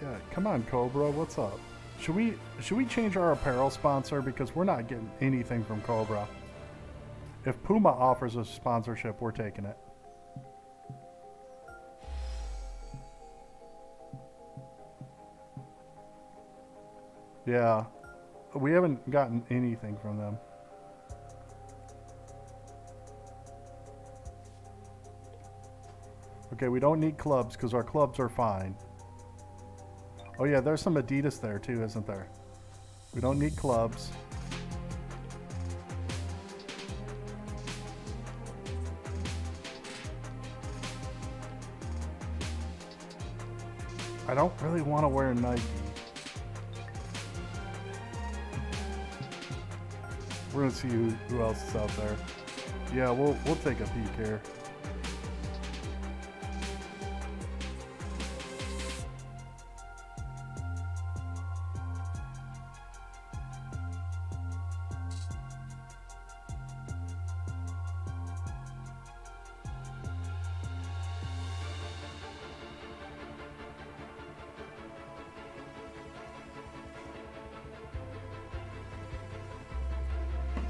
Yeah, come on, Cobra, what's up? Should we change our apparel sponsor, because we're not getting anything from Cobra? If Puma offers a sponsorship, we're taking it. Yeah, we haven't gotten anything from them. Okay, we don't need clubs because our clubs are fine. Oh yeah, there's some Adidas there too, isn't there? We don't need clubs. I don't really want to wear Nike. We're gonna see who else is out there. Yeah, we'll take a peek here.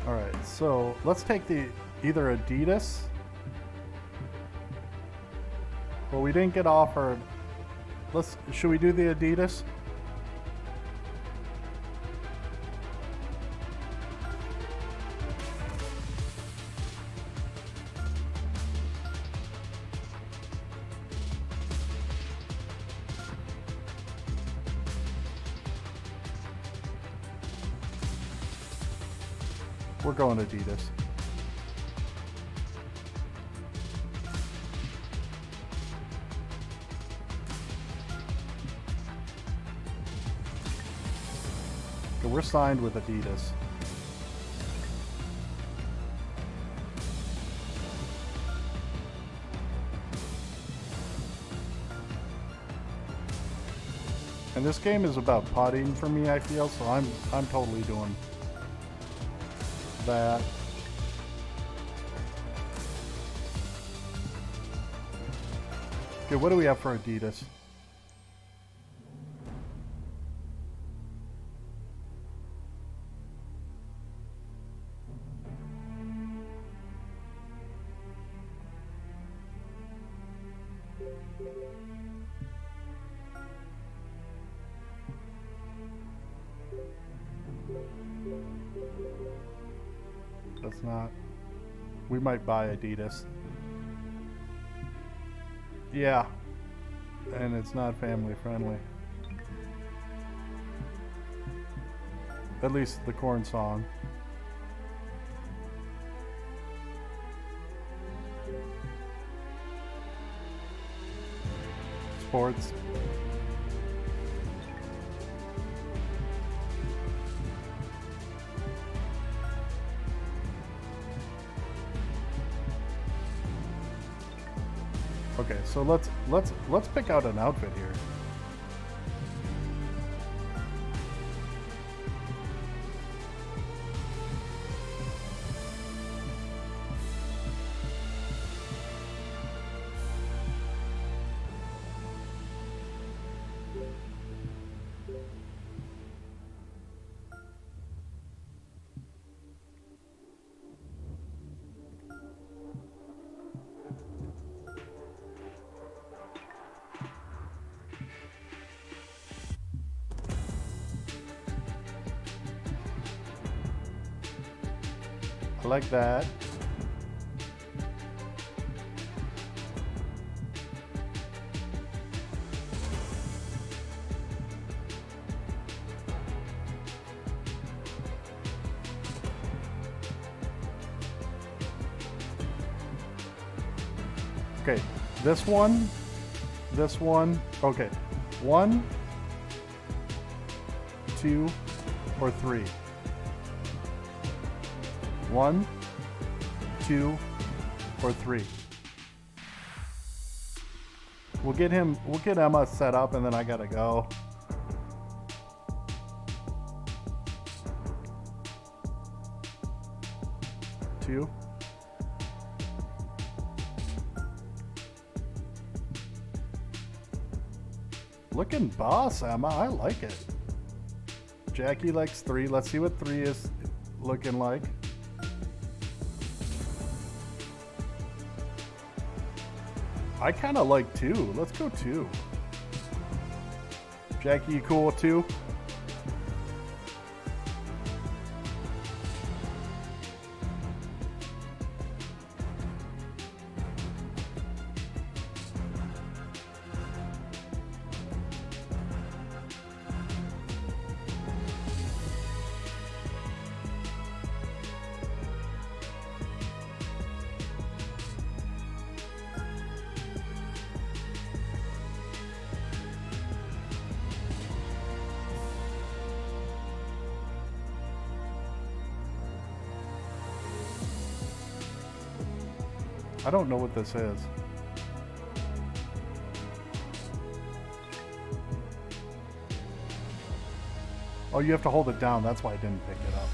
All right, so let's take the either Adidas. Well, we didn't get offered. Should we do the Adidas? We're going Adidas. Okay, we're signed with Adidas. And this game is about putting for me, I feel, so I'm totally doing that. Okay, what do we have for Adidas? That's not. We might buy Adidas. Yeah. And it's not family friendly. At least the corn song. Sports. Okay, so let's pick out an outfit here. I like that. Okay, this one, okay. 1, 2, or 3. 1, 2, or 3. We'll get Emma set up and then I gotta go. Two. Looking boss, Emma. I like it. Jackie likes 3. Let's see what 3 is looking like. I kind of like 2. Let's go 2. Jackie, you cool with 2? I don't know what this is. Oh, you have to hold it down. That's why I didn't pick it up.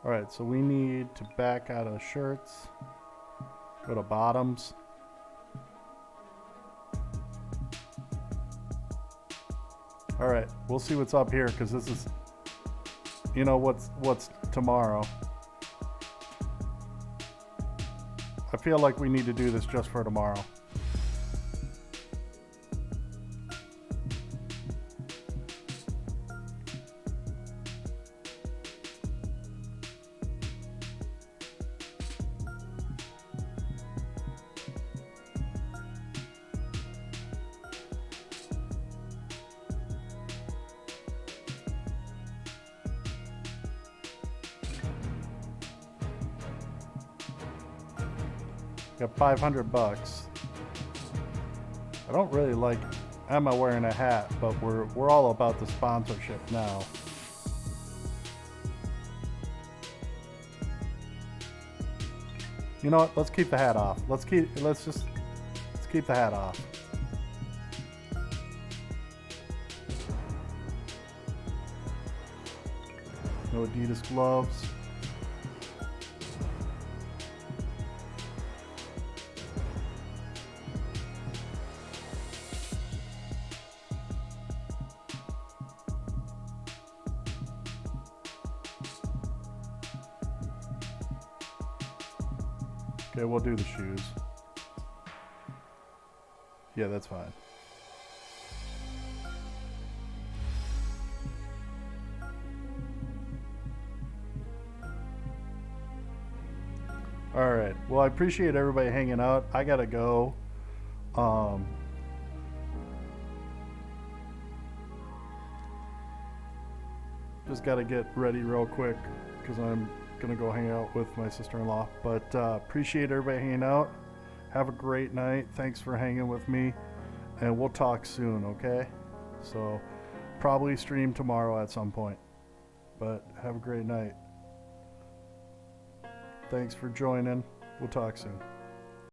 All right, so we need to back out of shirts. Go to bottoms. All right, we'll see what's up here because this is, you know, what's tomorrow. I feel like we need to do this just for tomorrow. Got 500 bucks. I don't really like Emma wearing a hat, but we're all about the sponsorship now. You know what? Let's keep the hat off. Let's keep the hat off. No Adidas gloves. Okay, we'll do the shoes. Yeah, that's fine. All right. Well, I appreciate everybody hanging out. I gotta go. Just gotta get ready real quick because I'm gonna go hang out with my sister-in-law. But appreciate everybody hanging out. Have a great night. Thanks for hanging with me, and we'll talk soon. Okay? So probably stream tomorrow at some point. But have a great night. Thanks for joining. We'll talk soon.